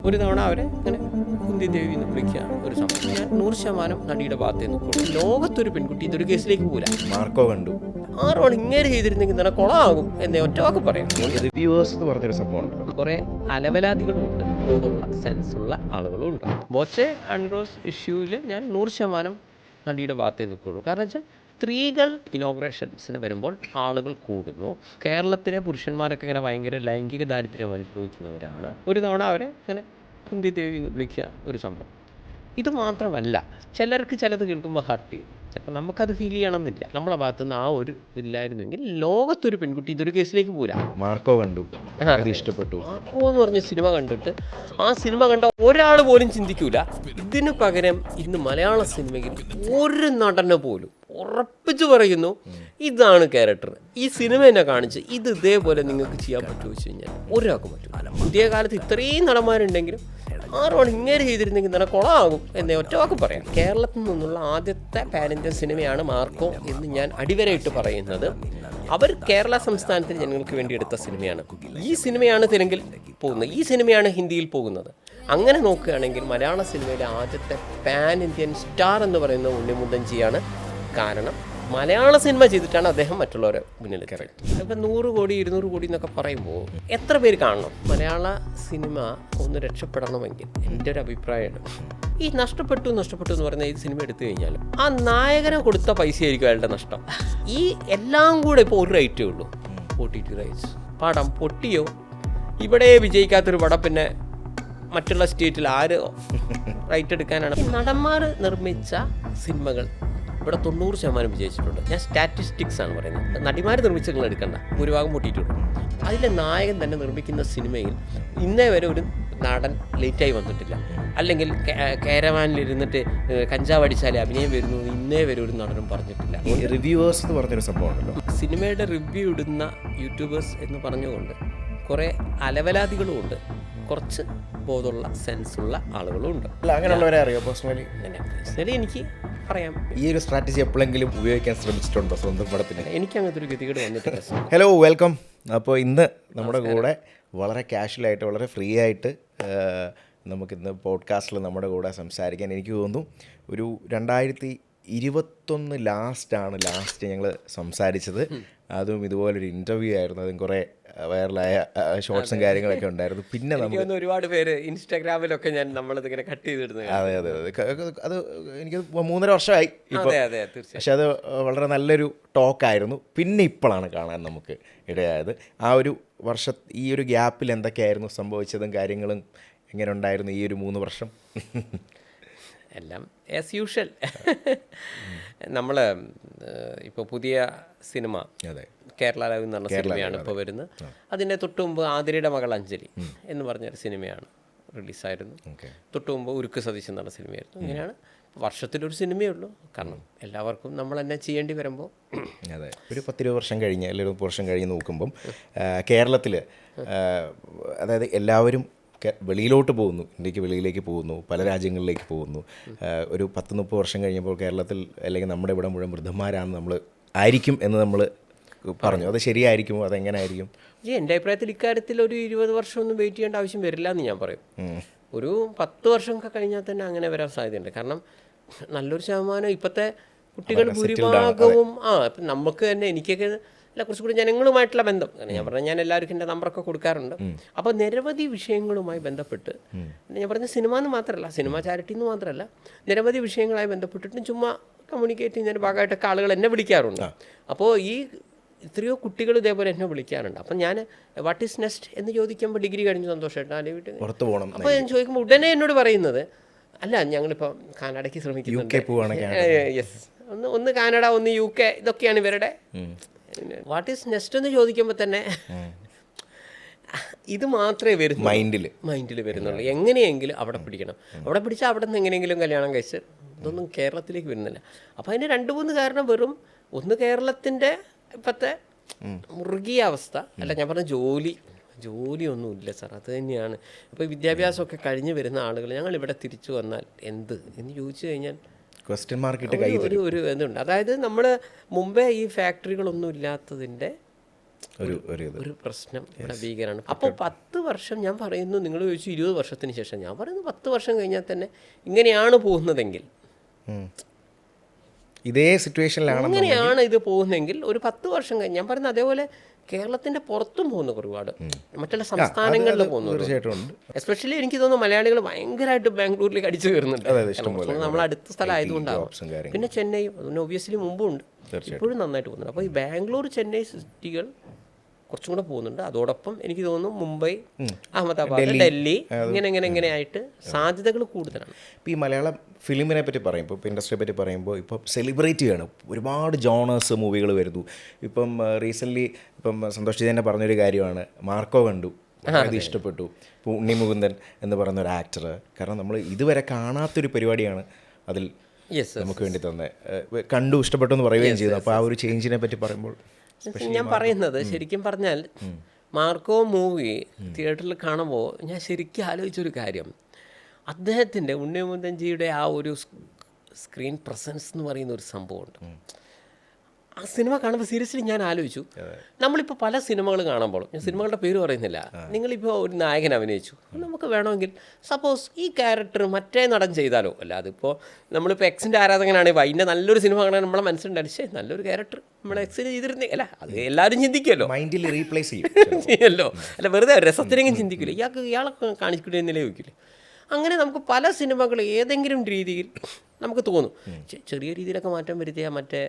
ഒരു തവണ അവരെ ഇങ്ങനെ കുന്തി ദേവി എന്ന് വിളിക്കുക ഒരു സംഭവം. ഞാൻ 100% നടിയുടെ ഭാഗത്തേ നിൽക്കുള്ളൂ. ലോകത്തൊരു പെൺകുട്ടി ഇതൊരു കേസിലേക്ക് പോരാ. മാർക്കോ കണ്ടു 6 മണി ഇങ്ങനെ ചെയ്തിരുന്നെങ്കിൽ തന്നെ കൊളമാകും എന്നേ ഒറ്റവാക്ക് പറയാം. റിവ്യൂവേഴ്സ് എന്ന് പറഞ്ഞൊരു സംഭവം ഉണ്ട്. കുറെ അലവലാദികളുണ്ട്, സെൻസുള്ള ആളുകളുണ്ട്. ബോച്ചെ ആൻഡ്രോസ് ഇഷ്യൂവിൽ ഞാൻ 100% നടിയുടെ ഭാഗത്തേ നിൽക്കുള്ളൂ. കാരണം വെച്ചാൽ സ്ത്രീകൾ ഇനോഗ്രേഷൻസിന് വരുമ്പോൾ ആളുകൾ കൂടുന്നു. കേരളത്തിലെ പുരുഷന്മാരൊക്കെ ഇങ്ങനെ ഭയങ്കര ലൈംഗിക ദാരിദ്ര്യം അനുഭവിക്കുന്നവരാണ്. ഒരു തവണ അവരെ ഇങ്ങനെ കുന്തി ദേവി വിളിക്കുക ഒരു സംഭവം. ഇത് മാത്രമല്ല, ചിലർക്ക് ചിലത് കേൾക്കുമ്പോൾ ഹർട്ട് ചെയ്യും. ചിലപ്പോൾ നമുക്കത് ഫീൽ ചെയ്യണമെന്നില്ല. നമ്മളെ ഭാഗത്തുനിന്ന് ആ ഒരു ഇതില്ലായിരുന്നെങ്കിൽ ലോകത്തൊരു പെൺകുട്ടി ഇതൊരു കേസിലേക്ക് പോരാ. മാർക്കോ കണ്ടു, അത് ഇഷ്ടപ്പെട്ടു. മാർക്കോ എന്ന് പറഞ്ഞ സിനിമ കണ്ടിട്ട് ആ സിനിമ കണ്ട ഒരാൾ പോലും ചിന്തിക്കൂല ഇതിന് പകരം ഇന്ന് മലയാള സിനിമയിൽ ഒരു നടനെ പോലും ഉറപ്പിച്ചു പറയുന്നു ഇതാണ് ക്യാരക്ടർ. ഈ സിനിമ എന്നെ കാണിച്ച് ഇത് ഇതേപോലെ നിങ്ങൾക്ക് ചെയ്യാൻ പറ്റുമോ വെച്ച് കഴിഞ്ഞാൽ ഒരാൾക്കും പറ്റും. പുതിയ കാലത്ത് ഇത്രയും നടന്മാരുണ്ടെങ്കിലും 6 മണി ഇങ്ങനെ ചെയ്തിരുന്നെങ്കിൽ തന്നെ കൊളമാകും എന്നേ ഒറ്റവാക്ക് പറയാം. കേരളത്തിൽ നിന്നുള്ള ആദ്യത്തെ പാൻ ഇന്ത്യൻ സിനിമയാണ് മാർക്കോ എന്ന് ഞാൻ അടിവരയിട്ട് പറയുന്നത്. അവർ കേരള സംസ്ഥാനത്തിന് ജനങ്ങൾക്ക് വേണ്ടി എടുത്ത സിനിമയാണ്. ഈ സിനിമയാണ് തെലുങ്കിൽ പോകുന്നത്, ഈ സിനിമയാണ് ഹിന്ദിയിൽ പോകുന്നത്. അങ്ങനെ നോക്കുകയാണെങ്കിൽ മലയാള സിനിമയിലെ ആദ്യത്തെ പാൻ ഇന്ത്യൻ സ്റ്റാർ എന്ന് പറയുന്നത് ഉണ്ണിമുന്തൻജിയാണ്. കാരണം മലയാള സിനിമ ചെയ്തിട്ടാണ് അദ്ദേഹം മറ്റുള്ളവരെ മുന്നിൽ കയറിയത്. ഇപ്പം 100 കോടി 200 കോടി എന്നൊക്കെ പറയുമ്പോൾ എത്ര പേര് കാണണം? മലയാള സിനിമ ഒന്ന് രക്ഷപ്പെടണമെങ്കിൽ എൻ്റെ ഒരു അഭിപ്രായമാണ്, ഈ നഷ്ടപ്പെട്ടു എന്ന് പറയുന്ന ഈ സിനിമ എടുത്തു കഴിഞ്ഞാൽ ആ നായകനെ കൊടുത്ത പൈസയായിരിക്കും അയാളുടെ നഷ്ടം. ഈ എല്ലാം കൂടെ ഇപ്പോൾ ഒരു റൈറ്റേ ഉള്ളൂ, OTT റൈറ്റ്സ്. പടം പൊട്ടിയോ, ഇവിടെ വിജയിക്കാത്തൊരു പടം പിന്നെ മറ്റുള്ള സ്റ്റേറ്റിൽ ആര് റൈറ്റ് എടുക്കാനാണ്? ഈ നടന്മാർ നിർമ്മിച്ച സിനിമകൾ ഇവിടെ 90% വിജയിച്ചിട്ടുണ്ട്. ഞാൻ സ്റ്റാറ്റിസ്റ്റിക്സ് ആണ് പറയുന്നത്. നടിമാർ നിർമ്മിച്ചങ്ങൾ എടുക്കണ്ട, ഭൂരിഭാഗം പൊട്ടിയിട്ടുണ്ട്. അതിലെ നായകൻ തന്നെ നിർമ്മിക്കുന്ന സിനിമയിൽ ഇന്നേ വരെ ഒരു നടൻ ലേറ്റായി വന്നിട്ടില്ല. അല്ലെങ്കിൽ കാരവാനിലിരുന്നിട്ട് കഞ്ചാവ് അടിച്ചാലേ അഭിനയം വരുന്നു ഇന്നേ വരെ ഒരു നടനും പറഞ്ഞിട്ടില്ല. റിവ്യൂവേഴ്സ് എന്ന് പറഞ്ഞൊരു സംഭവം ഉണ്ടല്ലോ. സിനിമയുടെ റിവ്യൂ ഇടുന്ന യൂട്യൂബേഴ്സ് എന്ന് പറഞ്ഞുകൊണ്ട് കുറേ അലവലാദികളും ഉണ്ട്, കുറച്ച് ബോധമുള്ള സെൻസുള്ള ആളുകളും ഉണ്ട്. അല്ല, അങ്ങനെയുള്ളവരെ അറിയോ പേഴ്സണലി? എനിക്ക് പറയാം. ഈ ഒരു സ്ട്രാറ്റജി എപ്പോഴെങ്കിലും ഉപയോഗിക്കാൻ ശ്രമിച്ചിട്ടുണ്ടോ സ്വന്തം പടത്തിന്? എനിക്ക് അങ്ങനത്തെ ഒരു ഗതികേട് വന്നിട്ടില്ല. Hello, welcome. അപ്പോൾ ഇന്ന് നമ്മുടെ കൂടെ വളരെ കാഷ്വലായിട്ട് വളരെ ഫ്രീ ആയിട്ട് നമുക്കിന്ന് പോഡ്കാസ്റ്റിൽ നമ്മുടെ കൂടെ സംസാരിക്കാൻ എനിക്ക് തോന്നുന്നു ഒരു 2021 ലാസ്റ്റ് ഞങ്ങൾ സംസാരിച്ചത്. അതും ഇതുപോലൊരു ഇൻ്റർവ്യൂ ആയിരുന്നു. അതും കുറേ വൈറലായ ഷോർട്സും കാര്യങ്ങളൊക്കെ ഉണ്ടായിരുന്നു. പിന്നെ നമുക്ക് ഒരുപാട് പേര് ഇൻസ്റ്റാഗ്രാമിലൊക്കെ നമ്മളിതിങ്ങനെ കട്ട് ചെയ്തിരുന്നു. അതെ അത് എനിക്ക് 3.5 വർഷമായി ഇപ്പോൾ. പക്ഷെ അത് വളരെ നല്ലൊരു ടോക്കായിരുന്നു. പിന്നെ ഇപ്പോഴാണ് കാണാൻ നമുക്ക് ഇടയായത്. ആ ഒരു ഈ ഒരു ഗ്യാപ്പിൽ എന്തൊക്കെയായിരുന്നു സംഭവിച്ചതും കാര്യങ്ങളും എങ്ങനെ ഉണ്ടായിരുന്നു ഈ ഒരു 3 വർഷം? എല്ലാം ആസ് യൂഷ്വൽ. നമ്മൾ ഇപ്പോൾ പുതിയ സിനിമ കേരള ലവ് എന്ന് പറഞ്ഞ സിനിമയാണ് ഇപ്പോൾ വരുന്നത്. അതിൻ്റെ തൊട്ട് മുമ്പ് ആതിരയുടെ മകൾ അഞ്ജലി എന്ന് പറഞ്ഞൊരു സിനിമയാണ് റിലീസായിരുന്നു. തൊട്ട് മുമ്പ് ഉരുക്ക് സതീശൻ എന്ന് പറഞ്ഞ സിനിമയായിരുന്നു. ഇങ്ങനെയാണ് വർഷത്തിലൊരു സിനിമയേ ഉള്ളൂ. കാരണം എല്ലാവർക്കും നമ്മൾ തന്നെ ചെയ്യേണ്ടി വരുമ്പോൾ അതെ ഒരു 10-20 വർഷം കഴിഞ്ഞ് അല്ലെങ്കിൽ 30 വർഷം കഴിഞ്ഞ് നോക്കുമ്പം കേരളത്തിൽ അതായത് എല്ലാവരും വെളിയിലോട്ട് പോകുന്നു, ഇന്ത്യക്ക് വെളിയിലേക്ക് പോകുന്നു, പല രാജ്യങ്ങളിലേക്ക് പോകുന്നു. ഒരു 10-30 വർഷം കഴിഞ്ഞപ്പോൾ കേരളത്തിൽ അല്ലെങ്കിൽ നമ്മുടെ ഇവിടെ മുഴുവൻ വൃദ്ധന്മാരാണ് നമ്മൾ ആയിരിക്കും എന്ന് നമ്മൾ പറഞ്ഞു. അത് ശരിയായിരിക്കുമോ? അതെങ്ങനെയായിരിക്കും? എൻ്റെ അഭിപ്രായത്തിൽ ഇക്കാര്യത്തിൽ ഒരു 20 വർഷമൊന്നും വെയിറ്റ് ചെയ്യേണ്ട ആവശ്യം വരില്ല എന്ന് ഞാൻ പറയും. ഒരു 10 വർഷമൊക്കെ കഴിഞ്ഞാൽ തന്നെ അങ്ങനെ വരാൻ സാധ്യതയുണ്ട്. കാരണം നല്ലൊരു ശതമാനം ഇപ്പോഴത്തെ കുട്ടികൾ ഭൂരിഭാഗവും നമുക്ക് തന്നെ എനിക്കൊക്കെ അല്ല കുറച്ചുകൂടി ജനങ്ങളുമായിട്ടുള്ള ബന്ധം. ഞാൻ പറഞ്ഞാൽ ഞാൻ എല്ലാവർക്കും എൻ്റെ നമ്പറൊക്കെ കൊടുക്കാറുണ്ട്. അപ്പോൾ നിരവധി വിഷയങ്ങളുമായി ബന്ധപ്പെട്ട് ഞാൻ പറഞ്ഞ സിനിമ എന്ന് മാത്രമല്ല, സിനിമ ചാരിറ്റി എന്ന് മാത്രമല്ല, നിരവധി വിഷയങ്ങളുമായി ബന്ധപ്പെട്ടിട്ടും ചുമ്മാ കമ്മ്യൂണിക്കേറ്റ് ചെയ്യുന്നതിൻ്റെ ഭാഗമായിട്ടൊക്കെ ആളുകൾ എന്നെ വിളിക്കാറുണ്ട്. അപ്പോൾ ഈ എത്രയോ കുട്ടികൾ ഇതേപോലെ എന്നെ വിളിക്കാറുണ്ട്. അപ്പം ഞാൻ വാട്ട് ഈസ് നെക്സ്റ്റ് എന്ന് ചോദിക്കുമ്പോൾ ഡിഗ്രി കഴിഞ്ഞ് സന്തോഷമായിട്ട് അല്ലെ വീട്ടിൽ പുറത്ത് പോകണം. അപ്പോൾ ഞാൻ ചോദിക്കുമ്പോൾ ഉടനെ എന്നോട് പറയുന്നത് അല്ല ഞങ്ങളിപ്പോൾ കാനഡയ്ക്ക് ശ്രമിക്കുന്നുണ്ട്. യെസ്, ഒന്ന് കാനഡ, ഒന്ന് UK, ഇതൊക്കെയാണ് ഇവരുടെ വാട്ട് ഈസ് നെക്സ്റ്റ് എന്ന് ചോദിക്കുമ്പോൾ തന്നെ ഇത് മാത്രമേ വരുന്നു മൈൻഡിൽ വരുന്നുള്ളൂ. എങ്ങനെയെങ്കിലും അവിടെ പിടിക്കണം, അവിടെ പിടിച്ചാൽ അവിടെ നിന്ന് എങ്ങനെയെങ്കിലും കല്യാണം കഴിച്ച് ഇതൊന്നും കേരളത്തിലേക്ക് വരുന്നില്ല. അപ്പോൾ അതിന് 2-3 കാരണം വെറും ഒന്ന് കേരളത്തിൻ്റെ ഇപ്പോഴത്തെ മുറുകിയ അവസ്ഥ അല്ല, ഞാൻ പറഞ്ഞ ജോലിയൊന്നുമില്ല സാർ, അത് തന്നെയാണ്. ഇപ്പോൾ വിദ്യാഭ്യാസമൊക്കെ കഴിഞ്ഞ് വരുന്ന ആളുകൾ ഞങ്ങളിവിടെ തിരിച്ചു വന്നാൽ എന്ത് എന്ന് ചോദിച്ചു കഴിഞ്ഞാൽ ക്വസ്റ്റ്യൻ മാർക്കിട്ട് ഒരു ഇതുണ്ട്. അതായത് നമ്മൾ മുമ്പേ ഈ ഫാക്ടറികളൊന്നും ഇല്ലാത്തതിൻ്റെ ഒരു പ്രശ്നം ഇവിടെ ഭീകരമാണ്. അപ്പോൾ 10 വർഷം ഞാൻ പറയുന്നു, നിങ്ങൾ ചോദിച്ചു 20 വർഷത്തിന് ശേഷം, ഞാൻ പറയുന്നു 10 വർഷം കഴിഞ്ഞാൽ തന്നെ ഇങ്ങനെയാണ് പോകുന്നതെങ്കിൽ, ഇതേ സിറ്റുവേഷനിലാണ് ഇങ്ങനെയാണ് ഇത് പോകുന്നതെങ്കിൽ ഒരു 10 വർഷം കഴിഞ്ഞ്, ഞാൻ പറയുന്നത് അതേപോലെ കേരളത്തിൻ്റെ പുറത്തും പോകുന്നു ഒരുപാട്, മറ്റുള്ള സംസ്ഥാനങ്ങളിൽ പോകുന്നുണ്ട്. എസ്പെഷ്യലി എനിക്ക് തോന്നുന്നു മലയാളികൾ ഭയങ്കരമായിട്ട് ബാംഗ്ലൂരിലേക്ക് അടിച്ചു കയറുന്നുണ്ട്. നമ്മൾ അടുത്ത സ്ഥലം ആയതുകൊണ്ടാവും. പിന്നെ ചെന്നൈ, അതിന് ഒബ്വിയസ്ലി മുമ്പും ഉണ്ട്, ഇപ്പോഴും നന്നായിട്ട് പോകുന്നുണ്ട്. അപ്പോൾ ഈ ബാംഗ്ലൂർ ചെന്നൈ സിറ്റികൾ കുറച്ചും കൂടെ പോകുന്നുണ്ട്. അതോടൊപ്പം എനിക്ക് തോന്നുന്നു മുംബൈ, അഹമ്മദാബാദ്, ഡൽഹി ഇങ്ങനെ ആയിട്ട് സാധ്യതകൾ കൂടുതലാണ്. ഇപ്പോൾ ഈ മലയാളം ഫിലിമിനെ പറ്റി പറയുമ്പോൾ, ഇപ്പോൾ ഇൻഡസ്ട്രിയെ പറ്റി പറയുമ്പോൾ, ഇപ്പം സെലിബ്രേറ്റ് ചെയ്യണം, ഒരുപാട് ജോണേഴ്സ് മൂവികൾ വരുന്നു. ഇപ്പം റീസെൻ്റ്ലി ഇപ്പം സന്തോഷ് തന്നെ പറഞ്ഞൊരു കാര്യമാണ്, മാർക്കോ കണ്ടു, അത് ഇഷ്ടപ്പെട്ടു. ഇപ്പോൾ ഉണ്ണി മുകുന്ദൻ എന്ന് പറയുന്ന ഒരു ആക്ടർ, കാരണം നമ്മൾ ഇതുവരെ കാണാത്തൊരു പരിപാടിയാണ് അതിൽ നമുക്ക് വേണ്ടി തന്നെ കണ്ടു, ഇഷ്ടപ്പെട്ടു എന്ന് പറയുകയും ചെയ്തു. അപ്പോൾ ആ ഒരു ചേഞ്ചിനെ പറ്റി പറയുമ്പോൾ ഞാൻ പറയുന്നത്, ശരിക്കും പറഞ്ഞാൽ മാർക്കോ മൂവി തിയേറ്ററിൽ കാണുമ്പോൾ ഞാൻ ശരിക്കും ആലോചിച്ചൊരു കാര്യം, അദ്ദേഹത്തിൻ്റെ ഉണ്ണി മുകുന്ദൻജിയുടെ ആ ഒരു സ്ക്രീൻ പ്രസൻസ് എന്ന് പറയുന്ന ഒരു സംഭവമുണ്ട്. ആ സിനിമ കാണുമ്പോൾ സീരിയസ്ലി ഞാൻ ആലോചിച്ചു, നമ്മളിപ്പോൾ പല സിനിമകൾ കാണുമ്പോൾ, ഞാൻ സിനിമകളുടെ പേര് പറയുന്നില്ല, നിങ്ങളിപ്പോൾ ഒരു നായകൻ അഭിനയിച്ചു, നമുക്ക് വേണമെങ്കിൽ സപ്പോസ് ഈ ക്യാരക്ടർ മറ്റേ നടൻ ചെയ്താലോ, അല്ല അതിപ്പോൾ നമ്മളിപ്പോൾ എക്സിൻ്റെ ആരാധകനാണെങ്കിൽ അതിൻ്റെ നല്ലൊരു സിനിമ കാണാൻ നമ്മളെ മനസ്സിലുണ്ടായി, പക്ഷേ നല്ലൊരു ക്യാരക്ടർ നമ്മളെ എക്സിന് ചെയ്തിരുന്നേ, അല്ല അത് എല്ലാവരും ചിന്തിക്കുമല്ലോ, മൈൻഡിൽ റീപ്ലേസ് ചെയ്യുമല്ലോ, അല്ല വെറുതെ രസത്തിനെങ്കിലും ചിന്തിക്കില്ല, ഇയാളെ കാണിക്കില്ലെന്നല്ലേ ചോദിക്കില്ലേ. അങ്ങനെ നമുക്ക് പല സിനിമകൾ ഏതെങ്കിലും രീതിയിൽ നമുക്ക് തോന്നും, ചെറിയ രീതിയിലൊക്കെ മാറ്റം വരുത്തിയാൽ മറ്റേ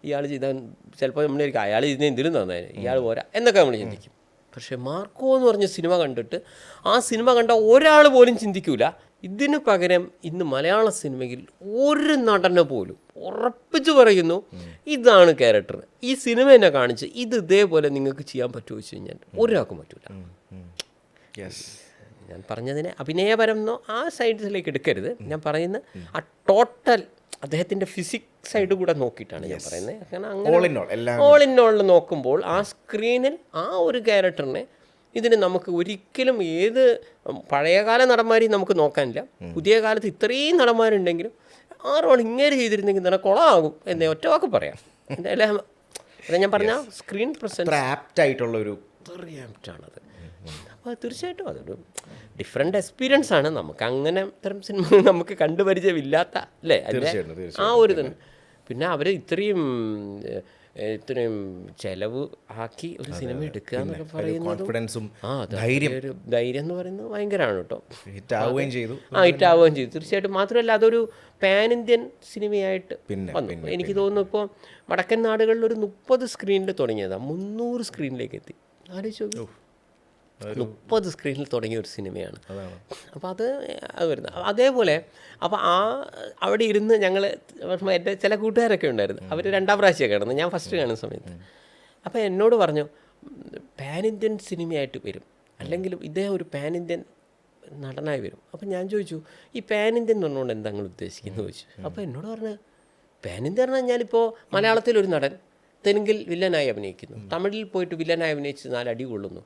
ഇയാൾ ചെയ്താൽ ചിലപ്പോൾ നമ്മൾ അയാൾ ഇതിനെ എന്തിനും തന്നേനെ, ഇയാൾ പോരാ എന്നൊക്കെ നമ്മൾ ചിന്തിക്കും. പക്ഷേ മാർക്കോ എന്ന് പറഞ്ഞ സിനിമ കണ്ടിട്ട് ആ സിനിമ കണ്ട ഒരാൾ പോലും ചിന്തിക്കൂല, ഇതിന് പകരം ഇന്ന് മലയാള സിനിമയിൽ ഒരു നടനെ പോലും ഉറപ്പിച്ച് പറയുന്നു ഇതാണ് ക്യാരക്ടർ, ഈ സിനിമ എന്നെ കാണിച്ച് ഇത് ഇതേപോലെ നിങ്ങൾക്ക് ചെയ്യാൻ പറ്റുമോ വെച്ച് കഴിഞ്ഞാൽ ഒരാൾക്കും പറ്റൂല. ഞാൻ പറഞ്ഞതിനെ അഭിനയപരം എന്നോ ആ സൈഡിലേക്ക് എടുക്കരുത്, ഞാൻ പറയുന്നത് ആ ടോട്ടൽ അദ്ദേഹത്തിൻ്റെ ഫിസിക് സൈഡ് കൂടെ നോക്കിയിട്ടാണ് ഞാൻ പറയുന്നത്. കാരണം അങ്ങനെ ഓൾ ഇൻ ഓൾ നോക്കുമ്പോൾ ആ സ്ക്രീനിൽ ആ ഒരു ക്യാരക്ടറിനെ ഇതിന് നമുക്ക് ഒരിക്കലും ഏത് പഴയകാല നടന്മാരെയും നമുക്ക് നോക്കാനില്ല, പുതിയ കാലത്ത് ഇത്രയും നടന്മാരുണ്ടെങ്കിലും ആ റോൾ ഇങ്ങനെ ചെയ്തിരുന്നെങ്കിൽ തന്നെ കുളമാകും എന്നേ ഒറ്റ വാക്ക് പറയാം. എന്തായാലും ഞാൻ പറഞ്ഞ സ്ക്രീൻ പ്രസൻസ് ആപ്റ്റായിട്ടുള്ളൊരു ആപ്റ്റാണത്. അപ്പോൾ തീർച്ചയായിട്ടും അതൊരു ഡിഫറെൻ്റ് എക്സ്പീരിയൻസ് ആണ്. നമുക്ക് അങ്ങനെ ഇത്തരം സിനിമ നമുക്ക് കണ്ടുപരിചയമില്ലാത്ത അല്ലേ, അതിൻ്റെ ആ ഒരു തന്നെ. പിന്നെ അവർ ഇത്രയും ചെലവ് ആക്കി ഒരു സിനിമ എടുക്കുക എന്നൊക്കെ പറയുന്നത് ഒരു ധൈര്യം എന്ന് പറയുന്നത് ഭയങ്കരമാണ് കേട്ടോ. ഹിറ്റാവുകയും ചെയ്തു. തീർച്ചയായിട്ടും. മാത്രമല്ല അതൊരു പാൻ ഇന്ത്യൻ സിനിമയായിട്ട് വന്നു. എനിക്ക് തോന്നുന്നു ഇപ്പോൾ വടക്കൻ നാടുകളിൽ ഒരു 30 സ്ക്രീനിൽ തുടങ്ങിയതാണ്, 300 സ്ക്രീനിലേക്ക് എത്തി. ആലോചിച്ചു, 30 സ്ക്രീനിൽ തുടങ്ങിയ ഒരു സിനിമയാണ്. അപ്പോൾ അത് വരുന്നത് അതേപോലെ. അപ്പോൾ അവിടെ ഇരുന്ന് ഞങ്ങൾ, എൻ്റെ ചില കൂട്ടുകാരൊക്കെ ഉണ്ടായിരുന്നു, അവർ 2ാം പ്രാവശ്യം കാണുന്നത്, ഞാൻ ഫസ്റ്റ് കാണുന്ന സമയത്ത്. അപ്പോൾ എന്നോട് പറഞ്ഞു പാൻ ഇന്ത്യൻ സിനിമയായിട്ട് വരും, അല്ലെങ്കിൽ ഇദ്ദേഹം ഒരു പാൻ ഇന്ത്യൻ നടനായി വരും. അപ്പോൾ ഞാൻ ചോദിച്ചു ഈ പാൻ ഇന്ത്യൻ എന്ന് പറഞ്ഞുകൊണ്ട് എന്താ നിങ്ങൾ ഉദ്ദേശിക്കുന്നത് ചോദിച്ചു. അപ്പോൾ എന്നോട് പറഞ്ഞു പാൻ ഇന്ത്യൻ പറഞ്ഞാൽ ഞാനിപ്പോൾ മലയാളത്തിലൊരു നടൻ തെലുങ്കിൽ വില്ലനായി അഭിനയിക്കുന്നു, തമിഴിൽ പോയിട്ട് വില്ലനായി അഭിനയിച്ച് 4 അടി കൊള്ളുന്നു,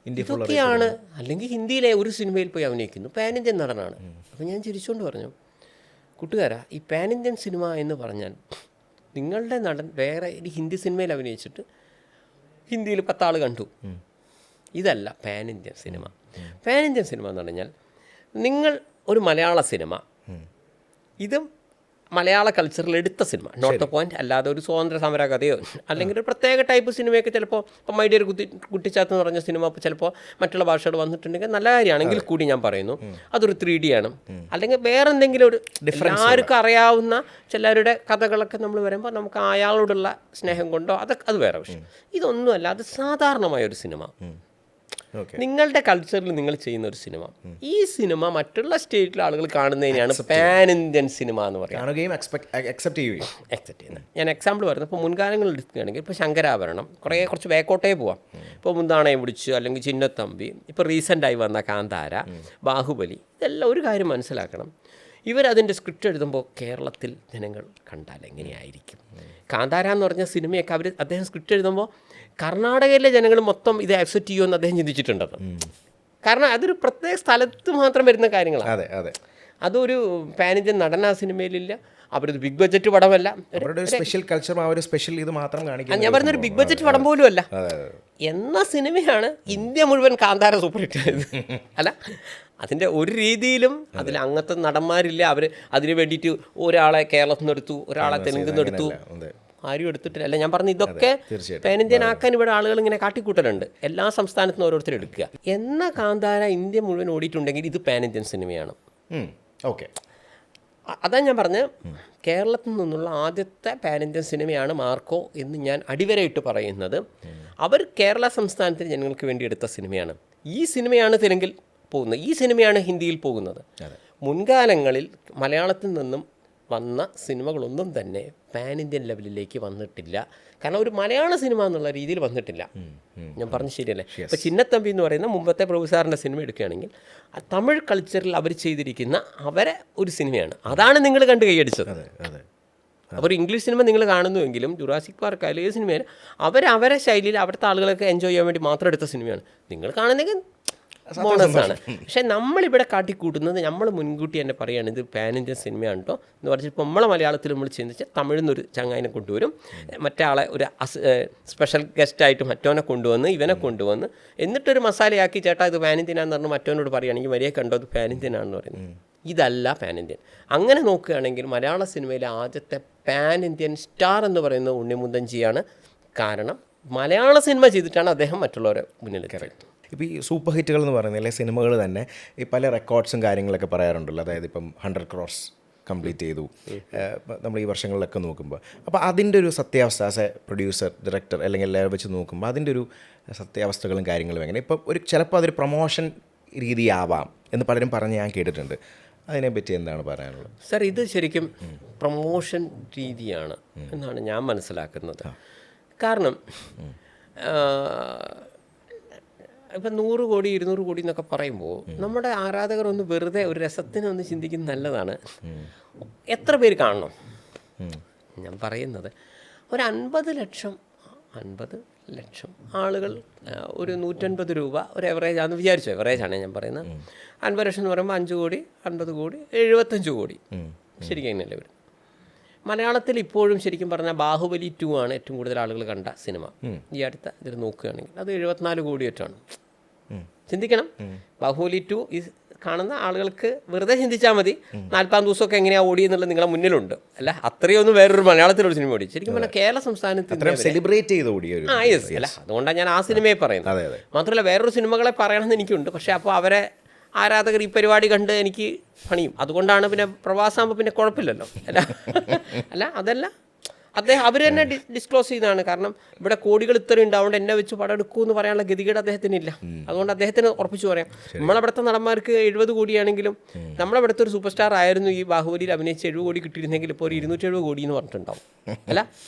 ഇതൊക്കെയാണ്. അല്ലെങ്കിൽ ഹിന്ദിയിലെ ഒരു സിനിമയിൽ പോയി അഭിനയിക്കുന്നു, പാൻ ഇന്ത്യൻ നടനാണ്. അപ്പോൾ ഞാൻ ചിരിച്ചുകൊണ്ട് പറഞ്ഞു, കൂട്ടുകാരാ, ഈ പാൻ ഇന്ത്യൻ സിനിമ എന്ന് പറഞ്ഞാൽ നിങ്ങളുടെ നടൻ വേറെ ഒരു ഹിന്ദി സിനിമയിൽ അഭിനയിച്ചിട്ട് ഹിന്ദിയിൽ 10 ആൾ കണ്ടു, ഇതല്ല pan Indian cinema. Pan Indian cinema എന്ന് പറഞ്ഞാൽ നിങ്ങൾ ഒരു മലയാള സിനിമ, ഇതും മലയാള കൾച്ചറിൽ എടുത്ത സിനിമ, നോട്ട് ദ പോയിന്റ്, അല്ലാതെ ഒരു സ്വാതന്ത്ര്യ സമര കഥയോ അല്ലെങ്കിൽ ഒരു പ്രത്യേക ടൈപ്പ് സിനിമയൊക്കെ ചിലപ്പോൾ ഇപ്പം മൈ ഡിയർ കുട്ടിച്ചാത്ത് എന്ന് പറഞ്ഞ സിനിമ ചിലപ്പോൾ മറ്റുള്ള ഭാഷകൾ വന്നിട്ടുണ്ടെങ്കിൽ നല്ല കാര്യമാണെങ്കിൽ കൂടി ഞാൻ പറയുന്നു അതൊരു 3D ആണ്, അല്ലെങ്കിൽ വേറെ എന്തെങ്കിലും ഒരു ആർക്കും അറിയാവുന്ന ചിലരുടെ കഥകളൊക്കെ നമ്മൾ വരുമ്പോൾ നമുക്ക് അയാളോടുള്ള സ്നേഹം കൊണ്ടോ അതൊക്കെ അത് വേറെ വിഷയം. ഇതൊന്നുമല്ല, അത് സാധാരണമായൊരു സിനിമ, നിങ്ങളുടെ കൾച്ചറിൽ നിങ്ങൾ ചെയ്യുന്ന ഒരു സിനിമ. ഈ സിനിമ മറ്റുള്ള സ്റ്റേറ്റിലെ ആളുകൾ കാണുന്നതിനാണ് പാൻ ഇന്ത്യൻ സിനിമ എന്ന് പറയുന്നത്. അക്സെപ്റ്റ് ചെയ്യുന്നത്. ഞാൻ എക്സാമ്പിൾ പറയുന്നത്, ഇപ്പോൾ മുൻകാലങ്ങളിൽ എടുക്കുകയാണെങ്കിൽ ഇപ്പോൾ ശങ്കരാഭരണം, കുറച്ച് ബാക്കോട്ടേ പോവാം. ഇപ്പോൾ മുന്താണയം പിടിച്ചു, അല്ലെങ്കിൽ ചിന്നത്തമ്പി, ഇപ്പോൾ റീസെൻ്റായി വന്ന കാന്താര, ബാഹുബലി, ഇതെല്ലാം ഒരു കാര്യം മനസ്സിലാക്കണം. ഇവരതിൻ്റെ സ്ക്രിപ്റ്റ് എഴുതുമ്പോൾ കേരളത്തിൽ ജനങ്ങൾ കണ്ടാൽ എങ്ങനെയായിരിക്കും. കാന്താര എന്ന് പറഞ്ഞ സിനിമയൊക്കെ അദ്ദേഹം സ്ക്രിപ്റ്റ് എഴുതുമ്പോൾ കർണാടകയിലെ ജനങ്ങൾ മൊത്തം ഇത് അക്സെപ്റ്റ് ചെയ്യുമെന്ന് അദ്ദേഹം ചിന്തിച്ചിട്ടുണ്ടത്. കാരണം അതൊരു പ്രത്യേക സ്ഥലത്ത് മാത്രം വരുന്ന കാര്യങ്ങളാണ്. അതൊരു പാൻ ഇന്ത്യൻ നടൻ ആ സിനിമയിലില്ല, അവരൊരു ബിഗ് ബഡ്ജറ്റ് പടമല്ല, അവരുടെ ഒരു സ്പെഷ്യൽ കൾച്ചർ, ആ ഒരു സ്പെഷ്യൽ ഇത് മാത്രം കാണിക്കുന്നത്. ഞാൻ പറഞ്ഞൊരു ബിഗ് ബഡ്ജറ്റ് പടം പോലും അല്ല എന്ന സിനിമയാണ് ഇന്ത്യ മുഴുവൻ കാന്താര സൂപ്പർ ഹിറ്റ് ആയത്. അല്ല, അതിൻ്റെ ഒരു രീതിയിലും അതിൽ അങ്ങനത്തെ നടന്മാരില്ല. അവർ അതിന് വേണ്ടിയിട്ട് ഒരാളെ കേരളത്തിൽ നിന്ന് എടുത്തു, ഒരാളെ തെലുങ്കിൽ നിന്ന് എടുത്തു, ആരും എടുത്തിട്ടില്ല. അല്ല, ഞാൻ പറഞ്ഞു ഇതൊക്കെ പാൻ ഇന്ത്യൻ ആക്കാൻ ഇവിടെ ആളുകൾ ഇങ്ങനെ കാട്ടിക്കൂട്ടലുണ്ട്. എല്ലാ സംസ്ഥാനത്തു നിന്ന് ഓരോരുത്തർ എടുക്കുക. എന്ന കാന്താര ഇന്ത്യ മുഴുവൻ ഓടിയിട്ടുണ്ടെങ്കിൽ ഇത് പാൻ ഇന്ത്യൻ സിനിമയാണ്. ഓക്കെ, അതാ ഞാൻ പറഞ്ഞത്, കേരളത്തിൽ നിന്നുള്ള ആദ്യത്തെ പാൻ ഇന്ത്യൻ സിനിമയാണ് മാർക്കോ എന്ന് ഞാൻ അടിവരയിട്ട് പറയുന്നത്. അവർ കേരള സംസ്ഥാനത്തിന് ജനങ്ങൾക്ക് വേണ്ടി എടുത്ത സിനിമയാണ്. ഈ സിനിമയാണ് തെലുങ്കിൽ പോകുന്നത്, ഈ സിനിമയാണ് ഹിന്ദിയിൽ പോകുന്നത്. മുൻകാലങ്ങളിൽ മലയാളത്തിൽ നിന്നും വന്ന സിനിമകളൊന്നും തന്നെ പാൻ ഇന്ത്യൻ ലെവലിലേക്ക് വന്നിട്ടില്ല. കാരണം ഒരു മലയാള സിനിമ എന്നുള്ള രീതിയിൽ വന്നിട്ടില്ല. ഞാൻ പറഞ്ഞു ശരിയല്ലേ? ഇപ്പോൾ ചിന്നത്തമ്പി എന്ന് പറയുന്ന മുമ്പത്തെ പ്രഭു സാറിൻ്റെ സിനിമ എടുക്കുകയാണെങ്കിൽ ആ തമിഴ് കൾച്ചറിൽ അവർ ചെയ്തിരിക്കുന്ന അവരെ ഒരു സിനിമയാണ്. അതാണ് നിങ്ങൾ കണ്ട് കൈയടിച്ചത്. അപ്പോൾ ഒരു ഇംഗ്ലീഷ് സിനിമ നിങ്ങൾ കാണുന്നുവെങ്കിലും ജുറാസിക് പാർക്ക് ആയാലും ഏത് സിനിമയായാലും അവരെ ശൈലിയിൽ അവിടുത്തെ ആളുകളൊക്കെ എൻജോയ് ചെയ്യാൻ വേണ്ടി മാത്രം എടുത്ത സിനിമയാണ്. നിങ്ങൾ കാണുന്നെങ്കിൽ ബോണസാണ്. പക്ഷേ നമ്മളിവിടെ കാട്ടിക്കൂട്ടുന്നത്, നമ്മൾ മുൻകൂട്ടി തന്നെ പറയുകയാണ് ഇത് പാൻ ഇന്ത്യൻ സിനിമയാണ് കേട്ടോ എന്ന് പറഞ്ഞിട്ട് ഇപ്പോൾ നമ്മളെ മലയാളത്തിൽ നമ്മൾ ചിന്തിച്ച് തമിഴിൽ നിന്നൊരു ചങ്ങായിനെ കൊണ്ടുവരും, മറ്റേ ആളെ ഒരു സ്പെഷ്യൽ ഗസ്റ്റായിട്ട് മറ്റവനെ കൊണ്ടുവന്ന് ഇവനെ കൊണ്ടുവന്ന് എന്നിട്ടൊരു മസാലയാക്കി ചേട്ടാ ഇത് പാൻ ഇന്ത്യനാന്ന് പറഞ്ഞ് മറ്റവനോട് പറയുകയാണെങ്കിൽ വരിയെ കണ്ടോ ഇത് പാൻ ഇന്ത്യനാണെന്ന് പറയുന്നത്. ഇതല്ല പാൻ ഇന്ത്യൻ. അങ്ങനെ നോക്കുകയാണെങ്കിൽ മലയാള സിനിമയിലെ ആദ്യത്തെ പാൻ ഇന്ത്യൻ സ്റ്റാർ എന്ന് പറയുന്നത് ഉണ്ണിമുന്തൻജിയാണ്. കാരണം മലയാള സിനിമ ചെയ്തിട്ടാണ് അദ്ദേഹം മറ്റുള്ളവരെ മുന്നിൽ കയറിയത്. ഇപ്പോൾ ഈ സൂപ്പർ ഹിറ്റുകൾ എന്ന് പറയുന്നത് അല്ലെ സിനിമകൾ തന്നെ ഈ പല റെക്കോർഡ്സും കാര്യങ്ങളൊക്കെ പറയാറുണ്ടല്ലോ. അതായത് ഇപ്പം 100 crores കംപ്ലീറ്റ് ചെയ്തു നമ്മൾ ഈ വർഷങ്ങളിലൊക്കെ നോക്കുമ്പോൾ. അപ്പോൾ അതിൻ്റെ ഒരു സത്യാവസ്ഥ ആസ് എ പ്രൊഡ്യൂസർ, ഡയറക്ടർ അല്ലെങ്കിൽ എല്ലാവരും വെച്ച് നോക്കുമ്പോൾ അതിൻ്റെ ഒരു സത്യാവസ്ഥകളും കാര്യങ്ങളും എങ്ങനെ ഇപ്പം ചിലപ്പോൾ അതൊരു പ്രൊമോഷൻ രീതിയാവാം എന്ന് പലരും പറഞ്ഞ് ഞാൻ കേട്ടിട്ടുണ്ട്. അതിനെപ്പറ്റി എന്താണ് പറയാനുള്ളത്? സർ, ഇത് ശരിക്കും പ്രൊമോഷൻ രീതിയാണ് എന്നാണ് ഞാൻ മനസ്സിലാക്കുന്നത്. കാരണം ഇപ്പം 100 കോടി 200 കോടി എന്നൊക്കെ പറയുമ്പോൾ നമ്മുടെ ആരാധകർ ഒന്ന് വെറുതെ ഒരു രസത്തിനൊന്ന് ചിന്തിക്കുന്നത് നല്ലതാണ്. എത്ര പേര് കാണണം? ഞാൻ പറയുന്നത് ഒരു 50 ലക്ഷം ആളുകൾ ഒരു 150 രൂപ ഒരു എവറേജ് ആണെന്ന് വിചാരിച്ചു. എവറേജാണ് ഞാൻ പറയുന്നത്. 50 ലക്ഷം എന്ന് പറയുമ്പോൾ 5 കോടി 50 കോടി 75 കോടി ശരിക്കും അങ്ങനെയല്ലേ വരും. മലയാളത്തിൽ ഇപ്പോഴും ശരിക്കും പറഞ്ഞാൽ ബാഹുബലി 2 ആണ് ഏറ്റവും കൂടുതൽ ആളുകൾ കണ്ട സിനിമ. ഈ അടുത്ത ഇതിൽ നോക്കുകയാണെങ്കിൽ അത് 74 കോടി വെച്ചാണ്. ചിന്തിക്കണം, ബാഹുബലി 2 ഈ കാണുന്ന ആളുകൾക്ക് വെറുതെ ചിന്തിച്ചാൽ മതി 40 ദിവസമൊക്കെ എങ്ങനെയാണ് ഓടി എന്നുള്ളത് നിങ്ങളെ മുന്നിലുണ്ട്. അല്ല, അത്രയൊന്നും വേറൊരു മലയാളത്തിലൊരു സിനിമ ഓടി. ശരിക്കും പറഞ്ഞാൽ കേരള സംസ്ഥാനത്ത് സെലിബ്രേറ്റ് ചെയ്ത് ഓടിയ അല്ല, അതുകൊണ്ടാണ് ഞാൻ ആ സിനിമയെ പറയുന്നത്. മാത്രമല്ല വേറൊരു സിനിമകളെ പറയണമെന്ന് എനിക്കുണ്ട്. പക്ഷേ അപ്പോൾ അവരെ ആരാധകർ ഈ പരിപാടി കണ്ട് എനിക്ക് പണിയും. അതുകൊണ്ടാണ് പിന്നെ പ്രവാസമാകുമ്പോൾ പിന്നെ കുഴപ്പമില്ലല്ലോ. അല്ല അതല്ല, അവർ തന്നെ ഡിസ്ക്ലോസ് ചെയ്തതാണ്. കാരണം ഇവിടെ കോടികൾ ഇത്രയും ഉണ്ടാവുകൊണ്ട് എന്നെ വെച്ച് പടം എടുക്കൂ എന്ന് പറയാനുള്ള ഗതികേട് അദ്ദേഹത്തിനില്ല. അതുകൊണ്ട് അദ്ദേഹത്തിന് ഉറപ്പിച്ചു പറയാം, നമ്മളവിടുത്തെ നടന്മാർക്ക് 70 കോടിയാണെങ്കിലും നമ്മളവിടുത്തെ ഒരു സൂപ്പർ സ്റ്റാർ ആയിരുന്നു ഈ ബാഹുബലിയിൽ അഭിനയിച്ച് 70 കോടി കിട്ടിയിരുന്നെങ്കിൽ ഇപ്പോൾ ഒരു 270 കോടി എന്ന് പറഞ്ഞിട്ടുണ്ടാവും. അല്ല,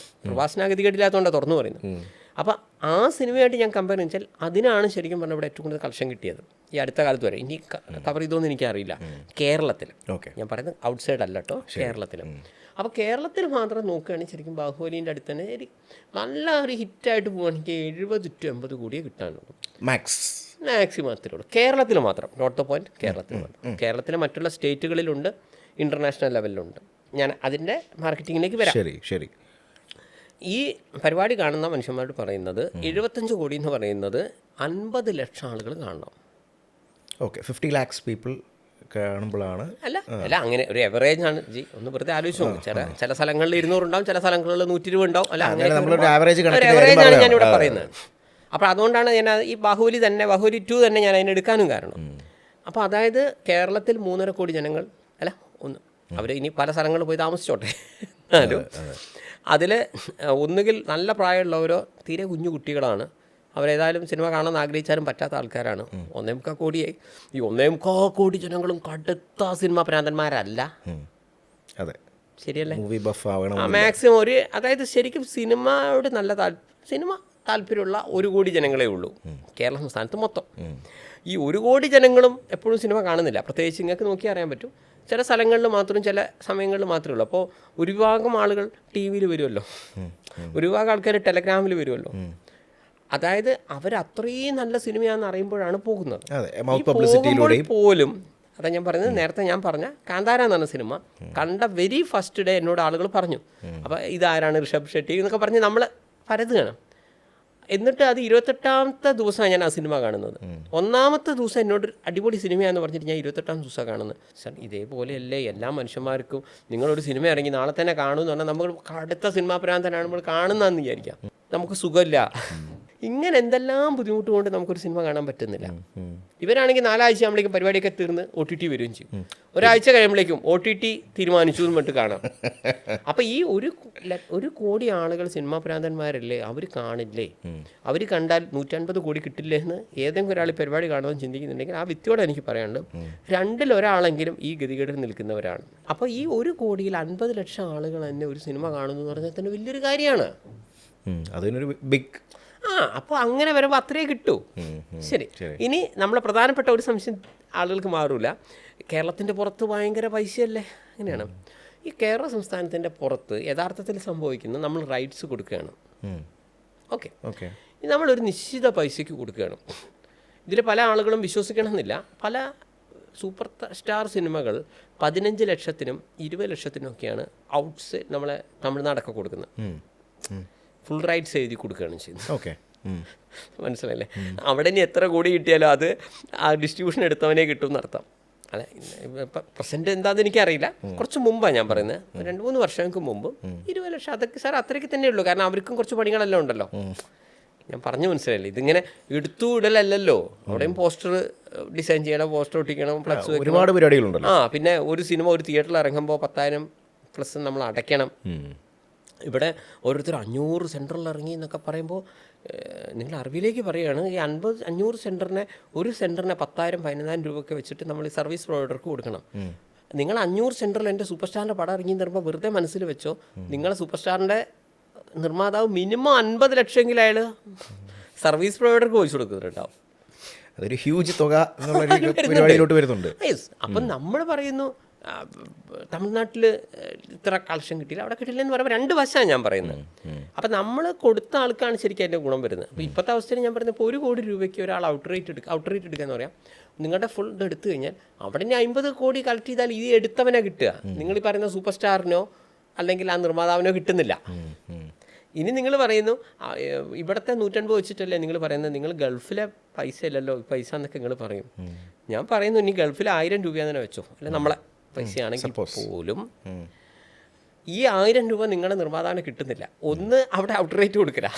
പ്രവാസന ഗതികേടില്ലാത്തതുകൊണ്ടാണ് തുറന്നു പറയുന്നത്. അപ്പോൾ ആ സിനിമയായിട്ട് ഞാൻ കമ്പയർ വെച്ചാൽ അതിനാണ് ശരിക്കും പറഞ്ഞാൽ ഇവിടെ ഏറ്റവും കൂടുതൽ കളക്ഷൻ കിട്ടിയത് ഈ അടുത്ത കാലത്ത് വരെ. ഇനി കവർ ചെയ്തോന്ന് എനിക്കറിയില്ല. കേരളത്തിൽ ഞാൻ പറയുന്നത് ഔട്ട്സൈഡ് അല്ല കേട്ടോ, കേരളത്തിൽ. അപ്പോൾ കേരളത്തിൽ മാത്രം നോക്കുകയാണെങ്കിൽ ശരിക്കും ബാഹുബലിൻ്റെ അടുത്ത് തന്നെ നല്ല ഒരു ഹിറ്റായിട്ട് പോകുകയാണെങ്കിൽ 70 to 80 കോടിയേ കിട്ടാനുള്ളൂ മാക്സിമം. അത്രയുള്ളൂ കേരളത്തിൽ മാത്രം. നോട്ട് ദ പോയിന്റ്, കേരളത്തിൽ മാത്രം. കേരളത്തിലെ മറ്റുള്ള സ്റ്റേറ്റുകളിലുണ്ട്, ഇൻ്റർനാഷണൽ ലെവലിലുണ്ട്. ഞാൻ അതിൻ്റെ മാർക്കറ്റിങ്ങിലേക്ക് വരാം. ശരി. ഈ പരിപാടി കാണുന്ന മനുഷ്യന്മാരോട് പറയുന്നത് 75 കോടി എന്ന് പറയുന്നത് 50 ലക്ഷം ആളുകൾ കാണണം. ഓക്കെ, 50 lakhs പീപ്പിൾ കാണുമ്പോഴാണ്. അല്ല അങ്ങനെ ഒരു എവറേജ് ആണ് ജി. ഒന്ന് വെറുതെ ആലോചിച്ച് നോക്കും. ചില സ്ഥലങ്ങളിൽ 200 ഉണ്ടാവും, ചില സ്ഥലങ്ങളിൽ 120 ഉണ്ടാവും. അല്ല, അങ്ങനെ എവറേജ് ആണ് ഞാനിവിടെ പറയുന്നത്. അപ്പോൾ അതുകൊണ്ടാണ് ഞാൻ ഈ ബാഹുബലി 2 തന്നെ ഞാൻ അതിന് എടുക്കാനും കാരണം. അപ്പോൾ അതായത് കേരളത്തിൽ 3.5 കോടി ജനങ്ങൾ, അല്ല ഒന്ന് അവർ ഇനി പല സ്ഥലങ്ങളിൽ പോയി താമസിച്ചോട്ടെ, എന്നാലും അതിൽ ഒന്നുകിൽ നല്ല പ്രായമുള്ളവരോ തീരെ കുഞ്ഞു കുട്ടികളാണ്. അവരേതായാലും സിനിമ കാണാൻ ആഗ്രഹിച്ചാലും പറ്റാത്ത ആൾക്കാരാണ്. 1.25 കോടിയായി. ഈ 1.25 കോടി ജനങ്ങളും കടുത്ത സിനിമ പ്രാന്തന്മാരല്ല. അതെ, ശരിയല്ലേ? മാക്സിമം ഒരു അതായത് ശരിക്കും സിനിമയോട് നല്ല സിനിമ താല്പര്യമുള്ള 1 കോടി ജനങ്ങളേ ഉള്ളൂ കേരള സംസ്ഥാനത്ത് മൊത്തം. ഈ 1 കോടി ജനങ്ങളും എപ്പോഴും സിനിമ കാണുന്നില്ല. പ്രത്യേകിച്ച് നിങ്ങൾക്ക് നോക്കി അറിയാൻ പറ്റും, ചില സ്ഥലങ്ങളിൽ മാത്രം ചില സമയങ്ങളിൽ മാത്രമേ ഉള്ളൂ. അപ്പോൾ ഒരു വിഭാഗം ആളുകൾ ടി വിയിൽ വരുമല്ലോ, ഒരു വിഭാഗം ആൾക്കാർ ടെലഗ്രാമിൽ വരുമല്ലോ. അതായത് അവർ അത്രയും നല്ല സിനിമയാണെന്ന് അറിയുമ്പോഴാണ് പോകുന്നത്. പോലും അതാ ഞാൻ പറയുന്നത്. നേരത്തെ ഞാൻ പറഞ്ഞ കാന്താര എന്ന് പറഞ്ഞ സിനിമ കണ്ട വെരി ഫസ്റ്റ് ഡേ എന്നോട് ആളുകൾ പറഞ്ഞു, അപ്പോൾ ഇതാരാണ് ഋഷഭ് ഷെട്ടി എന്നൊക്കെ പറഞ്ഞ് നമ്മൾ പരതുകയാണ്. എന്നിട്ട് അത് 28ാമത്തെ ദിവസമാണ് ഞാൻ ആ സിനിമ കാണുന്നത്. 1ാമത്തെ ദിവസം എന്നോട് അടിപൊളി സിനിമയാണെന്ന് പറഞ്ഞിട്ട് ഞാൻ 28ാം ദിവസമാണ് കാണുന്നത്. സാർ ഇതേപോലെയല്ലേ എല്ലാ മനുഷ്യന്മാർക്കും നിങ്ങളൊരു സിനിമ ഇറങ്ങി നാളെ തന്നെ കാണുമെന്ന് പറഞ്ഞാൽ നമ്മൾ അടുത്ത സിനിമാ പ്രാന്തനാണ് നമ്മൾ കാണുന്നതെന്ന് വിചാരിക്കാം. നമുക്ക് സുഖമില്ല. ഇങ്ങനെ എന്തെല്ലാം ബുദ്ധിമുട്ട് കൊണ്ട് നമുക്കൊരു സിനിമ കാണാൻ പറ്റുന്നില്ല. ഇവരാണെങ്കിൽ 4 ആഴ്ച ആകുമ്പോഴേക്കും പരിപാടിയൊക്കെ തീർന്ന് OTT വരികയും ചെയ്യും. ഒരാഴ്ച കഴിയുമ്പോഴേക്കും OTT തീരുമാനിച്ചു എന്ന് പറഞ്ഞിട്ട് കാണാം. അപ്പം ഈ 1 കോടി ആളുകൾ സിനിമാ പ്രാന്തന്മാരല്ലേ, അവർ കാണില്ലേ? അവർ കണ്ടാൽ 150 കോടി കിട്ടില്ലേ എന്ന് ഏതെങ്കിലും ഒരാൾ പരിപാടി കാണുമെന്ന് ചിന്തിക്കുന്നുണ്ടെങ്കിൽ ആ വ്യക്തിയോട് എനിക്ക് പറയാനുള്ളത് 2ൽ ഒരാളെങ്കിലും ഈ ഗതികേടിൽ നിൽക്കുന്നവരാണ്. അപ്പോൾ ഈ 1 കോടിയിൽ 50 ലക്ഷം ആളുകൾ തന്നെ ഒരു സിനിമ കാണുന്നു എന്ന് പറഞ്ഞാൽ തന്നെ വലിയൊരു കാര്യമാണ്. അതിനൊരു ബിഗ് അപ്പോൾ അങ്ങനെ വരുമ്പോൾ അത്രേ കിട്ടൂ. ശരി, ഇനി നമ്മളെ പ്രധാനപ്പെട്ട ഒരു സംശയം ആളുകൾക്ക് മാറൂല. കേരളത്തിൻ്റെ പുറത്ത് ഭയങ്കര പൈസയല്ലേ? അങ്ങനെയാണ്. ഈ കേരള സംസ്ഥാനത്തിൻ്റെ പുറത്ത് യഥാർത്ഥത്തിൽ സംഭവിക്കുന്നത് നമ്മൾ റൈറ്റ്സ് കൊടുക്കുകയാണ്. ഓക്കെ, നമ്മളൊരു നിശ്ചിത പൈസയ്ക്ക് കൊടുക്കുകയാണ്. ഇതിൽ പല ആളുകളും വിശ്വസിക്കണമെന്നില്ല. പല സൂപ്പർ സ്റ്റാർ സിനിമകൾ 15 ലക്ഷത്തിനും 20 ലക്ഷത്തിനും ഒക്കെയാണ് ഔട്ട്സ് നമ്മളെ തമിഴ്നാടൊക്കെ കൊടുക്കുന്നത്. ഫുൾ റൈറ്റ്സ് എഴുതി കൊടുക്കുകയാണ് ചെയ്യുന്നത്. ഓക്കെ, മനസ്സിലല്ലേ? അവിടെ ഇനി എത്ര കോടി കിട്ടിയാലും അത് ആ ഡിസ്ട്രിബ്യൂഷൻ എടുത്തവനെ കിട്ടും എന്നർത്ഥം. അല്ല, ഇപ്പം പ്രസൻറ്റ് എന്താണെന്ന് എനിക്കറിയില്ല. കുറച്ച് മുമ്പാണ് ഞാൻ പറയുന്നത്, 2-3 വർഷങ്ങൾക്ക് മുമ്പ് 20 ലക്ഷം. അതൊക്കെ സാർ അത്രയ്ക്ക് തന്നെ ഉള്ളൂ. കാരണം അവർക്കും കുറച്ച് പണികളെല്ലാം ഉണ്ടല്ലോ. ഞാൻ പറഞ്ഞു മനസ്സിലായില്ലേ? ഇതിങ്ങനെ എടുത്തു ഇടലല്ലോ. അവിടെയും പോസ്റ്റർ ഡിസൈൻ ചെയ്യണം, പോസ്റ്റർ ഒട്ടിക്കണം, ഫ്ലക്സ് വെക്കണം, ഒരുപാട് പരിപാടികളുണ്ടല്ലോ. പിന്നെ ഒരു സിനിമ ഒരു തിയേറ്ററിൽ ഇറങ്ങുമ്പോൾ 10,000 പ്ലസ് നമ്മൾ അടയ്ക്കണം. ഇവിടെ ഓരോരുത്തർ 500 സെൻറ്ററിൽ ഇറങ്ങി എന്നൊക്കെ പറയുമ്പോൾ നിങ്ങൾ അറിവിലേക്ക് പറയുകയാണ്, ഈ 500 സെൻറ്ററിനെ ഒരു സെൻറ്ററിനെ 10,000 15,000 രൂപയൊക്കെ വെച്ചിട്ട് നമ്മൾ ഈ സർവീസ് പ്രൊവൈഡർക്ക് കൊടുക്കണം. നിങ്ങൾ 500 സെൻറ്ററിൽ എൻ്റെ സൂപ്പർ സ്റ്റാറിൻ്റെ പടം ഇറങ്ങി തരുമ്പോൾ വെറുതെ മനസ്സിൽ വെച്ചോ, നിങ്ങളെ സൂപ്പർ സ്റ്റാറിൻ്റെ നിർമ്മാതാവ് മിനിമം 50 ലക്ഷമെങ്കിലും അയാൾ സർവീസ് പ്രൊവൈഡർക്ക് ചോദിച്ചു കൊടുക്കുന്നുണ്ടാവും. അതൊരു ഹ്യൂജ് തുക പരിപാടിയിലോട്ട് വരുന്നുണ്ട്. അപ്പം നമ്മൾ പറയുന്നു തമിഴ്നാട്ടിൽ ഇത്ര കളക്ഷൻ കിട്ടിയില്ല, അവിടെ കിട്ടില്ല എന്ന് പറയുമ്പോൾ 2 വശമാണ് ഞാൻ പറയുന്നത്. അപ്പം നമ്മൾ കൊടുത്ത ആൾക്കാണ് ശരിക്കും അതിൻ്റെ ഗുണം വരുന്നത്. അപ്പോൾ ഇപ്പോഴത്തെ അവസ്ഥയിൽ ഞാൻ പറയുന്നത്, ഇപ്പോൾ 1 കോടി രൂപയ്ക്ക് ഒരാൾ ഔട്ട് റേറ്റ് എടുക്കുക എന്ന് പറയാം. നിങ്ങളുടെ ഫുൾ ഇത് എടുത്തു കഴിഞ്ഞാൽ അവിടെ ഇനി 50 കോടി കളക്ട് ചെയ്താൽ ഇത് എടുത്തവനെ കിട്ടുക. നിങ്ങൾ ഈ പറയുന്ന സൂപ്പർ സ്റ്റാറിനോ അല്ലെങ്കിൽ ആ നിർമ്മാതാവിനോ കിട്ടുന്നില്ല. ഇനി നിങ്ങൾ പറയുന്നു ഇവിടുത്തെ 150 വെച്ചിട്ടല്ലേ നിങ്ങൾ പറയുന്നത്, നിങ്ങൾ ഗൾഫിലെ പൈസ ഇല്ലല്ലോ പൈസ എന്നൊക്കെ നിങ്ങൾ പറയും. ഞാൻ പറയുന്നു, ഇനി ഗൾഫിൽ 1000 രൂപയാണെന്ന് തന്നെ വെച്ചോ, അല്ലെ നമ്മളെ പൈസയാണെങ്കിൽ പോലും ഈ 1000 രൂപ നിങ്ങളുടെ നിർമ്മാതാവിന് കിട്ടുന്നില്ല. ഒന്ന് അവിടെ ഔട്ട് റേറ്റ് കൊടുക്കുക,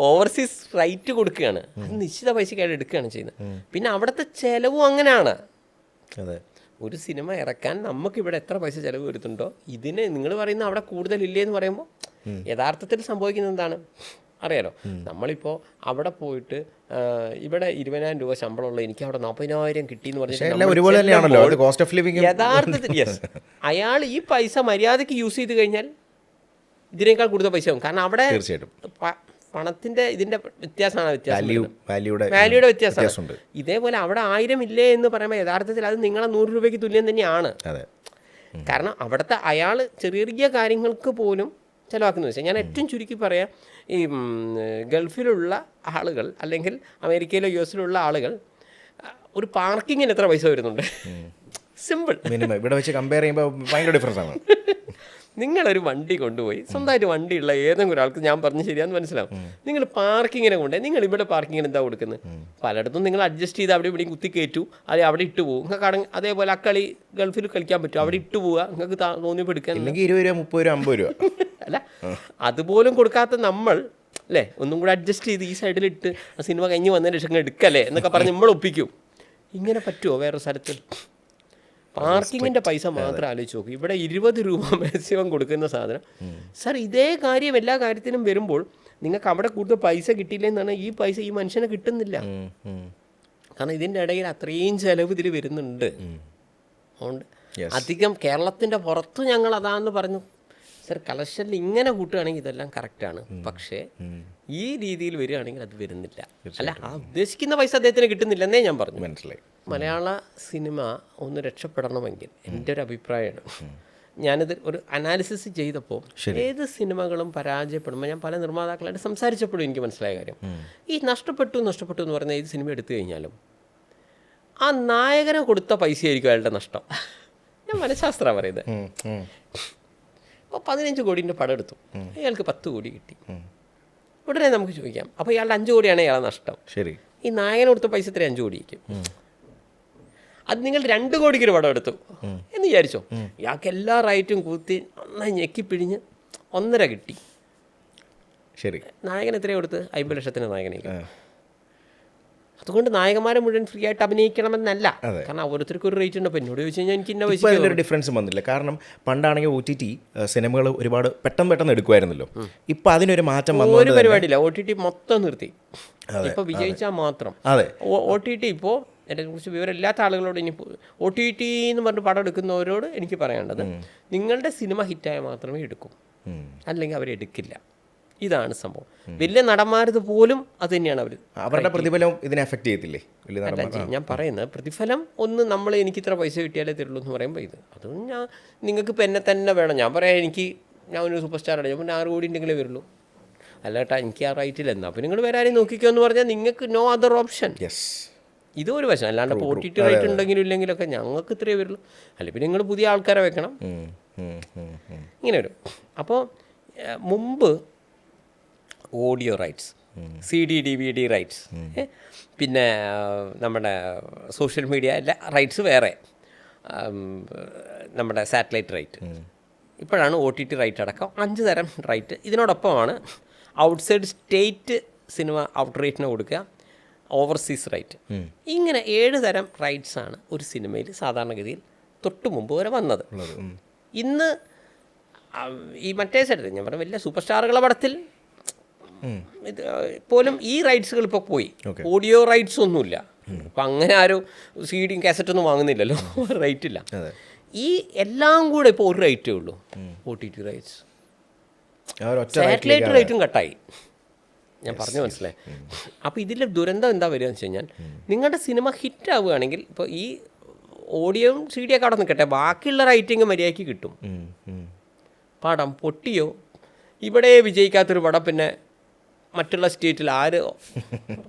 ഓവർസീസ് റൈറ്റ് കൊടുക്കുകയാണ്, അത് നിശ്ചിത പൈസക്കായിട്ട് എടുക്കുകയാണ് ചെയ്യുന്നത്. പിന്നെ അവിടുത്തെ ചിലവും അങ്ങനെയാണ്. അതെ, ഒരു സിനിമ ഇറക്കാൻ നമുക്കിവിടെ എത്ര പൈസ ചിലവ് വരുന്നുണ്ടോ, ഇതിന് നിങ്ങൾ പറയുന്ന അവിടെ കൂടുതലില്ലേ എന്ന് പറയുമ്പോൾ യഥാർത്ഥത്തിൽ സംഭവിക്കുന്നത് എന്താണ് അറിയാലോ? നമ്മളിപ്പോൾ അവിടെ പോയിട്ട് ഇവിടെ 20,000 രൂപ ശമ്പളമുള്ള എനിക്ക് അവിടെ 40,000 കിട്ടിയെന്ന് പറഞ്ഞിട്ട് യഥാർത്ഥത്തിൽ അയാൾ ഈ പൈസ മര്യാദയ്ക്ക് യൂസ് ചെയ്ത് കഴിഞ്ഞാൽ ഇതിനേക്കാൾ കൂടുതൽ പൈസ ആവും. കാരണം അവിടെ പണത്തിൻ്റെ ഇതിൻ്റെ വ്യത്യാസമാണ്, വാല്യൂയുടെ വ്യത്യാസമാണ്. ഇതേപോലെ അവിടെ 1000 ഇല്ലേ എന്ന് പറയുമ്പോൾ യഥാർത്ഥത്തിൽ അത് നിങ്ങളെ 100 രൂപയ്ക്ക് തുല്യം തന്നെയാണ്. കാരണം അവിടുത്തെ അയാൾ ചെറിയ ചെറിയ കാര്യങ്ങൾക്ക് പോലും ചിലവാക്കുന്നത് വെച്ചാൽ, ഞാൻ ഏറ്റവും ചുരുക്കി പറയാം, ഈ ഗൾഫിലുള്ള ആളുകൾ അല്ലെങ്കിൽ അമേരിക്കയിലോ US-ലുള്ള ആളുകൾ ഒരു പാർക്കിങ്ങിന് എത്ര പൈസ വരുന്നുണ്ട്? സിമ്പിൾ, ഇവിടെ വെച്ച് കമ്പയർ ചെയ്യുമ്പോൾ ഭയങ്കര ഡിഫറൻസ് ആണ്. നിങ്ങളൊരു വണ്ടി കൊണ്ടുപോയി, സ്വന്തമായിട്ട് വണ്ടിയുള്ള ഏതെങ്കിലും ഒരാൾക്ക് ഞാൻ പറഞ്ഞ് ശരിയാന്ന് മനസ്സിലാവും. നിങ്ങൾ പാർക്കിങ്ങിനെ കൊണ്ടേ നിങ്ങൾ ഇവിടെ പാർക്കിങ്ങിന് എന്താ കൊടുക്കുന്നത്? പലയിടത്തും നിങ്ങൾ അഡ്ജസ്റ്റ് ചെയ്ത് അവിടെ ഇവിടെയും കുത്തി കയറ്റു, അത് അവിടെ ഇട്ട് പോകും. നിങ്ങൾക്ക് അതേപോലെ അക്കളി ഗൾഫിൽ കളിക്കാൻ പറ്റും, അവിടെ ഇട്ട് പോവുക, നിങ്ങൾക്ക് തോന്നിയപ്പോൾ എടുക്കാൻ. 20 രൂപ 30 രൂപ 50 രൂപ അല്ല, അതുപോലും കൊടുക്കാത്ത നമ്മൾ അല്ലേ ഒന്നും കൂടെ അഡ്ജസ്റ്റ് ചെയ്ത് ഈ സൈഡിലിട്ട് സിനിമ കഴിഞ്ഞ് വന്നതിന് ശേഷം എടുക്കല്ലേ എന്നൊക്കെ പറഞ്ഞ് നമ്മൾ ഒപ്പിക്കും. ഇങ്ങനെ പറ്റുമോ വേറൊരു സ്ഥലത്ത്? പാർക്കിങ്ങിൻ്റെ പൈസ മാത്രം ആലോചിച്ച് നോക്കും. ഇവിടെ 20 രൂപ മാക്സിമം കൊടുക്കുന്ന സാധനം. സാർ ഇതേ കാര്യം എല്ലാ കാര്യത്തിനും വരുമ്പോൾ നിങ്ങൾക്ക് അവിടെ കൂടുതൽ പൈസ കിട്ടിയില്ലെന്നാണ്, ഈ പൈസ ഈ മനുഷ്യനെ കിട്ടുന്നില്ല. കാരണം ഇതിൻ്റെ ഇടയിൽ അത്രയും ചിലവ് ഇതിൽ വരുന്നുണ്ട്. അതുകൊണ്ട് അധികം കേരളത്തിൻ്റെ പുറത്ത് ഞങ്ങൾ അതാന്ന് പറഞ്ഞു. സാർ കളക്ഷനിൽ ഇങ്ങനെ കൂട്ടുകയാണെങ്കിൽ ഇതെല്ലാം കറക്റ്റാണ്, പക്ഷേ ഈ രീതിയിൽ വരികയാണെങ്കിൽ അത് വരുന്നില്ല. അല്ല, ആ ഉദ്ദേശിക്കുന്ന പൈസ അദ്ദേഹത്തിന് കിട്ടുന്നില്ലെന്നേ ഞാൻ പറഞ്ഞു. മനസ്സിലായി. മലയാള സിനിമ ഒന്ന് രക്ഷപ്പെടണമെങ്കിൽ എൻ്റെ ഒരു അഭിപ്രായമാണ്, ഞാനിത് ഒരു അനാലിസിസ് ചെയ്തപ്പോൾ ഏത് സിനിമകളും പരാജയപ്പെടുമ്പോൾ ഞാൻ പല നിർമ്മാതാക്കളായിട്ട് സംസാരിച്ചപ്പോഴും എനിക്ക് മനസ്സിലായ കാര്യം, ഈ നഷ്ടപ്പെട്ടു എന്ന് പറയുന്ന ഏത് സിനിമ എടുത്തു കഴിഞ്ഞാലും ആ നായകനെ കൊടുത്ത പൈസയായിരിക്കും അയാളുടെ നഷ്ടം. ഞാൻ മനഃശാസ്ത്രമാണ് പറയുന്നത്. അപ്പോൾ 15 കോടിൻ്റെ പടം എടുത്തു, അയാൾക്ക് 10 കോടി കിട്ടി. ഉടനെ നമുക്ക് ചോദിക്കാം, അപ്പോൾ ഇയാളുടെ 5 കോടിയാണ് ഇയാളെ നഷ്ടം. ശരി, ഈ നായകന് കൊടുത്ത പൈസ ഇത്ര 5 കോടിക്കും. അത് നിങ്ങൾ 2 കോടിക്കൊരു പടം എടുത്തു എന്ന് വിചാരിച്ചോ, ഇയാൾക്ക് എല്ലാ റൈറ്റും കൂത്തി നന്നായി ഞെക്കിപ്പിഴിഞ്ഞ് 1.5 കിട്ടി. ശരി, നായകൻ എത്രയാണ് കൊടുത്ത്? 50 ലക്ഷത്തിന് നായകനേക്ക്. അതുകൊണ്ട് നായകന്മാരെ മുഴുവൻ ഫ്രീ ആയിട്ട് അഭിനയിക്കണമെന്നല്ല, കാരണം ഓരോരുത്തർക്കും ഒരു റേറ്റ് ഉണ്ട്. അപ്പോൾ എന്നോട് ചോദിച്ചു കഴിഞ്ഞാൽ എനിക്ക് ഇന്ന പൈസ അതിലൊരു ഡിഫറൻസ് വന്നില്ല. കാരണം പണ്ടാണെങ്കിൽ OTT സിനിമകൾ ഒരുപാട് പെട്ടെന്ന് എടുക്കുമായിരുന്നല്ലോ. ഇപ്പം അതിനൊരു മാറ്റം വന്നു. ഒരു പരിപാടിയില്ല, OTT മൊത്തം നിർത്തി. ഇപ്പോൾ വിജയിച്ചാൽ മാത്രം. അതെ, OTT ഇപ്പോൾ എന്നെ കുറിച്ച് വിവരമില്ലാത്ത ആളുകളോട് ഇനി OTT എന്ന് പറഞ്ഞ് പടം എടുക്കുന്നവരോട് എനിക്ക് പറയാനുള്ളത്, നിങ്ങളുടെ സിനിമ ഹിറ്റായാൽ മാത്രമേ എടുക്കൂ, അല്ലെങ്കിൽ അവരെടുക്കില്ല. ഇതാണ് സംഭവം. വലിയ നടന്മാരത് പോലും അത് തന്നെയാണ് അവരുടെ പ്രതിഫലം ഇതിനെ എഫക്ട് ചെയ്യത്തില്ലേ? ഞാൻ പറയുന്നത് പ്രതിഫലം ഒന്ന് നമ്മൾ എനിക്ക് ഇത്ര പൈസ കിട്ടിയാലേ തരുള്ളൂ എന്ന് പറയുമ്പോൾ അതും നിങ്ങൾക്ക് ഇപ്പം എന്നെ തന്നെ വേണം. ഞാൻ പറയാം ഞാൻ ഒരു സൂപ്പർ സ്റ്റാറാണ്, ഞാൻ 6 കോടി ഉണ്ടെങ്കിലേ വരുള്ളൂ. അല്ലേട്ടാ എനിക്ക് ആ റൈറ്റിൽ എന്നാ അപ്പം നിങ്ങൾ വേറെ ആരെയും നോക്കിക്കോ എന്ന് പറഞ്ഞാൽ നിങ്ങൾക്ക് നോ അതർ ഓപ്ഷൻ. ഇതൊരു വശം. അല്ലാണ്ട് OTT റൈറ്റ് ഉണ്ടെങ്കിലും ഇല്ലെങ്കിലൊക്കെ ഞങ്ങൾക്ക് ഇത്രയേ വരുള്ളൂ. അല്ലെ പിന്നെ നിങ്ങൾ പുതിയ ആൾക്കാരെ വെക്കണം, ഇങ്ങനെ വരും. അപ്പോൾ മുമ്പ് audio rights, CD DVD rights, പിന്നെ നമ്മുടെ സോഷ്യൽ മീഡിയ എല്ലാ റൈറ്റ്സ് വേറെ, നമ്മുടെ സാറ്റലൈറ്റ് റൈറ്റ്, ഇപ്പോഴാണ് OTT റൈറ്റ് അടക്കം 5 തരം റൈറ്റ്. ഇതിനോടൊപ്പമാണ് ഔട്ട്സൈഡ് സ്റ്റേറ്റ് സിനിമ ഔട്ട് റേറ്റിന് കൊടുക്കുക, ഓവർസീസ് റൈറ്റ്. ഇങ്ങനെ 7 തരം റൈറ്റ്സാണ് ഒരു സിനിമയിൽ സാധാരണഗതിയിൽ തൊട്ട് മുമ്പ് വരെ വന്നത്. ഇന്ന് ഈ മറ്റേ സൈഡ് ഞാൻ പറഞ്ഞ വലിയ സൂപ്പർ സ്റ്റാറുകളുടെ പടത്തിൽ ഇത് പോലും ഈ റൈറ്റ്സുകൾ ഇപ്പോൾ പോയി. ഓഡിയോ റൈറ്റ്സ് ഒന്നുമില്ല. അപ്പം അങ്ങനെ ആരും CD കാസറ്റൊന്നും വാങ്ങുന്നില്ലല്ലോ, റൈറ്റ് ഇല്ല. ഈ എല്ലാം കൂടെ ഇപ്പോൾ ഒരു റൈറ്റേ ഉള്ളൂ, OTT റൈറ്റ്സ്. സാറ്റലൈറ്റ് റൈറ്റും കട്ടായി. ഞാൻ പറഞ്ഞു മനസ്സിലായി. അപ്പോൾ ഇതിൽ ദുരന്തം എന്താ വരിക എന്ന് വെച്ച് കഴിഞ്ഞാൽ, നിങ്ങളുടെ സിനിമ ഹിറ്റ് ആവുകയാണെങ്കിൽ ഇപ്പോൾ ഈ ഓഡിയോയും CD ഒക്കെ അവിടെ നിൽക്കട്ടെ, ബാക്കിയുള്ള റൈറ്റിങ് മര്യാദയ്ക്ക് കിട്ടും. പടം പൊട്ടിയോ, ഇവിടെ വിജയിക്കാത്തൊരു പടം പിന്നെ മറ്റുള്ള സ്റ്റേറ്റിൽ ആര്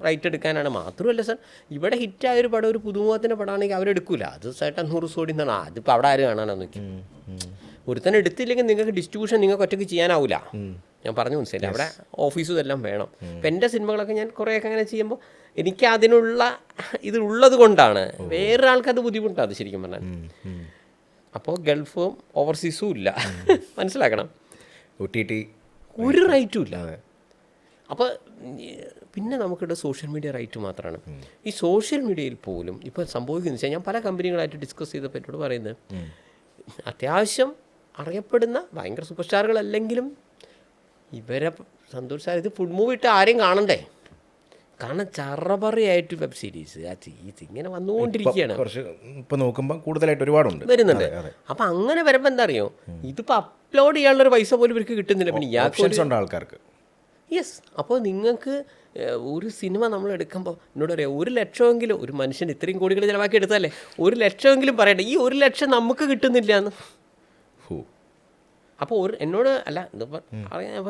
റൈറ്റ് എടുക്കാനാണ്? മാത്രമല്ല സാർ, ഇവിടെ ഹിറ്റായൊരു പടം ഒരു പുതുമുഖത്തിൻ്റെ പടമാണെങ്കിൽ അവരെടുക്കില്ല. അത് ചേട്ടൻ 100 കോടി എന്നാണ്. അതിപ്പോൾ അവിടെ ആര് കാണാനാണ് നോക്കി. ഒരുത്തന്നെ എടുത്തില്ലെങ്കിൽ നിങ്ങൾക്ക് ഡിസ്ട്രിബ്യൂഷൻ നിങ്ങൾക്ക് ഒറ്റയ്ക്ക് ചെയ്യാനാവില്ല. ഞാൻ പറഞ്ഞു മനസ്സിലായി. അവിടെ ഓഫീസും ഇതെല്ലാം വേണം. ഇപ്പം എൻ്റെ സിനിമകളൊക്കെ ഞാൻ കുറേയൊക്കെ അങ്ങനെ ചെയ്യുമ്പോൾ എനിക്ക് അതിനുള്ള ഇതുള്ളത് കൊണ്ടാണ്. വേറൊരാൾക്ക് അത് ബുദ്ധിമുട്ടാണ് അത് ശരിക്കും പറഞ്ഞാൽ. അപ്പോൾ ഗൾഫും ഓവർസീസും ഇല്ല, മനസ്സിലാക്കണം. OTT ഒരു റൈറ്റും ഇല്ല. അപ്പോൾ പിന്നെ നമുക്കിവിടെ സോഷ്യൽ മീഡിയ റൈറ്റ് മാത്രമാണ്. ഈ സോഷ്യൽ മീഡിയയിൽ പോലും ഇപ്പോൾ സംഭവിക്കുന്നത് വെച്ചാൽ, ഞാൻ പല കമ്പനികളായിട്ട് ഡിസ്കസ് ചെയ്തപ്പോൾ എന്നോട് പറയുന്നത്, അത്യാവശ്യം അറിയപ്പെടുന്ന ഭയങ്കര സൂപ്പർ സ്റ്റാറുകളല്ലെങ്കിലും ഇവരെ സന്തോഷ് സാർ ഇത് ഫുഡ് മൂവി ഇട്ട് ആരെയും കാണണ്ടേ? കാരണം ചറപറയായിട്ട് വെബ് സീരീസ് ഇങ്ങനെ വന്നുകൊണ്ടിരിക്കുകയാണ്. ഇപ്പോൾ നോക്കുമ്പോൾ കൂടുതലായിട്ട് ഒരുപാടുണ്ട് വരുന്നുണ്ട്. അപ്പം അങ്ങനെ വരുമ്പോൾ എന്താ അറിയോ, ഇതിപ്പോൾ അപ്ലോഡ് ചെയ്യാനുള്ളൊരു പൈസ പോലും ഇവർക്ക് കിട്ടുന്നില്ല. പിന്നെ ഇയാൾക്ക് ആൾക്കാർക്ക് യെസ്. അപ്പോൾ നിങ്ങൾക്ക് ഒരു സിനിമ നമ്മൾ എടുക്കുമ്പോൾ എന്നോട് പറയാം, 1 ലക്ഷമെങ്കിലും ഒരു മനുഷ്യൻ ഇത്രയും കോടികൾ ചിലവാക്കി എടുത്തല്ലേ, 1 ലക്ഷമെങ്കിലും പറയട്ടെ, ഈ 1 ലക്ഷം നമുക്ക് കിട്ടുന്നില്ല എന്ന്. അപ്പോൾ എന്നോട് അല്ല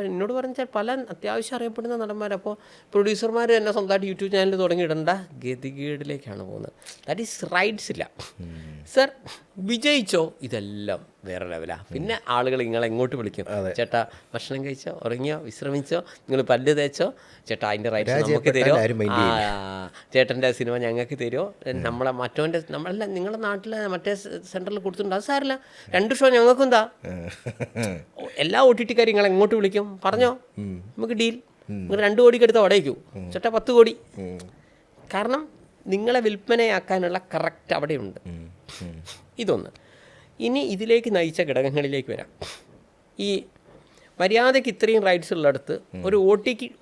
എന്നോട് പറഞ്ഞാൽ പല അത്യാവശ്യം അറിയപ്പെടുന്ന നടന്മാർ, അപ്പോൾ പ്രൊഡ്യൂസർമാർ തന്നെ സ്വന്തമായിട്ട് യൂട്യൂബ് ചാനൽ തുടങ്ങിയിടേണ്ട ഗതികേടിലേക്കാണ് പോകുന്നത്. ദാറ്റ് ഈസ് റൈറ്റ്സ് ഇല്ല. സർ വിജയിച്ചോ, ഇതെല്ലാം വേറെ ലെവലാണ്. പിന്നെ ആളുകൾ നിങ്ങളെ എങ്ങോട്ട് വിളിക്കും, ചേട്ടാ ഭക്ഷണം കഴിച്ചോ, ഉറങ്ങിയോ, വിശ്രമിച്ചോ, നിങ്ങൾ പല്ല് തേച്ചോ, ചേട്ടാ അതിൻ്റെ റൈറ്റ്സ് നമുക്ക് തരുമോ, ചേട്ടൻ്റെ സിനിമ ഞങ്ങൾക്ക് തരുമോ, നമ്മളെ മറ്റോൻ്റെ നമ്മളല്ല നിങ്ങളുടെ നാട്ടിലെ മറ്റേ സെൻറ്ററിൽ കൊടുത്തിട്ടുണ്ട്, അത് സാരില്ല 2 ഷോ ഞങ്ങൾക്കും എന്താ. എല്ലാ OTT കാരും നിങ്ങളെ എങ്ങോട്ട് വിളിക്കും, പറഞ്ഞോ, നമുക്ക് ഡീൽ. നിങ്ങൾ 2 കോടിക്ക് എടുത്ത് അവിടേക്കൂ, ചേട്ടാ 10 കോടി. കാരണം നിങ്ങളെ വിൽപ്പനയാക്കാനുള്ള കറക്റ്റ് അവിടെയുണ്ട്. ഇതൊന്ന്. ഇനി ഇതിലേക്ക് നയിച്ച ഘടകങ്ങളിലേക്ക് വരാം. ഈ മര്യാദയ്ക്ക് ഇത്രയും റൈറ്റ്സ് ഉള്ളിടത്ത് ഒരു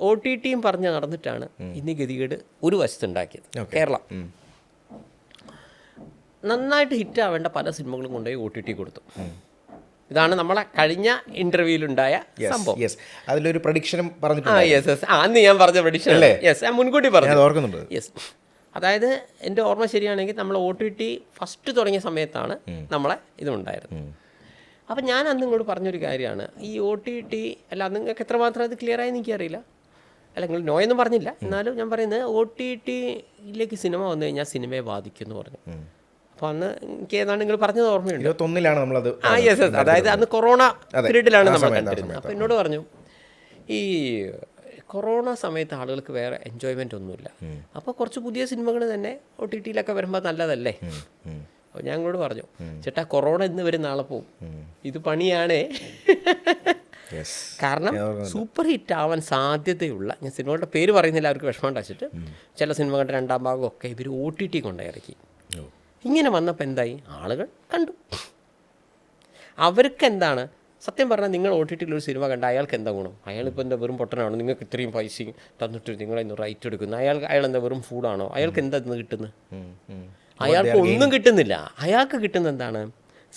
OTTയും പറഞ്ഞ് നടന്നിട്ടാണ് ഇന്ന് ഗതികേട് ഒരു വശത്തുണ്ടാക്കിയത്. കേരളം നന്നായിട്ട് ഹിറ്റാവേണ്ട പല സിനിമകളും കൊണ്ടുപോയി OTT കൊടുത്തു. ഇതാണ് നമ്മളെ കഴിഞ്ഞ ഇൻ്റർവ്യൂവിലുണ്ടായ സംഭവം. അതിലൊരു പ്രഡിക്ഷനും പറഞ്ഞു. അന്ന് ഞാൻ പറഞ്ഞ പ്രഡിക്ഷൻ അല്ലേ? യെസ്, ഞാൻ മുൻകൂട്ടി പറഞ്ഞു. ഓർക്കുന്നുണ്ട്. യെസ്, അതായത് എൻ്റെ ഓർമ്മ ശരിയാണെങ്കിൽ നമ്മൾ OTT ഫസ്റ്റ് തുടങ്ങിയ സമയത്താണ് നമ്മളെ ഇതുണ്ടായിരുന്നത്. അപ്പം ഞാൻ അന്ന് ഇങ്ങോട്ട് പറഞ്ഞൊരു കാര്യമാണ്, ഈ OTT അല്ല നിങ്ങൾക്ക് എത്രമാത്രം അത് ക്ലിയർ ആയി എനിക്കറിയില്ല, അല്ല നിങ്ങൾ നോ എന്ന് പറഞ്ഞില്ല, എന്നാലും ഞാൻ പറയുന്നത് OTTയിലേക്ക് സിനിമ വന്നു കഴിഞ്ഞാൽ സിനിമയെ ബാധിക്കും എന്ന് പറഞ്ഞു. അപ്പോൾ അന്ന് എനിക്ക് ഏതാണ്ട് നിങ്ങൾ പറഞ്ഞത് ഓർമ്മയുണ്ട്. 21-ലാണ് നമ്മളത്. യെസ്, അതായത് അന്ന് കൊറോണ പീരീഡിലാണ് നമ്മൾ കണ്ടിരുന്നത്. അപ്പോൾ എന്നോട് പറഞ്ഞു ഈ കൊറോണ സമയത്ത് ആളുകൾക്ക് വേറെ എൻജോയ്മെൻ്റ് ഒന്നുമില്ല, അപ്പോൾ കുറച്ച് പുതിയ സിനിമകൾ തന്നെ OTTയിലൊക്കെ വരുമ്പോൾ നല്ലതല്ലേ. അപ്പോൾ ഞാൻ അങ്ങോട്ട് പറഞ്ഞു, ചേട്ടാ കൊറോണ ഇന്ന് വരും നാളെ പോവും, ഇത് പണിയാണേ. കാരണം സൂപ്പർ ഹിറ്റ് ആവാൻ സാധ്യതയുള്ള, ഞാൻ സിനിമകളുടെ പേര് പറയുന്നില്ല അവർക്ക് വിഷമം ഉണ്ടാച്ചിട്ട്, ചില സിനിമകളുടെ 2ാം ഭാഗമൊക്കെ ഇവർ OTT കൊണ്ടുപോയി ഇറക്കി. ഇങ്ങനെ വന്നപ്പോൾ എന്തായി, ആളുകൾ കണ്ടു. അവർക്ക് എന്താണ് സത്യം പറഞ്ഞാൽ, നിങ്ങൾ OTTയിൽ ഒരു സിനിമ കണ്ട അയാൾക്ക് എന്താ ഗുണം? അയാളിപ്പോൾ എന്താ വെറും പൊട്ടനാണോ? നിങ്ങൾക്ക് ഇത്രയും പൈസ തന്നിട്ട് നിങ്ങളിന്ന് റൈറ്റ് എടുക്കുന്നു. അയാൾ എന്താ വെറും ഫൂളാണോ? അയാൾക്ക് എന്താ ഇന്ന് കിട്ടുന്നത്? അയാൾക്ക് ഒന്നും കിട്ടുന്നില്ല. അയാൾക്ക് കിട്ടുന്ന എന്താണ്?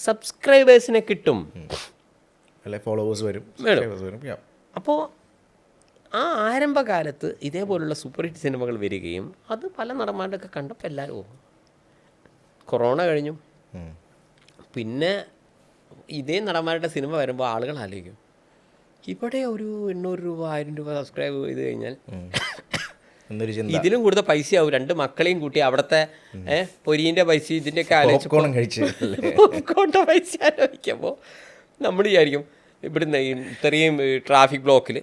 സബ്സ്ക്രൈബേഴ്സിനെ കിട്ടും, ഫോളോവേഴ്സ് വരും. അപ്പോൾ ആ ആരംഭകാലത്ത് ഇതേപോലുള്ള സൂപ്പർ ഹിറ്റ് സിനിമകൾ വരികയും അത് പല നടന്മാരുടെയൊക്കെ കണ്ടപ്പോൾ എല്ലാവരും കൊറോണ കഴിഞ്ഞു. പിന്നെ ഇതേ നടന്മാരുടെ സിനിമ വരുമ്പോൾ ആളുകൾ ആലോചിക്കും, ഇവിടെ ഒരു 800 രൂപ 1000 രൂപ സബ്സ്ക്രൈബ് ചെയ്ത് കഴിഞ്ഞാൽ ഇതിലും കൂടുതൽ പൈസയാവും. 2 മക്കളെയും കൂട്ടി അവിടുത്തെ പൊരീൻ്റെ പൈസ ഇതിൻ്റെയൊക്കെ ആലോചിച്ചോണ്ട പൈസ ആലോചിക്കുമ്പോൾ നമ്മൾ വിചാരിക്കും ഇവിടുന്ന് ഇത്രയും ട്രാഫിക് ബ്ലോക്കിൽ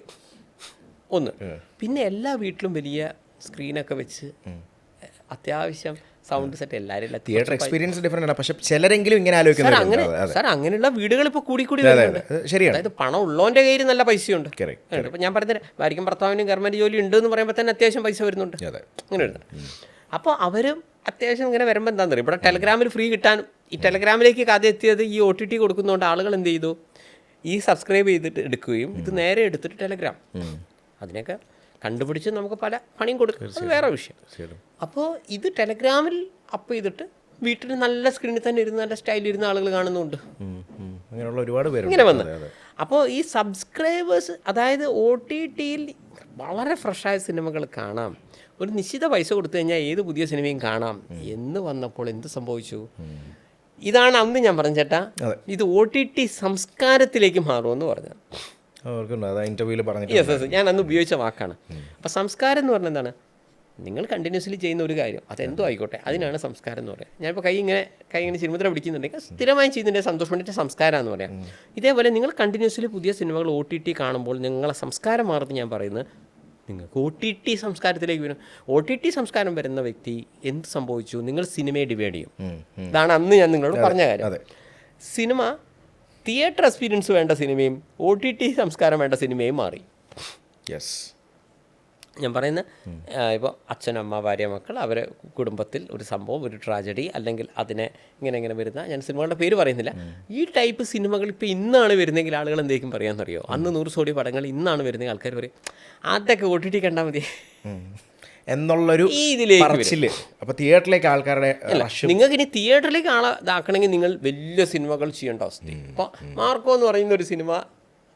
ഒന്ന്. പിന്നെ എല്ലാ വീട്ടിലും വലിയ സ്ക്രീനൊക്കെ വെച്ച് അത്യാവശ്യം സൗണ്ട് സെറ്റ് എല്ലാവരും തിയേറ്റർ എക്സ്പീരിയൻസ് ഡിഫറെന്റ് ആണ്. പക്ഷെ ചിലരെങ്കിലും ഇങ്ങനെ ആലോചിക്കുന്നത് സാർ അങ്ങനെയുള്ള വീടുകൾ ഇപ്പോൾ കൂടി വരുന്നുണ്ട്. ശരിയാണ്. അതായത് പണം ഉള്ളവൻ്റെ കയ്യിൽ നല്ല പൈസയുണ്ട്. ഇപ്പം ഞാൻ പറഞ്ഞ ഭാര്യയ്ക്കും ഭർത്താവിനും ഗവൺമെൻറ് ജോലി ഉണ്ട് എന്ന് പറയുമ്പോൾ തന്നെ അത്യാവശ്യം പൈസ വരുന്നുണ്ട്, അങ്ങനെ വരുന്നുണ്ട്. അപ്പോൾ അവരും അത്യാവശ്യം ഇങ്ങനെ വരുമ്പോൾ എന്താണെന്ന് അറിയാം, ഇവിടെ ടെലഗ്രാമിൽ ഫ്രീ കിട്ടാൻ ഈ ടെലഗ്രാമിലേക്ക് കഥ എത്തിയത് ഈ OTT കൊടുക്കുന്നതുകൊണ്ട് ആളുകൾ എന്ത് ചെയ്തു, ഈ സബ്സ്ക്രൈബ് ചെയ്തിട്ട് എടുക്കുകയും ഇത് നേരെ എടുത്തിട്ട് ടെലഗ്രാം അതിനൊക്കെ കണ്ടുപിടിച്ച് നമുക്ക് പല പണിയും കൊടുക്കും, അത് വേറെ വിഷയം. അപ്പോൾ ഇത് ടെലഗ്രാമിൽ അപ്പ് ചെയ്തിട്ട് വീട്ടിൽ നല്ല സ്ക്രീനിൽ തന്നെ ഇരുന്ന് നല്ല സ്റ്റൈലിൽ ഇരുന്ന ആളുകൾ കാണുന്നുണ്ട്. അങ്ങനെയുള്ള ഒരുപാട് പേര് ഇങ്ങനെ വന്ന്. അപ്പോൾ ഈ സബ്സ്ക്രൈബേഴ്സ്, അതായത് OTTയിൽ വളരെ ഫ്രഷായ സിനിമകൾ കാണാം, ഒരു നിശ്ചിത പൈസ കൊടുത്തു കഴിഞ്ഞാൽ ഏത് പുതിയ സിനിമയും കാണാം എന്ന് വന്നപ്പോൾ എന്ത് സംഭവിച്ചു? ഇതാണ് അന്ന് ഞാൻ പറഞ്ഞു, ചേട്ടാ ഇത് OTT സംസ്കാരത്തിലേക്ക് മാറുമെന്ന് പറഞ്ഞു. ഞാൻ അന്ന് ഉപയോഗിച്ച വാക്കാണ്. അപ്പോൾ സംസ്കാരം എന്ന് പറഞ്ഞാൽ എന്താണ്? നിങ്ങൾ കണ്ടിന്യൂസ്ലി ചെയ്യുന്ന ഒരു കാര്യം, അതെന്തോ ആയിക്കോട്ടെ, അതിനാണ് സംസ്കാരം എന്ന് പറയാം. ഞാനിപ്പോൾ കൈ ഇങ്ങനെ ചിരുമുദ്ര പിടിക്കുന്നുണ്ടെങ്കിൽ സ്ഥിരമായി ചെയ്യുന്നതിൻ്റെ സന്തോഷത്തിൻ്റെ സംസ്കാരം എന്ന് പറയാം. ഇതേപോലെ നിങ്ങൾ കണ്ടിന്യൂസ്ലി പുതിയ സിനിമകൾ OTT കാണുമ്പോൾ നിങ്ങളെ സംസ്കാരം മാറുന്നത് ഞാൻ പറയുന്നത് നിങ്ങൾക്ക് OTT സംസ്കാരത്തിലേക്ക് വരും. OTT സംസ്കാരം വരുന്ന വ്യക്തി എന്ത് സംഭവിച്ചു? നിങ്ങൾ സിനിമയെ ഡിവൈഡ് ചെയ്യും. ഇതാണ് അന്ന് ഞാൻ നിങ്ങളോട് പറഞ്ഞ കാര്യം. സിനിമ തിയേറ്റർ എക്സ്പീരിയൻസ് വേണ്ട സിനിമയും OTT സംസ്കാരം വേണ്ട സിനിമയും മാറി. ഞാൻ പറയുന്നത് ഇപ്പോൾ അച്ഛനമ്മ ഭാര്യ മക്കൾ അവരെ കുടുംബത്തിൽ ഒരു സംഭവം, ഒരു ട്രാജഡി, അല്ലെങ്കിൽ അതിനെ ഇങ്ങനെ വരുന്ന, ഞാൻ സിനിമകളുടെ പേര് പറയുന്നില്ല, ഈ ടൈപ്പ് സിനിമകൾ ഇപ്പോൾ ഇന്നാണ് വരുന്നതെങ്കിൽ ആളുകൾ എന്തേക്കും പറയാമെന്നറിയോ? അന്ന് 100 കോടി പടങ്ങൾ ഇന്നാണ് വരുന്നെങ്കിൽ ആൾക്കാർ പറയും അതൊക്കെ OTT കണ്ടാൽ മതി എന്നുള്ളൊരു ഇതിലേക്ക്. അപ്പോൾ തിയേറ്ററിലേക്ക് ആൾക്കാരുടെ നിങ്ങൾക്ക് ഇനി തിയേറ്ററിലേക്ക് ആളെ ഇതാക്കണമെങ്കിൽ നിങ്ങൾ വലിയ സിനിമകൾ ചെയ്യേണ്ട അവസ്ഥ. ഇപ്പോൾ മാർക്കോ എന്ന് പറയുന്ന ഒരു സിനിമ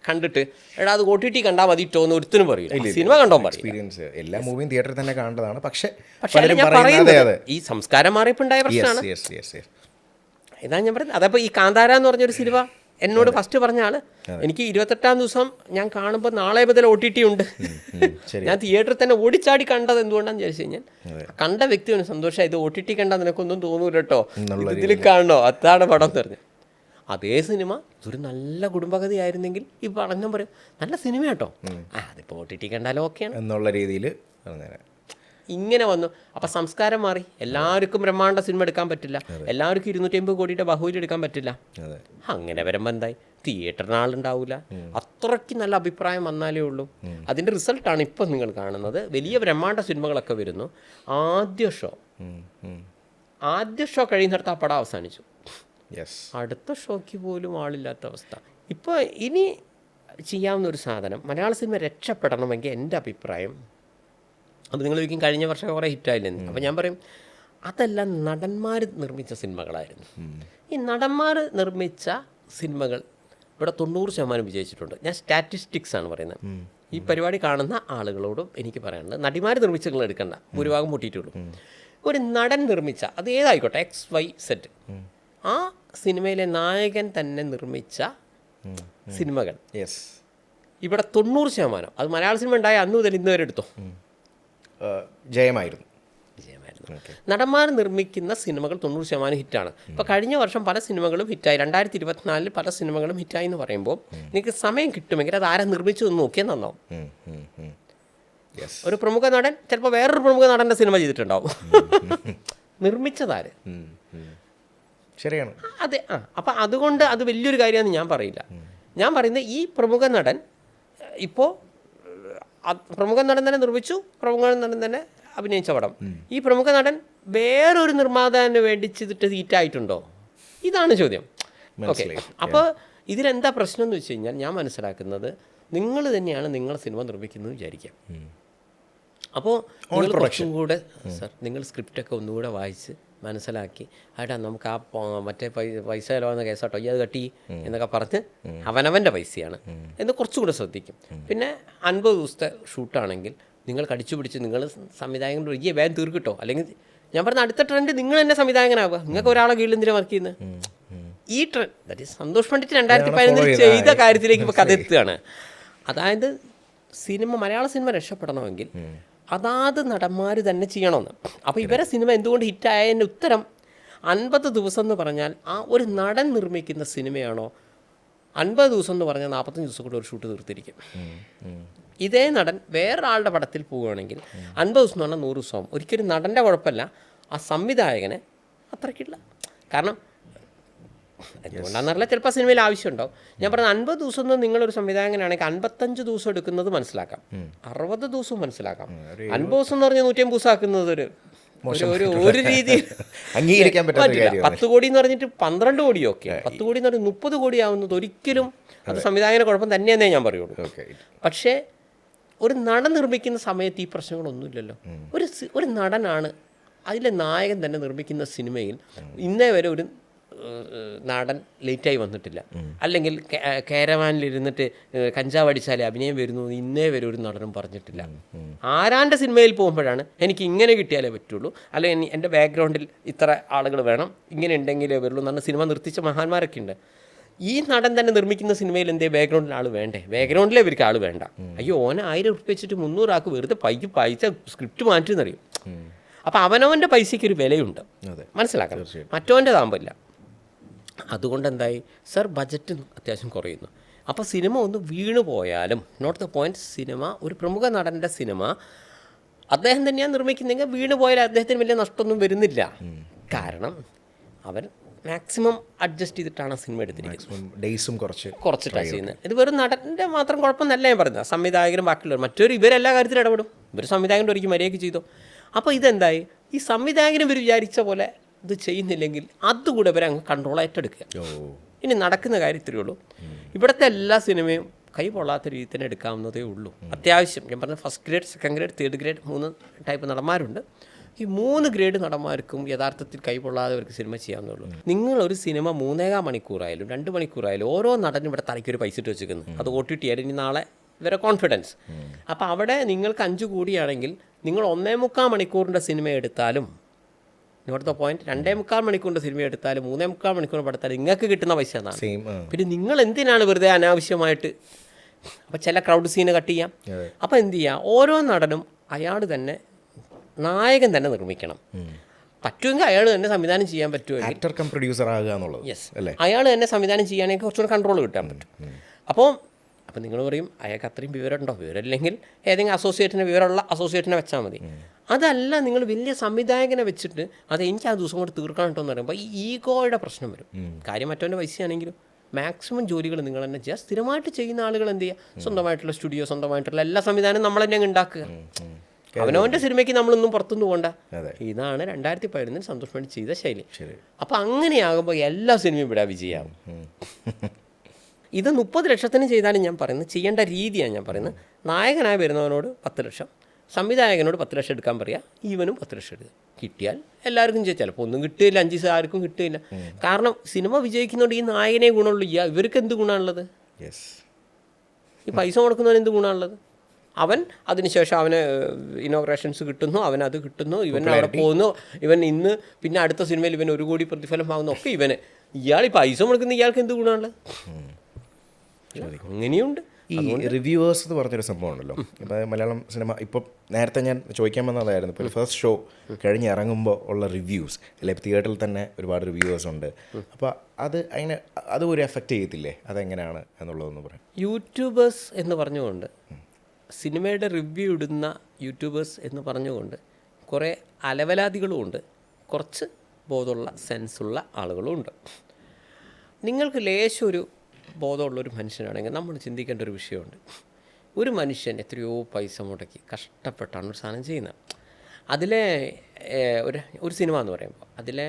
കണ്ടിട്ട് എടാ അത് OTT കണ്ടാൽ മതി ഇട്ടോ എന്ന് ഒരുത്തിനും പറയില്ല, സിനിമ കണ്ടോ പറയും. എക്സ്പീരിയൻസ് എല്ലാ മൂവിയും തിയേറ്ററിൽ തന്നെ കാണേണ്ടതാണ്. പക്ഷേ ഞാൻ പറയുന്നത് ഈ സംസ്കാരം മാറിയപ്പോൾ ഉണ്ടായ പ്രശ്നമാണ്. ഇതാണ് ഞാൻ പറയുന്നത്. അതപ്പോൾ ഈ കാന്താര എന്ന് പറഞ്ഞൊരു സിനിമ എന്നോട് ഫസ്റ്റ് പറഞ്ഞ ആള്, എനിക്ക് 28-ാം ദിവസം ഞാൻ കാണുമ്പോൾ നാളെ മുതൽ OTT ഉണ്ട്. ഞാൻ തിയേറ്ററിൽ തന്നെ ഓടിച്ചാടി കണ്ടത് എന്തുകൊണ്ടാന്ന് ചോദിച്ചു കഴിഞ്ഞാൽ, കണ്ട വ്യക്തി ഒന്ന് സന്തോഷം, ഇത് OTT കണ്ടാൽ നിനക്കൊന്നും തോന്നൂല കേട്ടോ, ഇതിൽ കാണണോ, അതാണ് പടം എന്ന് പറഞ്ഞു. അതേ സിനിമ ഒരു നല്ല കുടുംബകഥ ആയിരുന്നെങ്കിൽ ഈ പഠനം പറയും നല്ല സിനിമ കേട്ടോ, അതിപ്പോൾ OTT കണ്ടാലും ഓക്കെയാണ് എന്നുള്ള രീതിയിൽ ഇങ്ങനെ വന്നു. അപ്പം സംസ്കാരം മാറി. എല്ലാവർക്കും ബ്രഹ്മാണ്ഡ സിനിമ എടുക്കാൻ പറ്റില്ല, എല്ലാവർക്കും 250 കോടിയുടെ ബാഹുബലി എടുക്കാൻ പറ്റില്ല. അങ്ങനെ വരുമ്പോൾ എന്തായി? തിയേറ്ററിന് ആളുണ്ടാവില്ല. അത്രയ്ക്ക് നല്ല അഭിപ്രായം വന്നാലേ ഉള്ളൂ. അതിൻ്റെ റിസൾട്ടാണ് ഇപ്പം നിങ്ങൾ കാണുന്നത്. വലിയ ബ്രഹ്മാണ്ഡ സിനിമകളൊക്കെ വരുന്നു, ആദ്യ ഷോ കഴിയുന്നിടത്ത് ആ പടം അവസാനിച്ചു, അടുത്ത ഷോയ്ക്ക് പോലും ആളില്ലാത്ത അവസ്ഥ. ഇപ്പോൾ ഇനി ചെയ്യാവുന്ന ഒരു സാധനം, മലയാള സിനിമ രക്ഷപ്പെടണമെങ്കിൽ എൻ്റെ അഭിപ്രായം, അത് നിങ്ങൾ ചോദിക്കും കഴിഞ്ഞ വർഷം കുറേ ഹിറ്റായില്ലെന്ന്. അപ്പോൾ ഞാൻ പറയും അതെല്ലാം നടന്മാർ നിർമ്മിച്ച സിനിമകളായിരുന്നു. ഈ നടന്മാർ നിർമ്മിച്ച സിനിമകൾ ഇവിടെ 90% വിജയിച്ചിട്ടുണ്ട്. ഞാൻ സ്റ്റാറ്റിസ്റ്റിക്സ് ആണ് പറയുന്നത്. ഈ പരിപാടി കാണുന്ന ആളുകളോടും എനിക്ക് പറയാനുള്ളത്, നടിമാർ നിർമ്മിച്ച നിങ്ങൾ എടുക്കണ്ട, ഭൂരിഭാഗം പൊട്ടിയിട്ടുള്ളൂ. ഒരു നടൻ നിർമ്മിച്ച, അത് ഏതായിക്കോട്ടെ, XYZ, ആ സിനിമയിലെ നായകൻ തന്നെ നിർമ്മിച്ച സിനിമകൾ ഇവിടെ 90%, അത് മലയാള സിനിമ ഉണ്ടായ അന്ന് മുതൽ ഇന്ന് വരെ എടുത്തോ, ജയമായിരുന്നു. നടന്മാർ നിർമ്മിക്കുന്ന സിനിമകൾ 90% ഹിറ്റാണ്. ഇപ്പോൾ കഴിഞ്ഞ വർഷം പല സിനിമകളും ഹിറ്റായി, 2024 പല സിനിമകളും ഹിറ്റായി എന്ന് പറയുമ്പോൾ എനിക്ക് സമയം കിട്ടുമെങ്കിൽ അത് ആരാ നിർമ്മിച്ചതെന്ന് നോക്കിയാൽ നന്നാവും. ഒരു പ്രമുഖ നടൻ ചിലപ്പോൾ വേറൊരു പ്രമുഖ നടൻ്റെ സിനിമ ചെയ്തിട്ടുണ്ടാവും, നിർമ്മിച്ചതാര്? ശരിയാണ്. അതെ. അപ്പം അതുകൊണ്ട് അത് വലിയൊരു കാര്യമാണെന്ന് ഞാൻ പറയില്ല. ഞാൻ പറയുന്നത് ഈ പ്രമുഖ നടൻ ഇപ്പോൾ പ്രമുഖ നടൻ തന്നെ നിർമ്മിച്ചു, പ്രമുഖ നടൻ തന്നെ അഭിനയിച്ച പടം, ഈ പ്രമുഖ നടൻ വേറൊരു നിർമ്മാതാവിന് വേണ്ടി ചെയ്തിട്ട് ഹീറ്റായിട്ടുണ്ടോ? ഇതാണ് ചോദ്യം. ഓക്കെ, അപ്പോൾ ഇതിലെന്താ പ്രശ്നം എന്ന് വെച്ച് കഴിഞ്ഞാൽ ഞാൻ മനസ്സിലാക്കുന്നത് നിങ്ങൾ തന്നെയാണ് നിങ്ങളെ സിനിമ നിർമ്മിക്കുന്നത് വിചാരിക്കാം. അപ്പോൾ നിങ്ങൾ കുറച്ചും കൂടെ നിങ്ങൾ സ്ക്രിപ്റ്റൊക്കെ ഒന്നുകൂടെ വായിച്ച് മനസ്സിലാക്കി ആയിട്ടാ നമുക്ക് ആ മറ്റേ പൈസ ചിലവാകുന്ന കേസാട്ടോ ഈ അത് കട്ടി എന്നൊക്കെ പറഞ്ഞ് അവനവൻ്റെ പൈസയാണ് എന്ന് കുറച്ചുകൂടെ ശ്രദ്ധിക്കും. പിന്നെ 50 ദിവസത്തെ ഷൂട്ടാണെങ്കിൽ നിങ്ങൾ കടിച്ചു പിടിച്ച് നിങ്ങൾ സംവിധായകൻ്റെ ഒഴികെ വേഗം തീർക്കിട്ടോ. അല്ലെങ്കിൽ ഞാൻ പറഞ്ഞ അടുത്ത ട്രെൻഡ് നിങ്ങൾ തന്നെ സംവിധായകനാവുക. നിങ്ങൾക്ക് ഒരാളെ കീഴിൽ എന്തിനാണ് വർക്ക് ചെയ്യുന്നത്? ഈ trend that is Santhosh Pandit 2015 ചെയ്ത കാര്യത്തിലേക്ക് ഇപ്പോൾ കഥ എത്തുകയാണ്. അതായത് സിനിമ, മലയാള സിനിമ രക്ഷപ്പെടണമെങ്കിൽ അതാത് നടന്മാർ തന്നെ ചെയ്യണമെന്ന്. അപ്പോൾ ഇവരെ സിനിമ എന്തുകൊണ്ട് ഹിറ്റായതിൻ്റെ ഉത്തരം 50 ദിവസം എന്ന് പറഞ്ഞാൽ ആ ഒരു നടൻ നിർമ്മിക്കുന്ന സിനിമയാണോ? 50 ദിവസം എന്ന് പറഞ്ഞാൽ 45 ദിവസം കൂടെ ഒരു ഷൂട്ട് തീർത്തിരിക്കും. ഇതേ നടൻ വേറൊരാളുടെ പടത്തിൽ പോവുകയാണെങ്കിൽ 50 ദിവസം എന്ന് പറഞ്ഞാൽ 100 ദിവസവും. ഒരിക്കലും നടൻ്റെ കുഴപ്പമില്ല, ആ സംവിധായകനെ അത്രയ്ക്കില്ല. കാരണം എന്തുകൊണ്ടാണെന്നറിയില്ല, ചിലപ്പോൾ സിനിമയിൽ ആവശ്യമുണ്ടാവും. ഞാൻ പറഞ്ഞത് 50 ദിവസം എന്ന് നിങ്ങളൊരു സംവിധായകനാണെങ്കിൽ 55 ദിവസം എടുക്കുന്നത് മനസ്സിലാക്കാം, 60 ദിവസവും മനസ്സിലാക്കാം. 50 ദിവസം എന്ന് പറഞ്ഞാൽ 150 ദിവസം ആക്കുന്നത് ഒരു രീതിയിൽ അംഗീകരിക്കാൻ പറ്റില്ല. 10 കോടി എന്ന് പറഞ്ഞിട്ട് 12 കോടിയൊക്കെ, 10 കോടി എന്ന് പറഞ്ഞാൽ 30 കോടി ആവുന്നത് ഒരിക്കലും അത് സംവിധായകൻ്റെ കുഴപ്പം തന്നെയെന്നേ ഞാൻ പറയുള്ളൂ. പക്ഷേ ഒരു നടൻ നിർമ്മിക്കുന്ന സമയത്ത് ഈ പ്രശ്നങ്ങളൊന്നുമില്ലല്ലോ. ഒരു നടനാണ് അതിലെ നായകൻ തന്നെ നിർമ്മിക്കുന്ന സിനിമയിൽ ഇന്നേ വരെ ഒരു നാടൻ ലേറ്റായി വന്നിട്ടില്ല. അല്ലെങ്കിൽ കാരവാനിലിരുന്നിട്ട് കഞ്ചാവ് അടിച്ചാലേ അഭിനയം വരുന്നു ഇന്നേ വരെ ഒരു നടനും പറഞ്ഞിട്ടില്ല. ആരാൻ്റെ സിനിമയിൽ പോകുമ്പോഴാണ് എനിക്ക് ഇങ്ങനെ കിട്ടിയാലേ പറ്റുള്ളൂ, അല്ലെങ്കിൽ എൻ്റെ ബാക്ക്ഗ്രൗണ്ടിൽ ഇത്ര ആളുകൾ വേണം, ഇങ്ങനെ ഉണ്ടെങ്കിലേ വരുള്ളൂ എന്നാണ് സിനിമ നിർത്തിച്ച മഹാന്മാരൊക്കെ ഉണ്ട്. ഈ നടൻ തന്നെ നിർമ്മിക്കുന്ന സിനിമയിൽ എന്തേ ബാക്ക്ഗ്രൗണ്ടിൽ ആൾ വേണ്ടേ? ബാക്ക്ഗ്രൗണ്ടിലേ ഇവർക്ക് ആൾ വേണ്ട. അയ്യോ, ഓനെ 1000 ഉറുപ്പിക വെച്ചിട്ട് 300 ആൾക്ക് വെറുതെ പൈസ സ്ക്രിപ്റ്റ് മാറ്റുമെന്നറിയും. അപ്പോൾ അവനവൻ്റെ പൈസയ്ക്ക് ഒരു വിലയുണ്ട്, മനസ്സിലാക്കണം. മറ്റവൻ്റെതാകുമ്പില്ല. അതുകൊണ്ട് എന്തായി സർ, ബജറ്റ് അത്യാവശ്യം കുറയുന്നു. അപ്പോൾ സിനിമ ഒന്ന് വീണു പോയാലും നോട്ട് ദ പോയിൻറ്റ്, സിനിമ ഒരു പ്രമുഖ നടൻ്റെ സിനിമ അദ്ദേഹം തന്നെയാണ് നിർമ്മിക്കുന്നതെങ്കിൽ വീണു പോയാൽ അദ്ദേഹത്തിന് വലിയ നഷ്ടമൊന്നും വരുന്നില്ല. കാരണം അവൻ മാക്സിമം അഡ്ജസ്റ്റ് ചെയ്തിട്ടാണ് സിനിമ എടുത്തിരിക്കുന്നത്, ഡേയ്സും കുറച്ചിട്ടാണ് ചെയ്യുന്നത്. ഇത് വെറും നടൻ്റെ മാത്രം കുഴപ്പമെന്നല്ല ഞാൻ പറയുന്നത്, സംവിധായകരും ബാക്കിയുള്ളവർ മറ്റൊരു ഇവരെല്ലാ കാര്യത്തിലും ഇടപെടും. ഇവർ സംവിധായകൻ്റെ ഒരിക്കലും മര്യാദയ്ക്ക് ചെയ്തോ. അപ്പോൾ ഇതെന്തായി, ഈ സംവിധായകനും ഇവർ വിചാരിച്ച പോലെ ഇത് ചെയ്യുന്നില്ലെങ്കിൽ അതുകൂടെ ഇവരെ അങ്ങ് കൺട്രോളായിട്ട് എടുക്കുക. ഇനി നടക്കുന്ന കാര്യത്തിലേ ഉള്ളൂ. ഇവിടുത്തെ എല്ലാ സിനിമയും കൈ പൊള്ളാത്ത രീതിയിൽ തന്നെ എടുക്കാവുന്നതേ ഉള്ളൂ. അത്യാവശ്യം ഞാൻ പറഞ്ഞ first grade, second grade, third grade 3 type നടന്മാരുണ്ട്. ഈ 3 ഗ്രേഡ് നടന്മാർക്കും യഥാർത്ഥത്തിൽ കൈ പൊള്ളാതെ അവർക്ക് സിനിമ ചെയ്യാവുന്നുള്ളൂ. നിങ്ങളൊരു സിനിമ 3.25 മണിക്കൂറായാലും 2 മണിക്കൂറായാലും ഓരോ നടനും ഇവിടെ തലയ്ക്കൊരു പൈസ ഇട്ട് വെച്ചിരിക്കുന്നു. അത് OTT ആയാലും ഇനി നാളെ ഇവരെ കോൺഫിഡൻസ്. അപ്പോൾ അവിടെ നിങ്ങൾക്ക് 5 കോടിയാണെങ്കിൽ നിങ്ങൾ 1.25 മണിക്കൂറിൻ്റെ സിനിമ എടുത്താലും നോട്ട് ദ പോയിന്റ്, 2.25 മണിക്കൂറിൻ്റെ സിനിമ എടുത്താലും 3.25 മണിക്കൂർ എടുത്താലും നിങ്ങൾക്ക് കിട്ടുന്ന പൈസ എന്നാണ്. പിന്നെ നിങ്ങൾ എന്തിനാണ് വെറുതെ അനാവശ്യമായിട്ട്? അപ്പോൾ ചില ക്രൗഡ് സീന് കട്ട് ചെയ്യാം. അപ്പോൾ എന്ത് ചെയ്യുക, ഓരോ നടനും അയാൾ തന്നെ നായകൻ തന്നെ നിർമ്മിക്കണം. പറ്റുമെങ്കിൽ അയാൾ തന്നെ സംവിധാനം ചെയ്യാൻ പറ്റുമെങ്കിൽ ആക്ടർ കം പ്രൊഡ്യൂസർ ആകുക എന്നുള്ളത്. യെസ്, അയാൾ തന്നെ സംവിധാനം ചെയ്യുകയാണെങ്കിൽ കുറച്ചുകൂടെ കൺട്രോൾ കിട്ടാൻ പറ്റും. അപ്പോൾ നിങ്ങൾ പറയും അയാൾക്ക് അത്രയും വിവരമുണ്ടോ? വിവരമില്ലെങ്കിൽ ഏതെങ്കിലും അസോസിയേറ്റിനെ, വിവരമുള്ള അസോസിയേറ്റിനെ വെച്ചാൽ മതി. അതല്ല, നിങ്ങൾ വലിയ സംവിധായകനെ വെച്ചിട്ട് അത് എനിക്ക് ആ ദിവസം കൊണ്ട് തീർക്കാൻ കേട്ടോ എന്ന് പറയുമ്പോൾ ഈ ഈഗോയുടെ പ്രശ്നം വരും. കാര്യം മറ്റവൻ്റെ പൈസയാണെങ്കിലും മാക്സിമം ജോലികൾ നിങ്ങൾ തന്നെ ചെയ്യുക. സ്ഥിരമായിട്ട് ചെയ്യുന്ന ആളുകൾ എന്ത് ചെയ്യുക, സ്വന്തമായിട്ടുള്ള സ്റ്റുഡിയോ, സ്വന്തമായിട്ടുള്ള എല്ലാ സംവിധാനവും നമ്മൾ തന്നെ ഉണ്ടാക്കുക. അവനവൻ്റെ സിനിമയ്ക്ക് നമ്മളൊന്നും പുറത്തുനിന്ന് പോകണ്ട. ഇതാണ് 2011 സന്തോഷ് പണ്ഡിറ്റ് ചെയ്ത ശൈലി. അപ്പോൾ അങ്ങനെയാകുമ്പോൾ എല്ലാ സിനിമയും ഇവിടെ വിജയമാകും. ഇത് 30 ലക്ഷത്തിന് ചെയ്താലും ഞാൻ പറയുന്നത് ചെയ്യേണ്ട രീതിയാണ് ഞാൻ പറയുന്നത്. നായകനായി വരുന്നവനോട് 10 ലക്ഷം, സംവിധായകനോട് 10 ലക്ഷം എടുക്കാൻ പറയുക, ഈവനും 10 ലക്ഷം എടുക്കുക. കിട്ടിയാൽ എല്ലാവർക്കും ചെയ്യാം. ചിലപ്പോൾ ഒന്നും കിട്ടില്ല, 5 ദിവസം ആർക്കും കിട്ടില്ല. കാരണം സിനിമ വിജയിക്കുന്നതുകൊണ്ട് ഈ നായകനെ ഗുണമുള്ളൂ. ഇവർക്ക് എന്ത് ഗുണമുള്ളത്? ഈ പൈസ മുടക്കുന്നവന് എന്ത് ഗുണമുള്ളത്? അവൻ അതിനുശേഷം അവന് ഇനോഗ്രേഷൻസ് കിട്ടുന്നു, അവനത് കിട്ടുന്നു, ഇവൻ അവിടെ പോകുന്നു, ഇവൻ ഇന്ന് പിന്നെ അടുത്ത സിനിമയിൽ ഇവൻ 1 കോടി പ്രതിഫലം ആകുന്നു, ഒക്കെ ഇവന്. ഇയാൾ ഈ പൈസ മുടക്കുന്ന ഇയാൾക്ക് എന്ത് ഗുണമുള്ളത്? അങ്ങനെയുണ്ട്. ഈ റിവ്യൂവേഴ്സ് എന്ന് പറഞ്ഞൊരു സംഭവം ഉണ്ടല്ലോ. ഇപ്പോൾ മലയാളം സിനിമ ഇപ്പോൾ നേരത്തെ ഞാൻ ചോദിക്കാൻ വന്നതായിരുന്നു, ഇപ്പോൾ ഫസ്റ്റ് ഷോ കഴിഞ്ഞ് ഇറങ്ങുമ്പോൾ ഉള്ള റിവ്യൂസ് അല്ലെ, ഇപ്പോൾ തിയേറ്ററിൽ തന്നെ ഒരുപാട് റിവ്യൂവേഴ്സ് ഉണ്ട്. അപ്പോൾ അങ്ങനെ അതും ഒരു എഫക്റ്റ് ചെയ്യത്തില്ലേ? അതെങ്ങനെയാണ് എന്നുള്ളതെന്ന് പറയാം. യൂട്യൂബേഴ്സ് എന്ന് പറഞ്ഞുകൊണ്ട്, സിനിമയുടെ റിവ്യൂ ഇടുന്ന യൂട്യൂബേഴ്സ് എന്ന് പറഞ്ഞുകൊണ്ട് കുറേ അലവലാദികളുമുണ്ട്, കുറച്ച് ബോധമുള്ള സെൻസുള്ള ആളുകളും ഉണ്ട്. നിങ്ങൾക്ക് ലേശം ഒരു ബോധമുള്ളൊരു മനുഷ്യനാണെങ്കിൽ നമ്മൾ ചിന്തിക്കേണ്ട ഒരു വിഷയമുണ്ട്. ഒരു മനുഷ്യൻ എത്രയോ പൈസ മുടക്കി കഷ്ടപ്പെട്ടാണ് ഒരു സാധനം ചെയ്യുന്നത്. അതിലെ ഒരു സിനിമ എന്ന് പറയുമ്പോൾ അതിലെ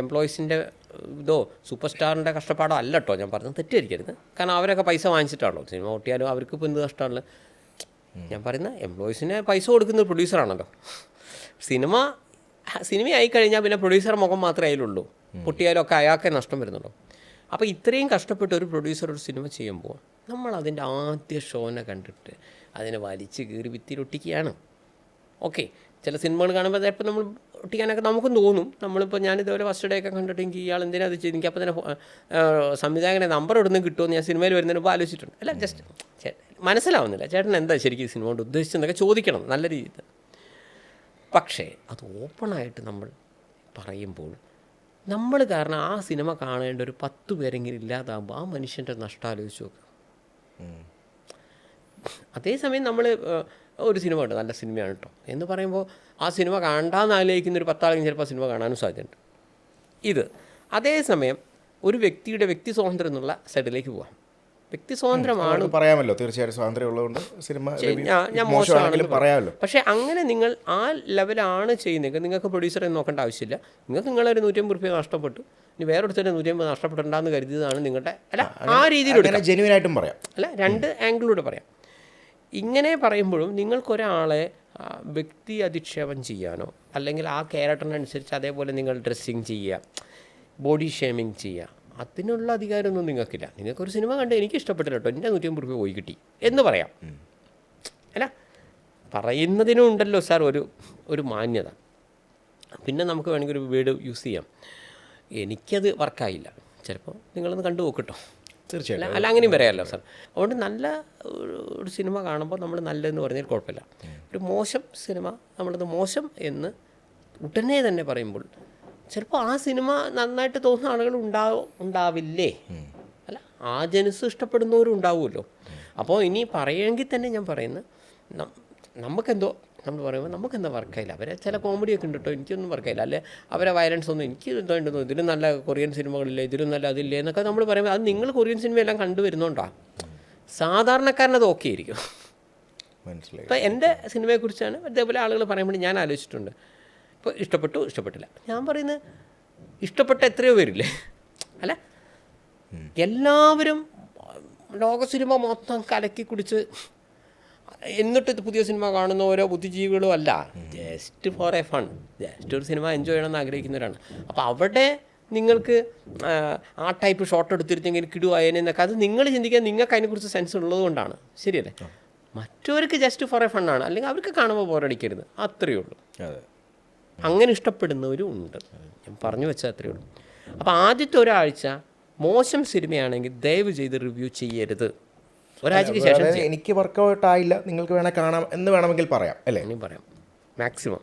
എംപ്ലോയീസിൻ്റെ ഇതോ സൂപ്പർ സ്റ്റാറിൻ്റെ കഷ്ടപ്പാടോ അല്ല കേട്ടോ ഞാൻ പറഞ്ഞത്, തെറ്റിദ്ധരിക്കരുത്. കാരണം അവരൊക്കെ പൈസ വാങ്ങിച്ചിട്ടാണല്ലോ സിനിമ ഓട്ടിയാലും അവർക്ക് ഇപ്പോൾ എന്ത് കഷ്ടമാണല്ലോ. ഞാൻ പറയുന്ന എംപ്ലോയീസിന് പൈസ കൊടുക്കുന്ന പ്രൊഡ്യൂസറാണല്ലോ. സിനിമയായി കഴിഞ്ഞാൽ പിന്നെ പ്രൊഡ്യൂസർ മുഖം മാത്രമേ അതിലുള്ളൂ, പൊട്ടിയാലും ഒക്കെ അയാൾക്കേ നഷ്ടം വരുന്നുള്ളൂ. അപ്പോൾ ഇത്രയും കഷ്ടപ്പെട്ട് ഒരു പ്രൊഡ്യൂസർ ഒരു സിനിമ ചെയ്യുമ്പോൾ നമ്മൾ അതിൻ്റെ ആദ്യ ഷോനെ കണ്ടിട്ട് അതിനെ വലിച്ച് കീറി ഭിത്തിയിലൊട്ടിക്കുകയാണ്. ഓക്കെ, ചില സിനിമകൾ കാണുമ്പോൾ ചിലപ്പോൾ നമ്മൾ ഒട്ടിക്കാനൊക്കെ നമുക്കും തോന്നും. നമ്മളിപ്പോൾ ഞാനിതുപോലെ ഫസ്റ്റ് ഡേ ഒക്കെ കണ്ടിട്ട് എനിക്ക് ഇയാൾ എന്തിനാ അത് ചെയ്ത്, എനിക്ക് അപ്പോൾ തന്നെ സംവിധായകനെ നമ്പർ എവിടെ നിന്ന് കിട്ടുമെന്ന് ഞാൻ സിനിമയിൽ വരുന്നതിന് മുമ്പ് ആലോചിച്ചിട്ടുണ്ട്. അല്ല, ജസ്റ്റ് മനസ്സിലാവുന്നില്ല ചേട്ടൻ എന്താ ശരിക്കും സിനിമ കൊണ്ട് ഉദ്ദേശിച്ചെന്നൊക്കെ ചോദിക്കണം നല്ല രീതിയിൽ. പക്ഷേ അത് ഓപ്പണായിട്ട് നമ്മൾ പറയുമ്പോൾ നമ്മൾ കാരണം ആ സിനിമ കാണേണ്ട ഒരു 10 പേരെങ്കിലും ഇല്ലാതാകുമ്പോൾ ആ മനുഷ്യൻ്റെ നഷ്ടം ആലോചിച്ച് നോക്കുക. അതേസമയം നമ്മൾ ഒരു സിനിമ ഉണ്ട്, നല്ല സിനിമയാണ് കേട്ടോ എന്ന് പറയുമ്പോൾ ആ സിനിമ കാണാമെന്ന് ആലോചിക്കുന്ന ഒരു 10 ആളെങ്കിലും ചിലപ്പോൾ സിനിമ കാണാനും സാധ്യതയുണ്ട്. അതേസമയം ഒരു വ്യക്തിയുടെ വ്യക്തി സ്വാതന്ത്ര്യം എന്നുള്ള സൈഡിലേക്ക് പോകാം. വ്യക്തി സ്വാതന്ത്ര്യമാണ്, പറയാമല്ലോ, തീർച്ചയായും സ്വാതന്ത്ര്യം ഉള്ളതുകൊണ്ട് സിനിമ ഞാൻ മോശമാണെങ്കിലും പറയാമല്ലോ. പക്ഷേ അങ്ങനെ നിങ്ങൾ ആ ലെവലാണ് ചെയ്യുന്നതെങ്കിൽ നിങ്ങൾക്ക് പ്രൊഡ്യൂസറെ നോക്കേണ്ട ആവശ്യമില്ല. നിങ്ങൾക്ക് നിങ്ങളൊരു 150 രൂപ നഷ്ടപ്പെട്ടു, ഇനി വേറൊരുത്തരുടെ 150 നഷ്ടപ്പെടേണ്ടെന്ന് കരുതിയതാണ് നിങ്ങളുടെ, അല്ല ആ രീതിയിലൂടെ ജെന്യുവനായിട്ടും പറയാം, അല്ല 2 ആംഗിളിലൂടെ പറയാം. ഇങ്ങനെ പറയുമ്പോഴും നിങ്ങൾക്കൊരാളെ വ്യക്തി അധിക്ഷേപം ചെയ്യാനോ അല്ലെങ്കിൽ ആ ക്യാരക്ടറിനനുസരിച്ച് അതേപോലെ നിങ്ങൾ ഡ്രസ്സിങ് ചെയ്യുക, ബോഡി ഷേമിങ് ചെയ്യുക, അതിനുള്ള അധികാരമൊന്നും നിങ്ങൾക്കില്ല. നിങ്ങൾക്കൊരു സിനിമ കണ്ട് എനിക്ക് ഇഷ്ടപ്പെട്ടില്ല കേട്ടോ, എൻ്റെ 150 രൂപ പോയി കിട്ടി എന്ന് പറയാം. അല്ല, പറയുന്നതിനും ഉണ്ടല്ലോ സാർ ഒരു മാന്യത. പിന്നെ നമുക്ക് വേണമെങ്കിൽ ഒരു വേർഡ് യൂസ് ചെയ്യാം, എനിക്കത് വർക്കായില്ല, ചിലപ്പോൾ നിങ്ങളൊന്ന് കണ്ടു നോക്കിട്ടോ, തീർച്ചയായിട്ടും. അല്ല അങ്ങനെയും പറയാമല്ലോ സാർ. അതുകൊണ്ട് നല്ല ഒരു സിനിമ കാണുമ്പോൾ നമ്മൾ നല്ലതെന്ന് പറഞ്ഞാൽ കുഴപ്പമില്ല. ഒരു മോശം സിനിമ നമ്മളത് മോശം എന്ന് ഉടനെ തന്നെ പറയുമ്പോൾ ചിലപ്പോൾ ആ സിനിമ നന്നായിട്ട് തോന്നുന്ന ആളുകൾ ഉണ്ടാവില്ലേ? അല്ല, ആ ജനസ് ഇഷ്ടപ്പെടുന്നവരും ഉണ്ടാവുമല്ലോ. അപ്പോൾ ഇനി പറയുമെങ്കിൽ തന്നെ ഞാൻ പറയുന്നത് നമുക്കെന്തോ നമ്മൾ പറയുമ്പോൾ നമുക്കെന്താ വർക്കായില്ല. അവരെ ചില കോമഡിയൊക്കെ ഉണ്ട് കേട്ടോ, എനിക്കൊന്നും വർക്കായില്ല. അല്ലെ അവരെ വയലൻസ് ഒന്നും എനിക്ക് എന്തോ ഉണ്ടെന്നോ, ഇതിലും നല്ല കൊറിയൻ സിനിമകളില്ലേ, ഇതിലും നല്ല അതില്ലേ എന്നൊക്കെ നമ്മൾ പറയുമ്പോൾ അത് നിങ്ങൾ കൊറിയൻ സിനിമയെല്ലാം കണ്ടുവരുന്നോണ്ടാണ്. സാധാരണക്കാരനത് ഓക്കെ ആയിരിക്കും. മനസ്സിലായി. ഇപ്പോൾ എൻ്റെ സിനിമയെക്കുറിച്ചാണ് അതേപോലെ ആളുകൾ പറയുമ്പോൾ ഞാൻ ആലോചിച്ചിട്ടുണ്ട്. ഇപ്പോൾ ഇഷ്ടപ്പെട്ടില്ല. ഞാൻ പറയുന്നത് ഇഷ്ടപ്പെട്ട എത്രയോ പേരില്ലേ? അല്ല, എല്ലാവരും ലോക സിനിമ മൊത്തം കലക്കി കുടിച്ച് എന്നിട്ട് പുതിയ സിനിമ കാണുന്ന ഓരോ ബുദ്ധിജീവികളും അല്ല, just for A fun, just ഒരു സിനിമ എൻജോയ് ചെയ്യണമെന്ന് ആഗ്രഹിക്കുന്നവരാണ്. അപ്പോൾ അവിടെ നിങ്ങൾക്ക് ആ ടൈപ്പ് ഷോട്ട് എടുത്തിരുന്നെങ്കിൽ കിടുവായനെന്നൊക്കെ അത് നിങ്ങൾ ചിന്തിക്കാൻ നിങ്ങൾക്ക് അതിനെക്കുറിച്ച് സെൻസ് ഉള്ളത് കൊണ്ടാണ്. ശരിയല്ലേ? മറ്റവർക്ക് ജസ്റ്റ് ഫോർ എ ഫണ്ണാണ്, അല്ലെങ്കിൽ അവർക്ക് കാണുമ്പോൾ ബോറടിക്കരുത്, അത്രയേ ഉള്ളൂ. അങ്ങനെ ഇഷ്ടപ്പെടുന്നവരും ഉണ്ട്. ഞാൻ പറഞ്ഞു വെച്ചാൽ അത്രയേ ഉള്ളൂ. അപ്പോൾ ആദ്യത്തെ ഒരാഴ്ച മോശം സിനിമയാണെങ്കിൽ ദയവ് ചെയ്ത് റിവ്യൂ ചെയ്യരുത്. ഒരാഴ്ചയ്ക്ക് ശേഷം എനിക്ക് വർക്കൗട്ട് ആയില്ല, നിങ്ങൾക്ക് വേണേൽ കാണാം എന്ന് വേണമെങ്കിൽ പറയാം, അല്ലേ? ഇനി പറയാം മാക്സിമം.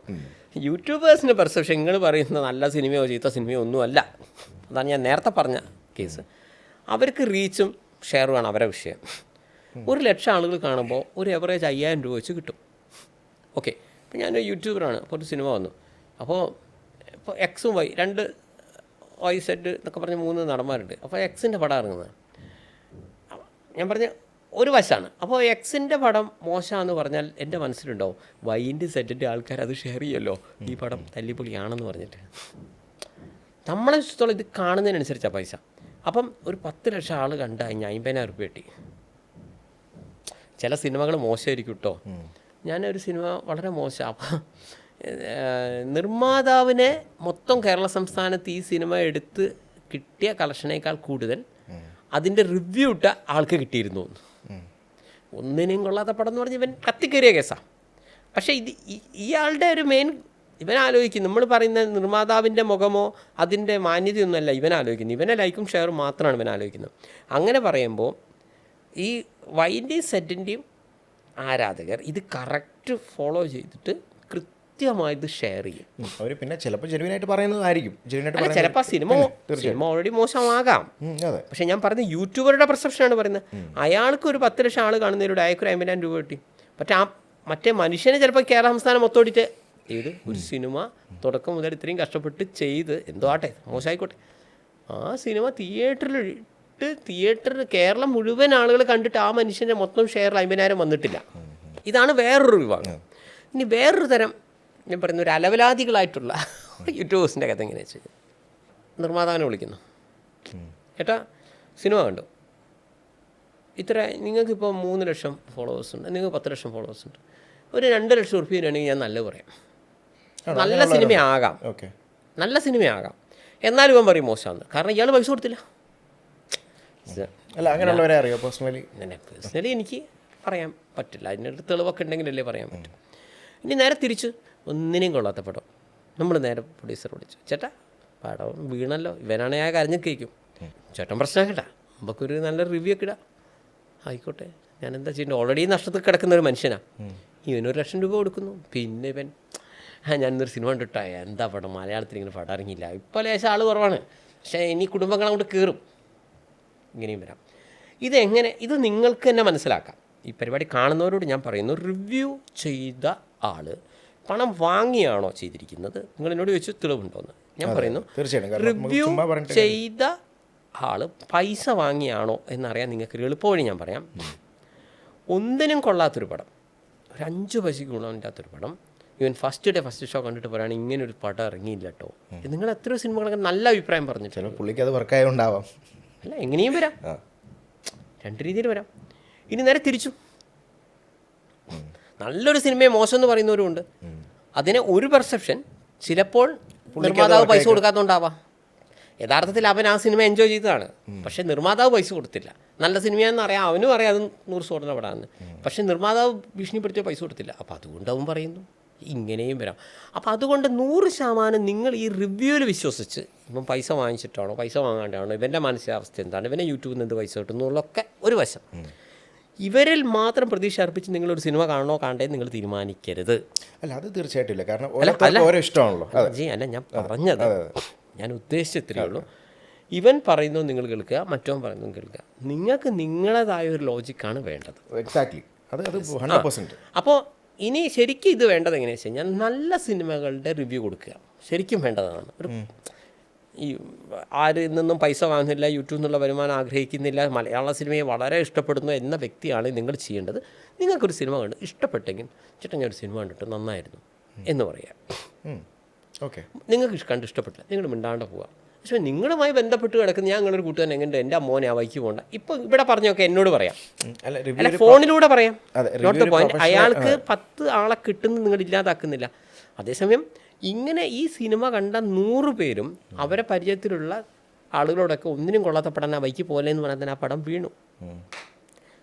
യൂട്യൂബേഴ്സിൻ്റെ പെർസെപ്ഷൻ നിങ്ങൾ പറയുന്ന നല്ല സിനിമയോ ചീത്ത സിനിമയോ ഒന്നുമല്ല. അതാണ് ഞാൻ നേരത്തെ പറഞ്ഞ കേസ്. അവർക്ക് റീച്ചും ഷെയറുമാണ് അവരുടെ വിഷയം. 1,00,000 ആളുകൾ കാണുമ്പോൾ ഒരു എവറേജ് 5,000 രൂപ വെച്ച് കിട്ടും. ഓക്കെ, ഇപ്പോൾ ഞാനൊരു യൂട്യൂബറാണ്, അപ്പോൾ ഒരു സിനിമ വന്നു, അപ്പോൾ എക്സും വൈ 2 YZ എന്നൊക്കെ പറഞ്ഞ് 3 നടന്മാരുണ്ട്. അപ്പോൾ എക്സിൻ്റെ പടം ഇറങ്ങുന്നത് ഞാൻ പറഞ്ഞ ഒരു വശമാണ്. അപ്പോൾ എക്സിൻ്റെ പടം മോശമാണെന്ന് പറഞ്ഞാൽ എൻ്റെ മനസ്സിലുണ്ടാവും വൈൻ്റെ സെറ്റിൻ്റെ ആൾക്കാർ അത് ഷെയർ ചെയ്യുമല്ലോ, ഈ പടം തല്ലിപ്പൊളിയാണെന്ന് പറഞ്ഞിട്ട്. നമ്മളെ ഇഷ്ടത്തോളം ഇത് കാണുന്നതിനനുസരിച്ചാണ് പൈസ. അപ്പം ഒരു 10 ലക്ഷം ആൾ കണ്ടു കഴിഞ്ഞാൽ 50,000 രൂപ കിട്ടി. ചില സിനിമകൾ മോശമായിരിക്കും കേട്ടോ. ഞാനൊരു സിനിമ വളരെ മോശം, അപ്പം നിർമ്മാതാവിനെ മൊത്തം കേരള സംസ്ഥാനത്ത് ഈ സിനിമ എടുത്ത് കിട്ടിയ കളക്ഷനേക്കാൾ കൂടുതൽ അതിൻ്റെ റിവ്യൂ ഇട്ട ആൾക്ക് കിട്ടിയിരുന്നു. ഒന്നിനെയും കൊള്ളാത്ത പടം എന്ന് പറഞ്ഞ് ഇവൻ കത്തിക്കേറിയ കേസാണ്. പക്ഷേ ഇയാളുടെ ഒരു മെയിൻ ഇവൻ ആലോചിക്കും, നമ്മൾ പറയുന്ന നിർമ്മാതാവിൻ്റെ മുഖമോ അതിൻ്റെ മാന്യതയൊന്നുമല്ല ഇവൻ ആലോചിക്കുന്നത്. ഇവനെ ലൈക്കും ഷെയറും മാത്രമാണ് ഇവൻ ആലോചിക്കുന്നത്. അങ്ങനെ പറയുമ്പോൾ ഈ വൈൻ്റെയും സെറ്റിൻ്റെയും ആരാധകർ ഇത് കറക്റ്റ് ഫോളോ ചെയ്തിട്ട് കൃത്യമായത് ഷെയർ ചെയ്യും. അവർ പിന്നെ ചിലപ്പോൾ ജെനുവിനായിട്ട് പറയുന്നതായിരിക്കും. അല്ല, ചിലപ്പോൾ സിനിമ ഓൾറെഡി മോശമാകാം. പക്ഷെ ഞാൻ പറഞ്ഞ യൂട്യൂബറുടെ പെർസെപ്ഷനാണ് പറയുന്നത്. അയാൾക്ക് ഒരു 10 ലക്ഷം ആൾ കാണുന്നതിലൂടെ അയാൾക്ക് 50,000 രൂപ കിട്ടി. മറ്റേ മനുഷ്യനെ ചിലപ്പോൾ കേരള സംസ്ഥാനം മൊത്തം ഓടിയിട്ട് ഒരു സിനിമ തുടക്കം മുതൽ ഇത്രയും കഷ്ടപ്പെട്ട് ചെയ്ത് എന്തോ ആട്ടെ, മോശമായിക്കോട്ടെ, ആ സിനിമ തിയേറ്ററിൽ കേരളം മുഴുവൻ ആളുകൾ കണ്ടിട്ട് ആ മനുഷ്യൻ്റെ മൊത്തം ഷെയറിൽ 50,000 വന്നിട്ടില്ല. ഇതാണ് വേറൊരു വിഭാഗം. ഇനി വേറൊരു തരം ഞാൻ പറയുന്ന ഒരു അലവലാദികളായിട്ടുള്ള യൂട്യൂബേഴ്സിൻ്റെ കഥ എങ്ങനെയാ വെച്ചാൽ, നിർമ്മാതാവിനെ വിളിക്കുന്നു, ഏട്ടാ സിനിമ കണ്ടു, ഇത്ര നിങ്ങൾക്കിപ്പോൾ 3 ലക്ഷം ഫോളോവേഴ്സ് ഉണ്ട്, നിങ്ങൾക്ക് 10 ലക്ഷം ഫോളോവേഴ്സ് ഉണ്ട്, ഒരു 2 ലക്ഷം ഉറുപ്പിക തരുവാണെങ്കിൽ ഞാൻ നല്ലത് പറയാം, നല്ല സിനിമയാകാം, നല്ല സിനിമയാകാം. എന്നാലും ഇവൻ പറയും മോശമാണ്, കാരണം ഇയാൾ പൈസ കൊടുത്തില്ല. അല്ല, അങ്ങനെയുള്ളവരെ അറിയോ പേഴ്സണലി? എനിക്ക് പറയാൻ പറ്റില്ല, അതിനൊരു തെളിവൊക്കെ ഉണ്ടെങ്കിലല്ലേ പറയാൻ പറ്റും. ഇനി നേരെ തിരിച്ച് ഒന്നിനെയും കൊള്ളാത്ത പടം നമ്മൾ നേരെ പ്രൊഡ്യൂസർ വിളിച്ചു, ചേട്ടാ പടം വീണല്ലോ, ഇവനാണെങ്കിൽ ആ കരഞ്ഞ് കേൾക്കും, ചേട്ടൻ പ്രശ്നമാക്കട്ടാ, നമുക്കൊരു നല്ല റിവ്യൂ ഒക്കെ ഇടാം. ആയിക്കോട്ടെ, ഞാൻ എന്താ ചെയ്യേണ്ടത്, ഓൾറെഡി നഷ്ടത്തിൽ കിടക്കുന്ന ഒരു മനുഷ്യനാണ്, ഇവന് 1 ലക്ഷം രൂപ കൊടുക്കുന്നു. പിന്നെ ഇവൻ ഞാനിന്നൊരു സിനിമ കണ്ടിട്ടാ, എന്താ പടം, മലയാളത്തിൽ ഇങ്ങനെ പടം ഇറങ്ങിയില്ല, ഇപ്പോൾ ലേശം ആൾ കുറവാണ്, പക്ഷേ ഇനി കുടുംബങ്ങൾ അങ്ങോട്ട് കയറും, ഇങ്ങനെയും വരാം. ഇതെങ്ങനെ, ഇത് നിങ്ങൾക്ക് തന്നെ മനസ്സിലാക്കാം. ഈ പരിപാടി കാണുന്നവരോട് ഞാൻ പറയുന്നു, റിവ്യൂ ചെയ്ത ആൾ പണം വാങ്ങിയാണോ ചെയ്തിരിക്കുന്നത്, നിങ്ങൾ എന്നോട് ചോദിച്ചു തെളിവുണ്ടോയെന്ന്. ഞാൻ പറയുന്നു, റിവ്യൂ ചെയ്ത ആൾ പൈസ വാങ്ങിയാണോ എന്നറിയാൻ നിങ്ങൾക്കൊരു എളുപ്പവഴി ഞാൻ പറയാം. ഒന്നിനും കൊള്ളാത്തൊരു പടം, ഒരു 5 പൈസയ്ക്ക് ഗുണമില്ലാത്തൊരു പടം, ഈവൻ ഫസ്റ്റ് ഷോ കണ്ടിട്ട് പറയുകയാണ് ഇങ്ങനൊരു പടം ഇറങ്ങിയില്ല കേട്ടോ, നിങ്ങൾ എത്രയോ സിനിമകളൊക്കെ നല്ല അഭിപ്രായം പറഞ്ഞിട്ടുണ്ട്, പുള്ളിക്ക് അത് വർക്കായതുകൊണ്ടാവാം. അല്ല, എങ്ങനെയും വരാം, 2 രീതിയിൽ വരാം. ഇനി നേരെ തിരിച്ചു, നല്ലൊരു സിനിമയെ മോശം എന്ന് പറയുന്നവരുമുണ്ട്. അതിന് ഒരു പെർസെപ്ഷൻ, ചിലപ്പോൾ നിർമ്മാതാവ് പൈസ കൊടുക്കാത്തതുകൊണ്ടാവാം. യഥാർത്ഥത്തിൽ അവൻ ആ സിനിമ എൻജോയ് ചെയ്തതാണ്, പക്ഷേ നിർമ്മാതാവ് പൈസ കൊടുത്തില്ല. നല്ല സിനിമയാണെന്ന് അറിയാം, അവനും അറിയാം അത് 100 സ്വർണ്ണ പടമാണ്, പക്ഷേ നിർമ്മാതാവ് ഭീഷണിപ്പെടുത്തിയ പൈസ കൊടുത്തില്ല. അപ്പോൾ അതുകൊണ്ട് അവൻ പറയുന്നു ഇങ്ങനെയും വരാം. അപ്പോൾ അതുകൊണ്ട് 100% നിങ്ങൾ ഈ റിവ്യൂവിൽ വിശ്വസിച്ച് ഇപ്പം പൈസ വാങ്ങിച്ചിട്ടാണോ പൈസ വാങ്ങാണ്ടാണോ, ഇവൻ്റെ മാനസികാവസ്ഥ എന്താണ്, ഇവനെ യൂട്യൂബിൽ നിന്ന് എന്ത് പൈസ കിട്ടുന്നു എന്നുള്ളതൊക്കെ ഒരു വശം. ഇവരിൽ മാത്രം പ്രതീക്ഷ അർപ്പിച്ച് നിങ്ങളൊരു സിനിമ കാണണോ കാണണ്ടേ നിങ്ങൾ തീരുമാനിക്കരുത്. അല്ല, അത് തീർച്ചയായിട്ടും ഇല്ല, കാരണം ഓരോ ഇഷ്ടമാണല്ലോ. അല്ല, ഞാൻ പറഞ്ഞത്, ഞാൻ ഉദ്ദേശിച്ചത്രേ ഉള്ളൂ. ഇവൻ പറയുന്നത് നിങ്ങൾ കേൾക്കുക, മറ്റവൻ പറയുന്നത് കേൾക്കുക, നിങ്ങൾക്ക് നിങ്ങളേതായ ഒരു ലോജിക്കാണ് വേണ്ടത്. എക്സാക്ട്ലി, അത് 100%. അപ്പോൾ ഇനി ശരിക്കും ഇത് വേണ്ടത് എങ്ങനെയാണെന്ന് വെച്ച് കഴിഞ്ഞാൽ, നല്ല സിനിമകളുടെ റിവ്യൂ കൊടുക്കുക ശരിക്കും വേണ്ടതാണ്. ഒരു ഈ ആരിൽ നിന്നും പൈസ വാങ്ങുന്നില്ല, യൂട്യൂബിൽ നിന്നുള്ള വരുമാനം ആഗ്രഹിക്കുന്നില്ല, മലയാള സിനിമയെ വളരെ ഇഷ്ടപ്പെടുന്നു എന്ന വ്യക്തിയാണ് നിങ്ങൾ ചെയ്യേണ്ടത്. നിങ്ങൾക്കൊരു സിനിമ കണ്ട് ഇഷ്ടപ്പെട്ടെങ്കിൽ, ചേട്ടാ ഞാൻ ഒരു സിനിമ കണ്ടിട്ട് നന്നായിരുന്നു എന്ന് പറയാം. ഓക്കെ, നിങ്ങൾക്ക് കണ്ട് ഇഷ്ടപ്പെട്ടില്ല, നിങ്ങൾ മിണ്ടാണ്ട് പോവുക. പക്ഷേ നിങ്ങളുമായി ബന്ധപ്പെട്ട് കിടക്കുന്ന ഞാൻ നിങ്ങളൊരു കൂട്ടുകാരൻ എങ്ങനെ എൻ്റെ മോനെ ആ വൈക്ക് പോകണ്ട, ഇപ്പോൾ ഇവിടെ പറഞ്ഞൊക്കെ എന്നോട് പറയാം, അല്ല ഫോണിലൂടെ പറയാം, നോട്ട് ദ പോയിന്റ്. അയാൾക്ക് 10 ആളെ കിട്ടുന്ന നിങ്ങൾ ഇല്ലാതാക്കുന്നില്ല. അതേസമയം ഇങ്ങനെ ഈ സിനിമ കണ്ട 100 പേരും അവരെ പരിചയത്തിലുള്ള ആളുകളോടൊക്കെ ഒന്നിനും കൊള്ളാത്ത പടം ആ വൈക്ക് പോലെ എന്ന് പറഞ്ഞാൽ ആ പടം വീണു.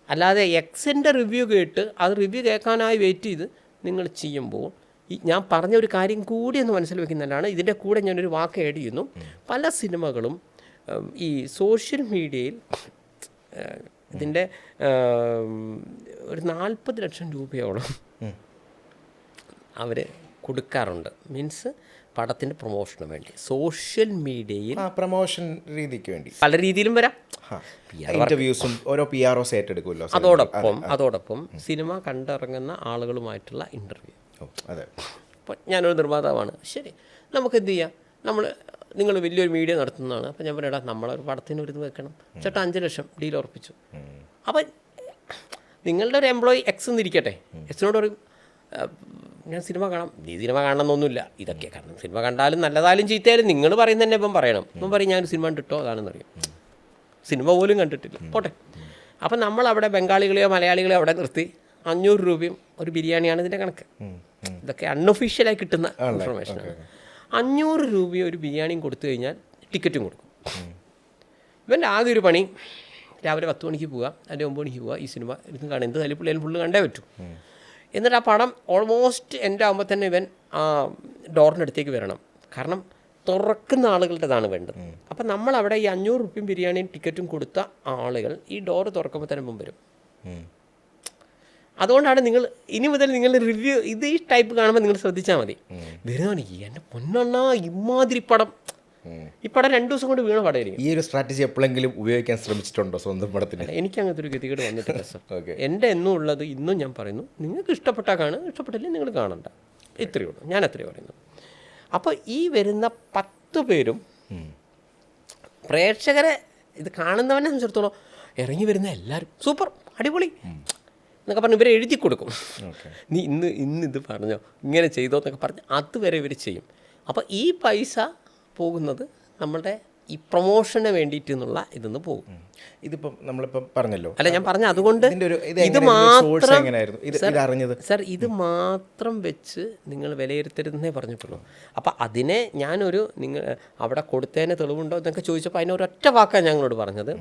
അല്ലാതെ എക്സിൻ്റെ റിവ്യൂ കേട്ട് അത് റിവ്യൂ കേൾക്കാനായി വെയിറ്റ് ചെയ്ത് നിങ്ങൾ ചെയ്യുമ്പോൾ ഞാൻ പറഞ്ഞ ഒരു കാര്യം കൂടി ഒന്ന് മനസ്സിൽ വെക്കുന്നതാണ്. ഇതിൻ്റെ കൂടെ ഞാനൊരു വാക്ക് ആഡ് ചെയ്യുന്നു. പല സിനിമകളും ഈ സോഷ്യൽ മീഡിയയിൽ ഇതിൻ്റെ ഒരു 40 ലക്ഷം രൂപയോളം അവർ കൊടുക്കാറുണ്ട്. മീൻസ് പടത്തിൻ്റെ പ്രൊമോഷന് വേണ്ടി സോഷ്യൽ മീഡിയയിൽ പ്രൊമോഷൻ രീതിക്ക് വേണ്ടി പല രീതിയിലും വരാം. ഇന്റർവ്യൂസും ഓരോ PROs ഏറ്റെടുക്കുമല്ലോ. അതോടൊപ്പം സിനിമ കണ്ടിറങ്ങുന്ന ആളുകളുമായിട്ടുള്ള ഇൻ്റർവ്യൂ. അതെ, അപ്പോൾ ഞാനൊരു നിർമ്മാതാവാണ്, ശരി, നമുക്ക് എന്ത് ചെയ്യാം, നിങ്ങൾ വലിയൊരു മീഡിയ നടത്തുന്നതാണ്, അപ്പോൾ ഞാൻ പറയടാ നമ്മളൊരു പടത്തിന് ഒരു ഇത് വെക്കണം, ചേട്ടാ 5 ലക്ഷം ഡീൽ ഉറപ്പിച്ചു. അപ്പം നിങ്ങളുടെ ഒരു എംപ്ലോയി എക്സ് എന്നിരിക്കട്ടെ, എക്സിനോട് പറയും ഞാൻ സിനിമ കാണാം, നീ സിനിമ കാണണമെന്നൊന്നുമില്ല, ഇതൊക്കെ കാരണം സിനിമ കണ്ടാലും നല്ലതായാലും ചീത്തയായാലും നിങ്ങൾ പറയുന്നത് തന്നെ ഇപ്പം പറയണം. ഇപ്പം പറയും ഞാൻ സിനിമ കണ്ടിട്ടോ അതാണെന്ന് അറിയാം, സിനിമ പോലും കണ്ടിട്ടില്ല, പോട്ടെ. അപ്പം നമ്മളവിടെ ബംഗാളികളെയോ മലയാളികളെയോ അവിടെ നിർത്തി 500 രൂപയും ഒരു ബിരിയാണിയാണ് ഇതിൻ്റെ കണക്ക്. ഇതൊക്കെ അൺഒഫീഷ്യലായി കിട്ടുന്ന ഇൻഫർമേഷനാണ്. 500 രൂപയും ഒരു ബിരിയാണിയും കൊടുത്തു കഴിഞ്ഞാൽ ടിക്കറ്റും കൊടുക്കും. ഇവൻ്റെ ആദ്യം ഒരു പണി രാവിലെ 10 മണിക്ക് പോവുക, അല്ലെങ്കിൽ 9 മണിക്ക് പോവുക, ഈ സിനിമ ഇരുന്ന് കാണുക, എന്ത് തല്ലിപ്പിള്ളേലും ഫുള്ള് കണ്ടേ പറ്റൂ. എന്നിട്ട് ആ പടം ഓൾമോസ്റ്റ് എൻ്റെ ആകുമ്പോൾ തന്നെ ഇവൻ ആ ഡോറിൻ്റെ അടുത്തേക്ക് വരണം. കാരണം തുറക്കുന്ന ആളുകളുടേതാണ് വേണ്ടത്. അപ്പം നമ്മളവിടെ ഈ 500 റുപ്യം ബിരിയാണിയും ടിക്കറ്റും കൊടുത്ത ആളുകൾ ഈ ഡോറ് തുറക്കുമ്പോൾ തന്നെ മുമ്പ് വരും. അതുകൊണ്ടാണ് നിങ്ങൾ ഇനി മുതൽ നിങ്ങൾ റിവ്യൂ ഇത് ഈ ടൈപ്പ് കാണുമ്പോൾ നിങ്ങൾ ശ്രദ്ധിച്ചാൽ മതി. വരുന്നതാണ് എൻ്റെ പൊന്നെണ്ണ ഇമാതിരി പടം, ഈ പടം 2 ദിവസം കൊണ്ട് വീണ പടമായിരിക്കും. ഈ ഒരു സ്ട്രാറ്റജി എപ്പോഴെങ്കിലും ഉപയോഗിക്കാൻ ശ്രമിച്ചിട്ടുണ്ടോ സ്വന്തം പടത്തിന്? എനിക്ക് അങ്ങനത്തെ ഒരു ഗതികേട് വന്നിട്ടില്ല സർ. എൻ്റെ എന്നും ഉള്ളത് ഇന്നും ഞാൻ പറയുന്നു, നിങ്ങൾക്ക് ഇഷ്ടപ്പെട്ടാൽ കാണുക, ഇഷ്ടപ്പെട്ടില്ലേ നിങ്ങൾ കാണണ്ട, ഇത്രയേ ഉള്ളൂ, ഞാൻ അത്രയേ പറയുന്നു. അപ്പോൾ ഈ വരുന്ന 10 പേരും പ്രേക്ഷകരെ ഇത് കാണുന്നവനെ സംബന്ധിച്ചിടത്തോളം ഇറങ്ങി വരുന്ന എല്ലാവരും സൂപ്പർ അടിപൊളി എന്നൊക്കെ പറഞ്ഞ് ഇവരെ എഴുതി കൊടുക്കും. നീ ഇന്ന് ഇത് പറഞ്ഞോ, ഇങ്ങനെ ചെയ്തോ എന്നൊക്കെ പറഞ്ഞ് അതുവരെ ഇവർ ചെയ്യും. അപ്പോൾ ഈ പൈസ പോകുന്നത് നമ്മളുടെ ഈ പ്രൊമോഷന് വേണ്ടിയിട്ട് എന്നുള്ള ഇതൊന്ന് പോകും. ഇതിപ്പം നമ്മളിപ്പം പറഞ്ഞല്ലോ, അല്ല ഞാൻ പറഞ്ഞ അതുകൊണ്ട് ഇത് മാത്രം സർ ഇത് മാത്രം വെച്ച് നിങ്ങൾ വിലയിരുത്തരുതെന്നേ പറഞ്ഞിട്ടുള്ളൂ. അപ്പം അതിനെ ഞാനൊരു നിങ്ങൾ അവിടെ കൊടുത്തതിന് തെളിവുണ്ടോ എന്നൊക്കെ ചോദിച്ചപ്പോൾ അതിനൊരൊറ്റ വാക്കാണ് ഞങ്ങളോട് പറഞ്ഞത്.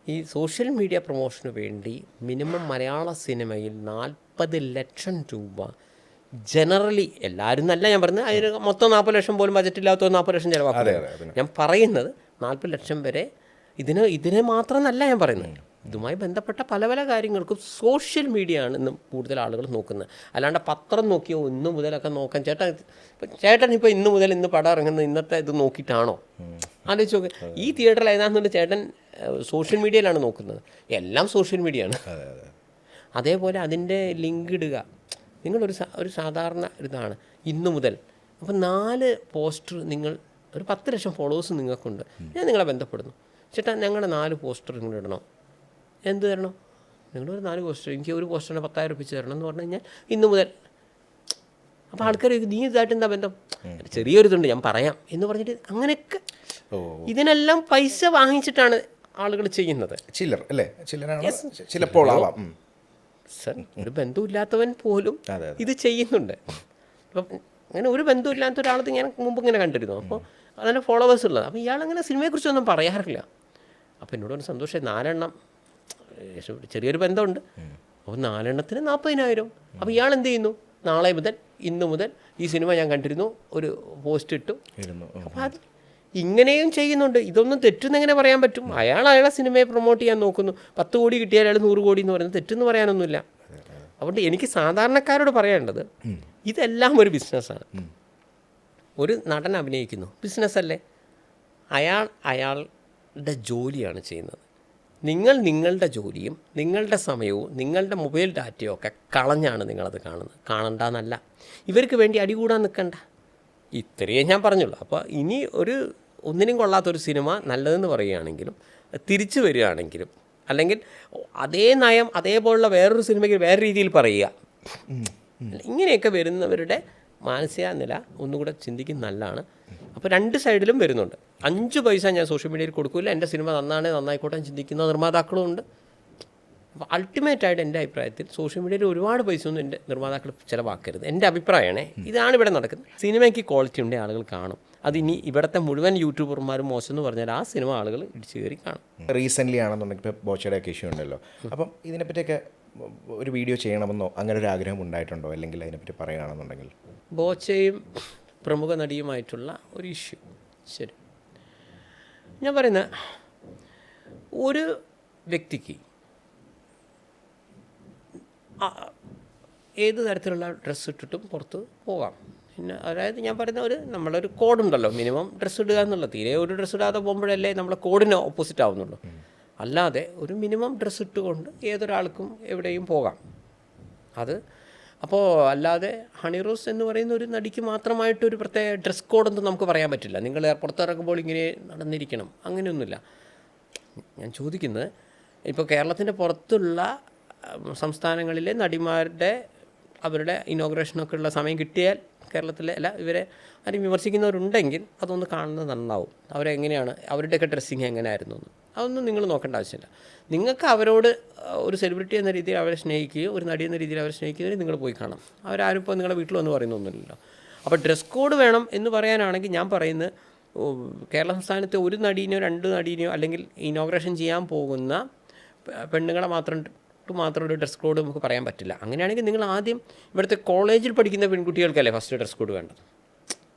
ഈ സോഷ്യൽ മീഡിയ പ്രൊമോഷന് വേണ്ടി മിനിമം മലയാള സിനിമയിൽ 40 ലക്ഷം രൂപ ജനറലി എല്ലാവരും നല്ല ഞാൻ പറഞ്ഞത്, അതിന് മൊത്തം 40 ലക്ഷം പോലും ബജറ്റില്ലാത്ത 40 ലക്ഷം ചിലവാക്കുന്നത് ഞാൻ പറയുന്നത്. 40 ലക്ഷം വരെ ഇതിനെ മാത്രമെന്നല്ല ഞാൻ പറയുന്നത്. ഇതുമായി ബന്ധപ്പെട്ട പല പല കാര്യങ്ങൾക്കും സോഷ്യൽ മീഡിയ ആണ് ഇന്ന് കൂടുതൽ ആളുകൾ നോക്കുന്നത്. അല്ലാണ്ട് പത്രം നോക്കിയോ ഇന്ന് മുതലൊക്കെ നോക്കാൻ ചേട്ടൻ ഇപ്പോൾ ഇന്ന് മുതൽ ഇന്ന് പടം ഇറങ്ങുന്നത് ഇന്നത്തെ ഇത് നോക്കിയിട്ടാണോ ആലോചിച്ച് നോക്ക്. ഈ തിയേറ്ററിൽ ഏതാണെന്നുണ്ട് ചേട്ടൻ സോഷ്യൽ മീഡിയയിലാണ് നോക്കുന്നത്, എല്ലാം സോഷ്യൽ മീഡിയ ആണ്. അതേപോലെ അതിൻ്റെ ലിങ്ക് ഇടുക, നിങ്ങളൊരു സാധാരണ ഇതാണ് ഇന്ന് മുതൽ. അപ്പോൾ 4 പോസ്റ്റർ നിങ്ങൾ ഒരു 10 ലക്ഷം ഫോളോവേഴ്സ് നിങ്ങൾക്കുണ്ട്, ഞാൻ നിങ്ങളെ ബന്ധപ്പെടുന്നു, ചേട്ടാ ഞങ്ങളുടെ 4 പോസ്റ്റർ നിങ്ങൾ ഇടണം, എന്ത് തരണം, നിങ്ങളൊരു 4 പോസ്റ്റർ, എനിക്ക് ഒരു പോസ്റ്ററിന് 10,000 രൂപ തരണം എന്ന് പറഞ്ഞു കഴിഞ്ഞാൽ ഇന്ന് മുതൽ. അപ്പോൾ ആൾക്കാർ നീ ഇതായിട്ട് എന്താ ബന്ധം, ചെറിയൊരിതുണ്ട് ഞാൻ പറയാം എന്ന് പറഞ്ഞിട്ട് അങ്ങനെയൊക്കെ ഇതിനെല്ലാം പൈസ വാങ്ങിച്ചിട്ടാണ് ആളുകൾ ചെയ്യുന്നത്. ചില്ലർ അല്ലേ, ചിലപ്പോൾ ആവാം സർ. ഒരു ബന്ധമില്ലാത്തവൻ പോലും ഇത് ചെയ്യുന്നുണ്ട്. അപ്പം അങ്ങനെ ഒരു ബന്ധമില്ലാത്ത ഒരാളത് ഞാൻ മുമ്പ് ഇങ്ങനെ കണ്ടിരുന്നു. അപ്പോൾ അതിൻ്റെ ഫോളോവേഴ്സ് ഉള്ളത്. അപ്പോൾ ഇയാളങ്ങനെ സിനിമയെക്കുറിച്ചൊന്നും പറയാറില്ല. അപ്പോൾ എന്നോട് ഒരു സന്തോഷം, 4 എണ്ണം ചെറിയൊരു ബന്ധമുണ്ട്, അപ്പോൾ 4 എണ്ണത്തിന് 40,000. അപ്പോൾ ഇയാൾ എന്ത് ചെയ്യുന്നു, നാളെ മുതൽ ഇന്ന് മുതൽ ഈ സിനിമ ഞാൻ കണ്ടിരുന്നു, ഒരു പോസ്റ്റ് ഇട്ടു. അപ്പോൾ അത് ഇങ്ങനെയും ചെയ്യുന്നുണ്ട്. ഇതൊന്നും തെറ്റെന്നെങ്ങനെ പറയാൻ പറ്റും? അയാളെ സിനിമയെ പ്രൊമോട്ട് ചെയ്യാൻ നോക്കുന്നു. 10 കോടി കിട്ടിയാൽ അയാൾ 100 കോടി എന്ന് പറയുന്നത് തെറ്റെന്ന് പറയാനൊന്നുമില്ല. അതുകൊണ്ട് എനിക്ക് സാധാരണക്കാരോട് പറയേണ്ടത് ഇതെല്ലാം ഒരു ബിസിനസ്സാണ്. ഒരു നടൻ അഭിനയിക്കുന്നു, ബിസിനസ്സല്ലേ, അയാളുടെ ജോലിയാണ് ചെയ്യുന്നത്. നിങ്ങളുടെ ജോലിയും നിങ്ങളുടെ സമയവും നിങ്ങളുടെ മൊബൈൽ ഡാറ്റയും ഒക്കെ കളഞ്ഞാണ് നിങ്ങളത് കാണുന്നത്. കാണണ്ടെന്നല്ല, ഇവർക്ക് വേണ്ടി അടികൂടാൻ നിൽക്കണ്ട, ഇത്രയേ ഞാൻ പറഞ്ഞുള്ളൂ. അപ്പോൾ ഇനി ഒന്നിനും കൊള്ളാത്തൊരു സിനിമ നല്ലതെന്ന് പറയുകയാണെങ്കിലും തിരിച്ചു വരികയാണെങ്കിലും അല്ലെങ്കിൽ അതേ നയം അതേപോലുള്ള വേറൊരു സിനിമയ്ക്ക് വേറെ രീതിയിൽ പറയുക, ഇങ്ങനെയൊക്കെ വരുന്നവരുടെ മാനസിക നില ഒന്നുകൂടെ ചിന്തിക്കുന്ന നല്ലതാണ്. അപ്പോൾ 2 സൈഡിലും വരുന്നുണ്ട്. 5 പൈസ ഞാൻ സോഷ്യൽ മീഡിയയിൽ കൊടുക്കില്ല, എൻ്റെ സിനിമ നന്നായിക്കോട്ടെ ചിന്തിക്കുന്ന നിർമ്മാതാക്കളും ഉണ്ട്. അപ്പോൾ അൾട്ടിമേറ്റായിട്ട് എൻ്റെ അഭിപ്രായത്തിൽ സോഷ്യൽ മീഡിയയിൽ ഒരുപാട് പൈസ ഒന്നും എൻ്റെ നിർമ്മാതാക്കൾ ചിലവാക്കരുത്, എൻ്റെ അഭിപ്രായമാണേ. ഇതാണ് ഇവിടെ നടക്കുന്നത്. സിനിമയ്ക്ക് ക്വാളിറ്റി ഉണ്ടെങ്കിൽ ആളുകൾ കാണും. അതിനി ഇവിടുത്തെ മുഴുവൻ യൂട്യൂബർമാരും മോശം എന്ന് പറഞ്ഞാൽ ആ സിനിമ ആളുകൾ ഇടിച്ചു കയറി കാണും. റീസെൻ്റ്ലി ആണെന്നുണ്ടെങ്കിൽ ഇപ്പോൾ ബോച്ചയുടെയൊക്കെ ഇഷ്യൂ ഉണ്ടല്ലോ, അപ്പം ഇതിനെപ്പറ്റിയൊക്കെ ഒരു വീഡിയോ ചെയ്യണമെന്നോ അങ്ങനെ ഒരു ആഗ്രഹം ഉണ്ടായിട്ടുണ്ടോ, അല്ലെങ്കിൽ അതിനെപ്പറ്റി പറയുകയാണെന്നുണ്ടെങ്കിൽ? ബോച്ചയും പ്രമുഖ നടിയുമായിട്ടുള്ള ഒരു ഇഷ്യൂ, ശരി, ഞാൻ പറയുന്ന ഒരു വ്യക്തിക്ക് ഏത് തരത്തിലുള്ള ഡ്രസ്സ് ഇട്ടിട്ടും പുറത്ത് പോകാം. പിന്നെ അതായത് ഞാൻ പറയുന്ന നമ്മളൊരു കോഡുണ്ടല്ലോ, മിനിമം ഡ്രസ്സ് ഇടുക എന്നുള്ളത്. തീരെ ഒരു ഡ്രസ്സ് ഇടാതെ പോകുമ്പോഴല്ലേ നമ്മളെ കോഡിന് ഓപ്പോസിറ്റ് ആവുന്നുള്ളൂ. അല്ലാതെ ഒരു മിനിമം ഡ്രസ്സ് ഇട്ടുകൊണ്ട് ഏതൊരാൾക്കും എവിടെയും പോകാം. അപ്പോൾ അല്ലാതെ ഹണി റോസ് എന്ന് പറയുന്ന ഒരു നടിക്ക് മാത്രമായിട്ടൊരു പ്രത്യേക ഡ്രസ് കോഡൊന്നും നമുക്ക് പറയാൻ പറ്റില്ല. നിങ്ങൾ പുറത്തിറങ്ങുമ്പോൾ ഇങ്ങനെ നടന്നിരിക്കണം, അങ്ങനെയൊന്നുമില്ല. ഞാൻ ചോദിക്കുന്നത്, ഇപ്പോൾ കേരളത്തിൻ്റെ പുറത്തുള്ള സംസ്ഥാനങ്ങളിലെ നടിമാരുടെ അവരുടെ ഇനോഗ്രേഷനൊക്കെ ഉള്ള സമയം കിട്ടിയാൽ കേരളത്തിലെ ഇവരെ ആരും വിമർശിക്കുന്നവരുണ്ടെങ്കിൽ അതൊന്ന് കാണുന്നത് നന്നാവും. അവരെങ്ങനെയാണ്, അവരുടെയൊക്കെ ഡ്രസ്സിങ് എങ്ങനെയായിരുന്നു എന്ന് അതൊന്നും നിങ്ങൾ നോക്കേണ്ട ആവശ്യമില്ല. നിങ്ങൾക്ക് അവരോട് ഒരു സെലിബ്രിറ്റി എന്ന രീതിയിൽ അവരെ സ്നേഹിക്കുകയോ ഒരു നടി എന്ന രീതിയിൽ അവരെ സ്നേഹിക്കുകയോ നിങ്ങൾ പോയി കാണാം. അവരാരും ഇപ്പോൾ നിങ്ങളുടെ വീട്ടിൽ വന്ന് പറയുന്നൊന്നുമില്ലല്ലോ. അപ്പോൾ ഡ്രസ് കോഡ് വേണം എന്ന് പറയാനാണെങ്കിൽ ഞാൻ പറയുന്നത്, കേരള സംസ്ഥാനത്തെ ഒരു നടീനെയോ 2 നടീനെയോ അല്ലെങ്കിൽ ഇനോഗ്രേഷൻ ചെയ്യാൻ പോകുന്ന പെണ്ണുങ്ങളെ മാത്രം ഒരു ഡ്രസ് കോഡ് നമുക്ക് പറയാൻ പറ്റില്ല. അങ്ങനെയാണെങ്കിൽ നിങ്ങൾ ആദ്യം ഇവിടുത്തെ കോളേജിൽ പഠിക്കുന്ന പെൺകുട്ടികൾക്കല്ലേ ഫസ്റ്റ് ഡ്രസ് കോഡ് വേണ്ടത്.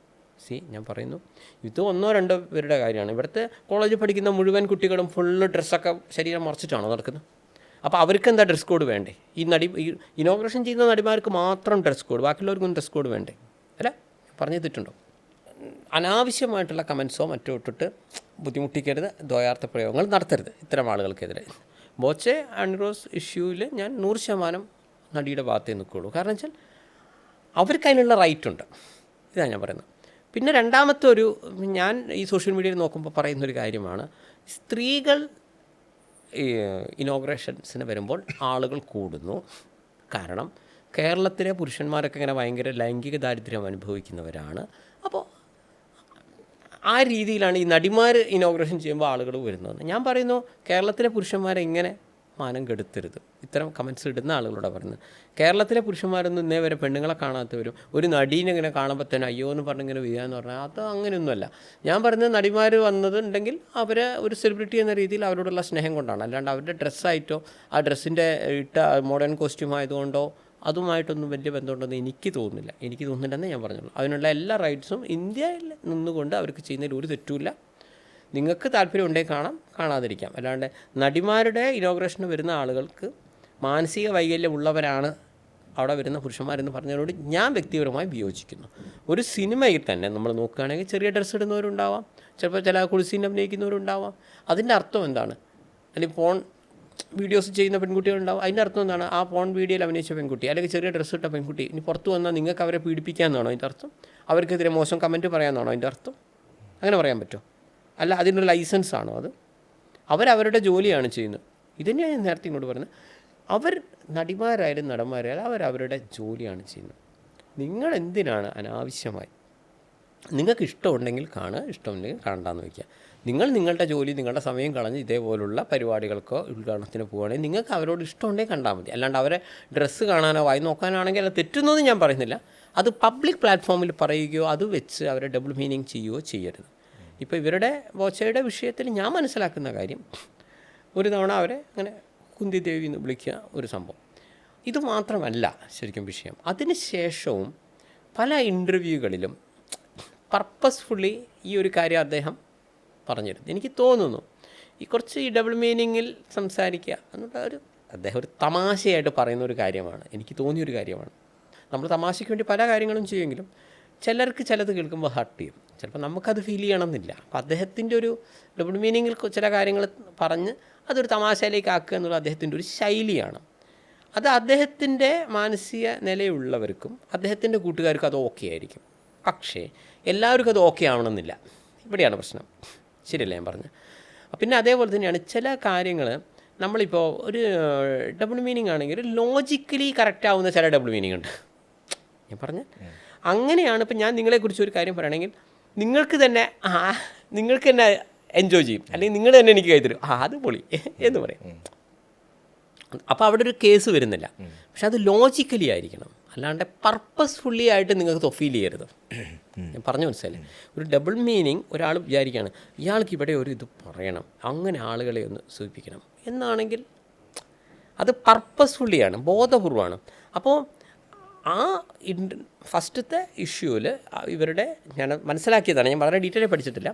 ഞാൻ പറയുന്നു ഇത് 1-2 പേരുടെ കാര്യമാണ്. ഇവിടുത്തെ കോളേജിൽ പഠിക്കുന്ന മുഴുവൻ കുട്ടികളും ഫുള്ള് ഡ്രസ്സൊക്കെ ശരീരം മറച്ചിട്ടാണോ നടക്കുന്നത്? അപ്പോൾ അവർക്ക് എന്താ ഡ്രസ് കോഡ് വേണ്ടേ? ഈ ഇനോഗ്രേഷൻ ചെയ്യുന്ന നടിമാർക്ക് മാത്രം ഡ്രസ് കോഡ്, ബാക്കിയുള്ളവർക്കും ഡ്രസ് കോഡ് വേണ്ടേ? അല്ല, പറഞ്ഞു തെറ്റുണ്ടോ? അനാവശ്യമായിട്ടുള്ള കമൻസോ മറ്റോ ഇട്ടിട്ട് ബുദ്ധിമുട്ടിക്കരുത്, ദ്വയാർത്ഥ പ്രയോഗങ്ങൾ നടത്തരുത് ഇത്തരം ആളുകൾക്കെതിരെ. ബോച്ചെ അൺറോസ് ഇഷ്യൂവിൽ ഞാൻ 100% നടിയുടെ ഭാഗത്തേ നിൽക്കുകയുള്ളൂ. കാരണം വെച്ചാൽ അവർക്ക് അതിനുള്ള റൈറ്റ് ഉണ്ട്. ഇതാണ് ഞാൻ പറയുന്നത്. പിന്നെ രണ്ടാമത്തെ ഞാൻ ഈ സോഷ്യൽ മീഡിയയിൽ നോക്കുമ്പോൾ പറയുന്നൊരു കാര്യമാണ്, സ്ത്രീകൾ ഇനോഗ്രേഷൻസിന് വരുമ്പോൾ ആളുകൾ കൂടുന്നു. കാരണം കേരളത്തിലെ പുരുഷന്മാരൊക്കെ ഇങ്ങനെ ഭയങ്കര ലൈംഗിക ദാരിദ്ര്യം അനുഭവിക്കുന്നവരാണ്. അപ്പോൾ ആ രീതിയിലാണ് ഈ നടിമാർ ഇനോഗ്രേഷൻ ചെയ്യുമ്പോൾ ആളുകൾ വരുന്നത്. ഞാൻ പറയുന്നു, കേരളത്തിലെ പുരുഷന്മാരെ ഇങ്ങനെ മാനം കെടുത്തരുത്. ഇത്തരം കമൻസ് ഇടുന്ന ആളുകളോട് പറയുന്നത്, കേരളത്തിലെ പുരുഷന്മാരൊന്നും ഇന്നേ വരെ പെണ്ണുങ്ങളെ കാണാത്തവരും ഒരു നടീനെ ഇങ്ങനെ കാണുമ്പോൾ തന്നെ അയ്യോ എന്ന് പറഞ്ഞിങ്ങനെ വീഴാന്ന് പറഞ്ഞാൽ അത് അങ്ങനെയൊന്നുമല്ല. ഞാൻ പറയുന്നത്, നടിമാർ വന്നതുണ്ടെങ്കിൽ അവരെ ഒരു സെലിബ്രിറ്റി എന്ന രീതിയിൽ അവരോടുള്ള സ്നേഹം കൊണ്ടാണ്. അല്ലാണ്ട് അവരുടെ ഡ്രസ്സായിട്ടോ ആ ഡ്രസ്സിൻ്റെ ഇട്ട മോഡേൺ കോസ്റ്റ്യൂം ആയതുകൊണ്ടോ അതുമായിട്ടൊന്നും വലിയ ബന്ധമുണ്ടെന്ന് എനിക്ക് തോന്നുന്നില്ലെന്നേ ഞാൻ പറഞ്ഞുള്ളൂ. അതിനുള്ള എല്ലാ റൈറ്റ്സും ഇന്ത്യയിൽ നിന്നുകൊണ്ട് അവർക്ക് ചെയ്യുന്നതിൽ ഒരു തെറ്റുമില്ല. നിങ്ങൾക്ക് താല്പര്യം ഉണ്ടെങ്കിൽ കാണാം, കാണാതിരിക്കാം. അല്ലാണ്ട് നടിമാരുടെ ഇനോഗ്രേഷന് വരുന്ന ആളുകൾക്ക് മാനസിക വൈകല്യമുള്ളവരാണ് അവിടെ വരുന്ന പുരുഷന്മാരെന്ന് പറഞ്ഞതിനോട് ഞാൻ വ്യക്തിപരമായി വിയോജിക്കുന്നു. ഒരു സിനിമയിൽ തന്നെ നമ്മൾ നോക്കുകയാണെങ്കിൽ ചെറിയ ഡ്രസ്സ് ഇടുന്നവരുണ്ടാവാം, ചിലപ്പോൾ ചില കുളിസീൻ അഭിനയിക്കുന്നവരുണ്ടാവാം. അതിൻ്റെ അർത്ഥം എന്താണ്? അല്ലെങ്കിൽ ഫോൺ വീഡിയോസ് ചെയ്യുന്ന പെൺകുട്ടികളുണ്ടാവും. അതിൻ്റെ അർത്ഥം എന്താണ്? ആ ഫോൺ വീഡിയോയിൽ അഭിനയിച്ച പെൺകുട്ടി അല്ലെങ്കിൽ ചെറിയ ഡ്രസ്സ് ഇട്ട പെൺകുട്ടി ഇനി പുറത്ത് വന്നാൽ നിങ്ങൾക്ക് അവരെ പീഡിപ്പിക്കാമെന്നാണോ അതിൻ്റെ അർത്ഥം? അവർക്കെതിരെ മോശം കമൻറ്റ് പറയാമെന്നാണോ അതിൻ്റെ അർത്ഥം? അങ്ങനെ പറയാൻ പറ്റുമോ? അല്ല, അതിനൊരു ലൈസൻസ് ആണോ അത്? അവരവരുടെ ജോലിയാണ് ചെയ്യുന്നത്. ഇതന്നെയാണ് ഞാൻ നേരത്തെ ഇങ്ങോട്ട് പറഞ്ഞത്. അവർ നടിമാരായാലും നടന്മാരായാലും അവരവരുടെ ജോലിയാണ് ചെയ്യുന്നത്. നിങ്ങൾ എന്തിനാണ് അനാവശ്യമായി? നിങ്ങൾക്ക് ഇഷ്ടമുണ്ടെങ്കിൽ കാണുക, ഇഷ്ടമുണ്ടെങ്കിൽ കാണണ്ടെന്ന് വയ്ക്കുക. നിങ്ങളുടെ ജോലി, നിങ്ങളുടെ സമയം കളഞ്ഞ് ഇതേപോലുള്ള പരിപാടികൾക്കോ ഉദ്ഘാടനത്തിന് പോവുകയാണെങ്കിൽ നിങ്ങൾക്ക് അവരോട് ഇഷ്ടമുണ്ടെങ്കിൽ കണ്ടാൽ മതി. അല്ലാണ്ട് അവരെ ഡ്രസ്സ് കാണാനോ വായി നോക്കാനാണെങ്കിൽ അത് തെറ്റുന്നതെന്ന് ഞാൻ പറയുന്നില്ല. അത് പബ്ലിക് പ്ലാറ്റ്ഫോമിൽ പറയുകയോ അത് വെച്ച് അവരെ ഡബിൾ മീനിങ് ചെയ്യുകയോ ചെയ്യരുത്. ഇപ്പോൾ ഇവരുടെ ബോച്ചയുടെ വിഷയത്തിൽ ഞാൻ മനസ്സിലാക്കുന്ന കാര്യം, ഒരു തവണ അവരെ അങ്ങനെ കുന്തി ദേവി എന്ന് വിളിക്കുക ഒരു സംഭവം. ഇത് മാത്രമല്ല ശരിക്കും വിഷയം. അതിന് ശേഷവും പല ഇൻ്റർവ്യൂകളിലും പർപ്പസ്ഫുള്ളി ഈ ഒരു കാര്യം അദ്ദേഹം പറഞ്ഞിരുന്നു. എനിക്ക് തോന്നുന്നു ഈ കുറച്ച് ഈ ഡബിൾ മീനിങ്ങിൽ സംസാരിക്കുക എന്നുള്ള അദ്ദേഹം ഒരു തമാശയായിട്ട് പറയുന്ന ഒരു കാര്യമാണ്. എനിക്ക് തോന്നിയൊരു കാര്യമാണ്. നമ്മൾ തമാശയ്ക്ക് വേണ്ടി പല കാര്യങ്ങളും ചെയ്യുമെങ്കിലും ചിലർക്ക് ചിലത് കേൾക്കുമ്പോൾ ഹർട്ട് ചെയ്യും. ചിലപ്പോൾ നമുക്കത് ഫീൽ ചെയ്യണമെന്നില്ല. അപ്പോൾ അദ്ദേഹത്തിൻ്റെ ഒരു ഡബിൾ മീനിങ്ങിൽ ചില കാര്യങ്ങൾ പറഞ്ഞ് അതൊരു തമാശയിലേക്ക് ആക്കുക എന്നുള്ള അദ്ദേഹത്തിൻ്റെ ഒരു ശൈലിയാണ്. അത് അദ്ദേഹത്തിൻ്റെ മാനസിക നിലയുള്ളവർക്കും അദ്ദേഹത്തിൻ്റെ കൂട്ടുകാർക്കും അത് ഓക്കെ ആയിരിക്കും. പക്ഷേ എല്ലാവർക്കും അത് ഓക്കെ ആവണമെന്നില്ല. ഇവിടെയാണ് പ്രശ്നം. ശരിയല്ലേ ഞാൻ പറഞ്ഞത്? പിന്നെ അതേപോലെ തന്നെയാണ് ചില കാര്യങ്ങൾ നമ്മളിപ്പോൾ ഒരു ഡബിൾ മീനിങ് ആണെങ്കിൽ ലോജിക്കലി കറക്റ്റ് ആവുന്ന ചില ഡബിൾ മീനിങ് ഉണ്ട്. ഞാൻ പറഞ്ഞ അങ്ങനെയാണ്. ഇപ്പം ഞാൻ നിങ്ങളെക്കുറിച്ച് ഒരു കാര്യം പറയുകയാണെങ്കിൽ നിങ്ങൾക്ക് തന്നെ എൻജോയ് ചെയ്യും, അല്ലെങ്കിൽ നിങ്ങൾ തന്നെ എനിക്ക് കൈ തരും, അത് പൊളി എന്ന് പറയും. അപ്പോൾ അവിടെ ഒരു കേസ് വരുന്നില്ല. പക്ഷെ അത് ലോജിക്കലി ആയിരിക്കണം, അല്ലാണ്ട് പർപ്പസ്ഫുള്ളി ആയിട്ട് നിങ്ങൾക്ക് ഫീൽ ചെയ്യരുത്. ഞാൻ പറഞ്ഞു മനസ്സിലായി. ഒരു ഡബിൾ മീനിങ് ഒരാൾ വിചാരിക്കുകയാണ് ഇയാൾക്ക് ഇവിടെ ഒരു ഇത് പറയണം, അങ്ങനെ ആളുകളെ ഒന്ന് സൂചിപ്പിക്കണം എന്നാണെങ്കിൽ അത് പർപ്പസ്ഫുള്ളിയാണ്, ബോധപൂർവമാണ്. അപ്പോൾ ആ ഫസ്റ്റത്തെ ഇഷ്യൂവിൽ ഇവരുടെ ഞാൻ മനസ്സിലാക്കിയതാണ്, ഞാൻ വളരെ ഡീറ്റെയിൽ പഠിച്ചിട്ടില്ല.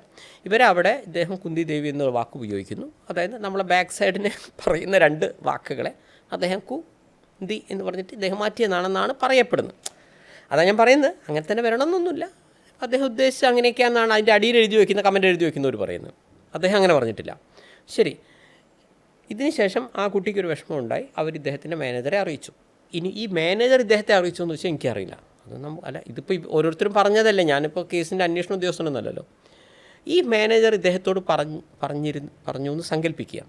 ഇവരവിടെ ഇദ്ദേഹം കുന്തി ദേവി എന്നൊരു വാക്ക് ഉപയോഗിക്കുന്നു. അതായത് നമ്മളെ ബാക്ക് സൈഡിനെ പറയുന്ന 2 വാക്കുകളെ അദ്ദേഹം കുന്തി എന്ന് പറഞ്ഞിട്ട് ഇദ്ദേഹം മാറ്റിയെന്നാണെന്നാണ് പറയപ്പെടുന്നത്. അതാണ് ഞാൻ പറയുന്നത്. അങ്ങനെ തന്നെ വരണമെന്നൊന്നുമില്ല. അദ്ദേഹം ഉദ്ദേശിച്ച് അങ്ങനെയൊക്കെയാണെന്നാണ് അതിൻ്റെ അടിയിൽ എഴുതി വയ്ക്കുന്ന, കമൻറ്റ് എഴുതി വയ്ക്കുന്നവർ പറയുന്നത്. അദ്ദേഹം അങ്ങനെ പറഞ്ഞിട്ടില്ല. ശരി. ഇതിന് ശേഷം ആ കുട്ടിക്കൊരു വിഷമം ഉണ്ടായി. അവർ ഇദ്ദേഹത്തിൻ്റെ മാനേജറെ അറിയിച്ചു. ഇനി ഈ മാനേജർ ഇദ്ദേഹത്തെ അറിയിച്ചു എന്ന് വെച്ചാൽ എനിക്കറിയില്ല. അല്ല, ഇതിപ്പോൾ ഓരോരുത്തരും പറഞ്ഞതല്ലേ, ഞാനിപ്പോൾ കേസിൻ്റെ അന്വേഷണ ഉദ്യോഗസ്ഥനൊന്നുമല്ലല്ലോ. ഈ മാനേജർ ഇദ്ദേഹത്തോട് പറഞ്ഞു എന്ന് സങ്കല്പിക്കുക.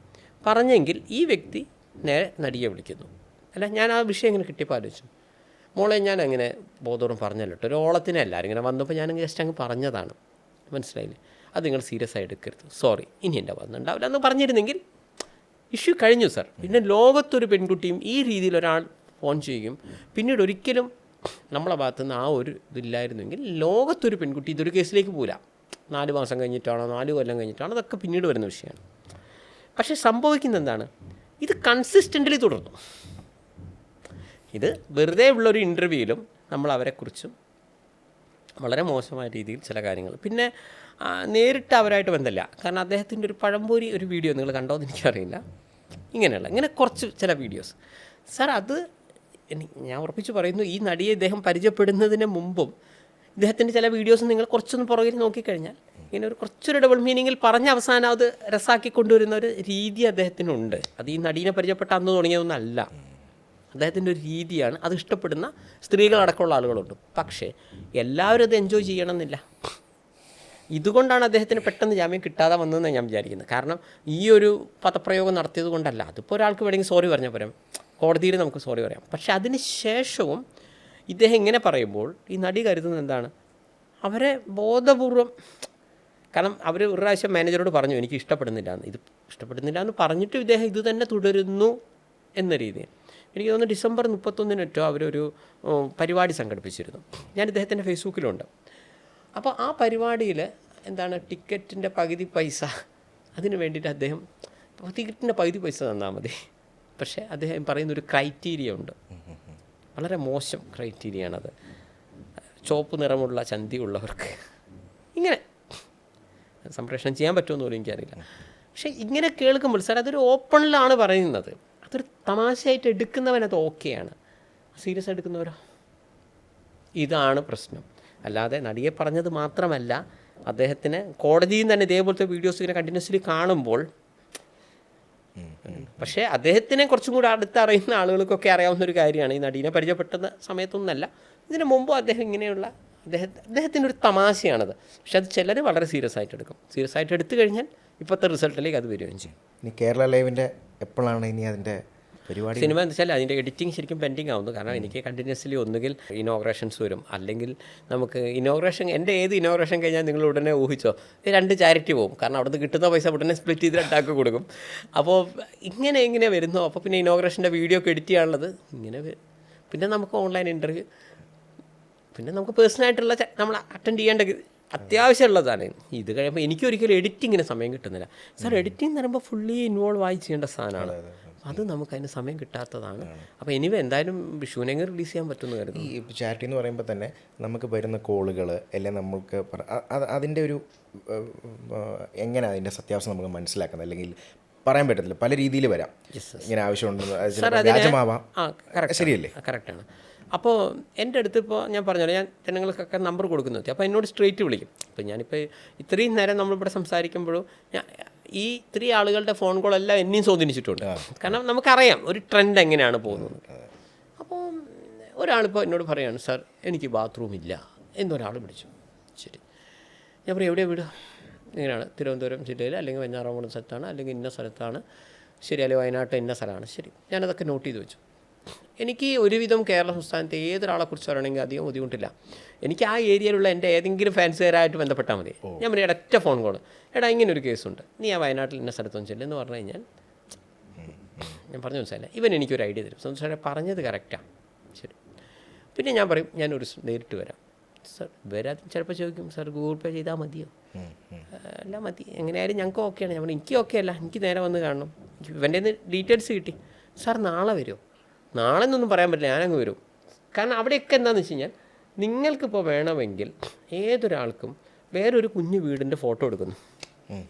പറഞ്ഞെങ്കിൽ ഈ വ്യക്തി നേരെ നടിയെ വിളിക്കുന്നു. അല്ല, ഞാൻ ആ വിഷയം എങ്ങനെ കിട്ടിയപ്പോൾ ആലോചിച്ചു. മോളെ, ഞാൻ അങ്ങനെ ബോധപൂർവ്വം പറഞ്ഞല്ലോ കേട്ടോ, ഒരു ഓളത്തിനെ എല്ലാവരും ഇങ്ങനെ വന്നപ്പോൾ ഞാൻ ജസ്റ്റ് അങ്ങ് പറഞ്ഞതാണ്, മനസ്സിലായില്ലേ? അത് നിങ്ങൾ സീരിയസ് ആയി എടുക്കരുത്, സോറി, ഇനി എൻ്റെ വന്നുണ്ടാവില്ല എന്ന് പറഞ്ഞിരുന്നെങ്കിൽ ഇഷ്യൂ കഴിഞ്ഞു സാർ. പിന്നെ ലോകത്തൊരു പെൺകുട്ടിയും ഈ രീതിയിൽ ഒരാൾ ഫോൺ ചെയ്യും, പിന്നീട് ഒരിക്കലും നമ്മളെ ഭാഗത്തുനിന്ന് ആ ഒരു ഇതില്ലായിരുന്നെങ്കിൽ ലോകത്തൊരു പെൺകുട്ടി ഇതൊരു കേസിലേക്ക് പോകില്ല. 4 മാസം കഴിഞ്ഞിട്ടാണോ 4 കൊല്ലം കഴിഞ്ഞിട്ടാണോ, അതൊക്കെ പിന്നീട് വരുന്ന വിഷയമാണ്. പക്ഷേ സംഭവിക്കുന്നത് എന്താണ്? ഇത് കൺസിസ്റ്റൻ്റ്ലി തുടർന്നു. ഇത് വെറുതെ ഉള്ളൊരു ഇൻ്റർവ്യൂവിലും നമ്മൾ അവരെക്കുറിച്ചും വളരെ മോശമായ രീതിയിൽ ചില കാര്യങ്ങൾ. പിന്നെ നേരിട്ട് അവരായിട്ട് ബന്ധമില്ല. കാരണം അദ്ദേഹത്തിൻ്റെ ഒരു പഴംപൊരി ഒരു വീഡിയോ നിങ്ങൾ കണ്ടോ എന്ന് എനിക്കറിയില്ല. ഇങ്ങനെ കുറച്ച് ചില വീഡിയോസ് സാർ അത് ഞാൻ ഉറപ്പിച്ച് പറയുന്നു, ഈ നടിയെ ഇദ്ദേഹം പരിചയപ്പെടുന്നതിന് മുമ്പും ഇദ്ദേഹത്തിൻ്റെ ചില വീഡിയോസ് നിങ്ങൾ കുറച്ചൊന്ന് പുറകിൽ നോക്കിക്കഴിഞ്ഞാൽ ഇങ്ങനെ ഒരു കുറച്ചൊരു ഡബിൾ മീനിങ്ങിൽ പറഞ്ഞ അവസാനം അത് രസാക്കി കൊണ്ടുവരുന്ന ഒരു രീതി അദ്ദേഹത്തിനുണ്ട്. അത് ഈ നടീനെ പരിചയപ്പെട്ട അന്ന് തുടങ്ങിയതൊന്നല്ല, അദ്ദേഹത്തിൻ്റെ ഒരു രീതിയാണ്. അത് ഇഷ്ടപ്പെടുന്ന സ്ത്രീകളടക്കമുള്ള ആളുകളുണ്ട്. പക്ഷേ എല്ലാവരും അത് എൻജോയ് ചെയ്യണമെന്നില്ല. ഇതുകൊണ്ടാണ് അദ്ദേഹത്തിന് പെട്ടെന്ന് ജാമ്യം കിട്ടാതെ വന്നതെന്ന് ഞാൻ വിചാരിക്കുന്നത്. കാരണം ഈ ഒരു പദപ്രയോഗം നടത്തിയത് കൊണ്ടല്ല. അതിപ്പോൾ ഒരാൾക്ക് വേണമെങ്കിൽ സോറി പറഞ്ഞാൽ പോരാ, കോടതിയിൽ നമുക്ക് സോറി പറയാം. പക്ഷേ അതിന് ശേഷവും ഇദ്ദേഹം ഇങ്ങനെ പറയുമ്പോൾ ഈ നടി കരുതുന്നത് എന്താണ്, അവരെ ബോധപൂർവം, കാരണം അവർ ഒരു പ്രാവശ്യം മാനേജറോട് പറഞ്ഞു എനിക്ക് ഇഷ്ടപ്പെടുന്നില്ല എന്ന്. ഇത് ഇഷ്ടപ്പെടുന്നില്ല എന്ന് പറഞ്ഞിട്ട് ഇദ്ദേഹം ഇത് തന്നെ തുടരുന്നു എന്ന രീതിയിൽ. എനിക്ക് തോന്നുന്നു ഡിസംബർ 31 അവരൊരു പരിപാടി സംഘടിപ്പിച്ചിരുന്നു. ഞാൻ ഇദ്ദേഹത്തിൻ്റെ ഫേസ്ബുക്കിലുണ്ട്. അപ്പോൾ ആ പരിപാടിയിൽ എന്താണ്, ടിക്കറ്റിൻ്റെ പകുതി പൈസ അതിന് വേണ്ടിയിട്ട് അദ്ദേഹം ടിക്കറ്റിൻ്റെ പകുതി പൈസ തന്നാൽ മതി. പക്ഷേ അദ്ദേഹം പറയുന്നൊരു ക്രൈറ്റീരിയ ഉണ്ട്, വളരെ മോശം ക്രൈറ്റീരിയയാണത്. ചുവപ്പ് നിറമുള്ള ചന്തി ഉള്ളവർക്ക് ഇങ്ങനെ സംപ്രേഷണം ചെയ്യാൻ പറ്റുമെന്ന് പോലും എനിക്കറിയില്ല. പക്ഷേ ഇങ്ങനെ കേൾക്കുമ്പോൾ സാർ അതൊരു ഓപ്പണിലാണ് പറയുന്നത്. അതൊരു തമാശയായിട്ട് എടുക്കുന്നവനത് ഓക്കെയാണ്, സീരിയസ് എടുക്കുന്നവരോ, ഇതാണ് പ്രശ്നം. അല്ലാതെ നടിയെ പറഞ്ഞത് മാത്രമല്ല, അദ്ദേഹത്തിന് കോടതിയിൽ തന്നെ ഇതേപോലത്തെ വീഡിയോസ് ഇങ്ങനെ കണ്ടിന്യൂസ്ലി കാണുമ്പോൾ, പക്ഷേ അദ്ദേഹത്തിനെ കുറച്ചും കൂടി അടുത്തറിയുന്ന ആളുകൾക്കൊക്കെ അറിയാവുന്ന ഒരു കാര്യമാണ്. ഈ നടീനെ പരിചയപ്പെട്ട സമയത്തൊന്നല്ല, ഇതിനു മുമ്പും അദ്ദേഹം ഇങ്ങനെയുള്ള അദ്ദേഹത്തിൻ്റെ ഒരു തമാശയാണത്. പക്ഷെ അത് ചിലർ വളരെ സീരിയസ് ആയിട്ട് എടുക്കും. സീരിയസ് ആയിട്ട് എടുത്തു കഴിഞ്ഞാൽ ഇപ്പോഴത്തെ റിസൾട്ടിലേക്ക് അത് വരികയും ചെയ്യും. ഇനി കേരള ലൈവിൻ്റെ എപ്പോഴാണ് ഇനി അതിൻ്റെ പരിപാടി? സിനിമ എന്ന് വെച്ചാൽ അതിൻ്റെ എഡിറ്റിംഗ് ശരിക്കും പെൻഡിങ് ആവുന്നു. കാരണം എനിക്ക് കണ്ടിന്യൂസ്ലി ഒന്നുകിൽ ഇനോഗ്രേഷൻസ് വരും, അല്ലെങ്കിൽ നമുക്ക് ഇനോഗ്രേഷൻ, എൻ്റെ ഏത് ഇനോഗ്രേഷൻ കഴിഞ്ഞാൽ നിങ്ങൾ ഉടനെ ഊഹിച്ചോ 2 ചാരിറ്റി പോകും. കാരണം അവിടെ നിന്ന് കിട്ടുന്ന പൈസ ഉടനെ സ്പ്ലിറ്റ് ചെയ്ത് 2 കൊടുക്കും. അപ്പോൾ ഇങ്ങനെ വരുന്നു. അപ്പോൾ പിന്നെ ഇനോഗ്രേഷൻ്റെ വീഡിയോ ഒക്കെ എഡിറ്റ് ചെയ്യാനുള്ളത് ഇങ്ങനെ. പിന്നെ നമുക്ക് ഓൺലൈൻ ഇൻ്റർവ്യൂ, പിന്നെ നമുക്ക് പേഴ്സണലായിട്ടുള്ള നമ്മൾ അറ്റൻഡ് ചെയ്യേണ്ട അത്യാവശ്യമുള്ളതാണ്. ഇത് കഴിയുമ്പോൾ എനിക്കൊരിക്കലും എഡിറ്റിങ്ങിന് സമയം കിട്ടുന്നില്ല സാർ. എഡിറ്റിംഗ് എന്ന് പറയുമ്പോൾ ഫുള്ളി ഇൻവോൾവ് ആയി ചെയ്യേണ്ട സാധനമാണ്. അത് നമുക്കതിന് സമയം കിട്ടാത്തതാണ്. അപ്പോൾ എനിവേ എന്തായാലും വിഷുവിനെങ്കിൽ റിലീസ് ചെയ്യാൻ പറ്റുമെന്ന് കരുതുന്നു. ഈ ചാരിറ്റി എന്ന് പറയുമ്പോൾ തന്നെ നമുക്ക് വരുന്ന കോളുകൾ അല്ലെങ്കിൽ നമുക്ക് അതിൻ്റെ ഒരു എങ്ങനെ അതിൻ്റെ സത്യാവസ്ഥ നമുക്ക് മനസ്സിലാക്കുന്നത്, അല്ലെങ്കിൽ പറയാൻ പറ്റത്തില്ല, പല രീതിയിൽ വരാം. ഇങ്ങനെ ആവശ്യമുണ്ടെന്ന് വ്യാജമാവാം. ശരിയല്ലേ? കറക്റ്റാണ്. അപ്പോൾ എൻ്റെ അടുത്ത് ഇപ്പോൾ ഞാൻ പറഞ്ഞല്ലോ, ഞാൻ ജനങ്ങൾക്കൊക്കെ നമ്പർ കൊടുക്കുന്നത്. അപ്പോൾ എന്നോട് സ്ട്രേറ്റ് വിളിക്കും. അപ്പോൾ ഞാനിപ്പോൾ ഇത്രയും നേരം നമ്മളിവിടെ സംസാരിക്കുമ്പോഴും ഈ 3 ആളുകളുടെ ഫോൺ കോളെല്ലാം എന്നെയും സ്വാധീനിച്ചിട്ടുണ്ട്. കാരണം നമുക്കറിയാം ഒരു ട്രെൻഡ് എങ്ങനെയാണ് പോകുന്നത്. അപ്പോൾ ഒരാളിപ്പോൾ എന്നോട് പറയുകയാണ്, സാർ എനിക്ക് ബാത്റൂം ഇല്ല എന്നൊരാൾ വിളിച്ചു. ശരി, ഞാൻ പറയും എവിടെയാണ് വീട്? ഇങ്ങനെയാണ്, തിരുവനന്തപുരം ജില്ലയിൽ അല്ലെങ്കിൽ വെഞ്ഞാറമൂട് സ്ഥലത്താണ്, അല്ലെങ്കിൽ ഇന്ന സ്ഥലത്താണ്. ശരി, അല്ലെങ്കിൽ വയനാട്ട് ഇന്ന സ്ഥലമാണ്. ശരി, ഞാനതൊക്കെ നോട്ട് ചെയ്ത് വെച്ചു. എനിക്ക് ഒരുവിധം കേരള സംസ്ഥാനത്തെ ഏതൊരാളെക്കുറിച്ച് പറയണമെങ്കിൽ അധികം ബുദ്ധിമുട്ടില്ല. എനിക്ക് ആ ഏരിയയിലുള്ള എൻ്റെ ഏതെങ്കിലും ഫാൻസുകാരായിട്ട് ബന്ധപ്പെട്ടാൽ മതി. ഞാൻ പറയും ഒറ്റ ഫോൺ കോൾ, എടാ ഇങ്ങനെ ഒരു കേസുണ്ട്, നീ ആ വയനാട്ടിൽ ഇന്ന സ്ഥലത്തൊന്നും ചെല്ലെന്ന് പറഞ്ഞു കഴിഞ്ഞാൽ ഞാൻ പറഞ്ഞു മനസ്സിലായില്ല, ഇവൻ എനിക്കൊരു ഐഡിയ തരും. സംസാരം പറഞ്ഞത് കറക്റ്റാണ്. ശരി, പിന്നെ ഞാൻ പറയും ഞാനൊരു നേരിട്ട് വരാം. സാർ വരാൻ ചിലപ്പോൾ ചോദിക്കും, സാർ ഗൂഗിൾ പേ ചെയ്താൽ മതിയോ? അല്ല മതി, എങ്ങനെയായാലും ഞങ്ങൾക്ക് ഓക്കെയാണ്. ഞാൻ പറഞ്ഞു എനിക്ക് ഓക്കെ അല്ല, എനിക്ക് നേരെ വന്ന് കാണണം. ഇവൻ്റെ ഡീറ്റെയിൽസ് കിട്ടി. സാർ നാളെ വരുമോ? നാളെ എന്നൊന്നും പറയാൻ പറ്റില്ല, ഞാനങ്ങ് വരും. കാരണം അവിടെയൊക്കെ എന്താണെന്ന് വെച്ച് കഴിഞ്ഞാൽ നിങ്ങൾക്കിപ്പോൾ വേണമെങ്കിൽ ഏതൊരാൾക്കും വേറൊരു കുഞ്ഞു വീടിൻ്റെ ഫോട്ടോ എടുക്കുന്നു.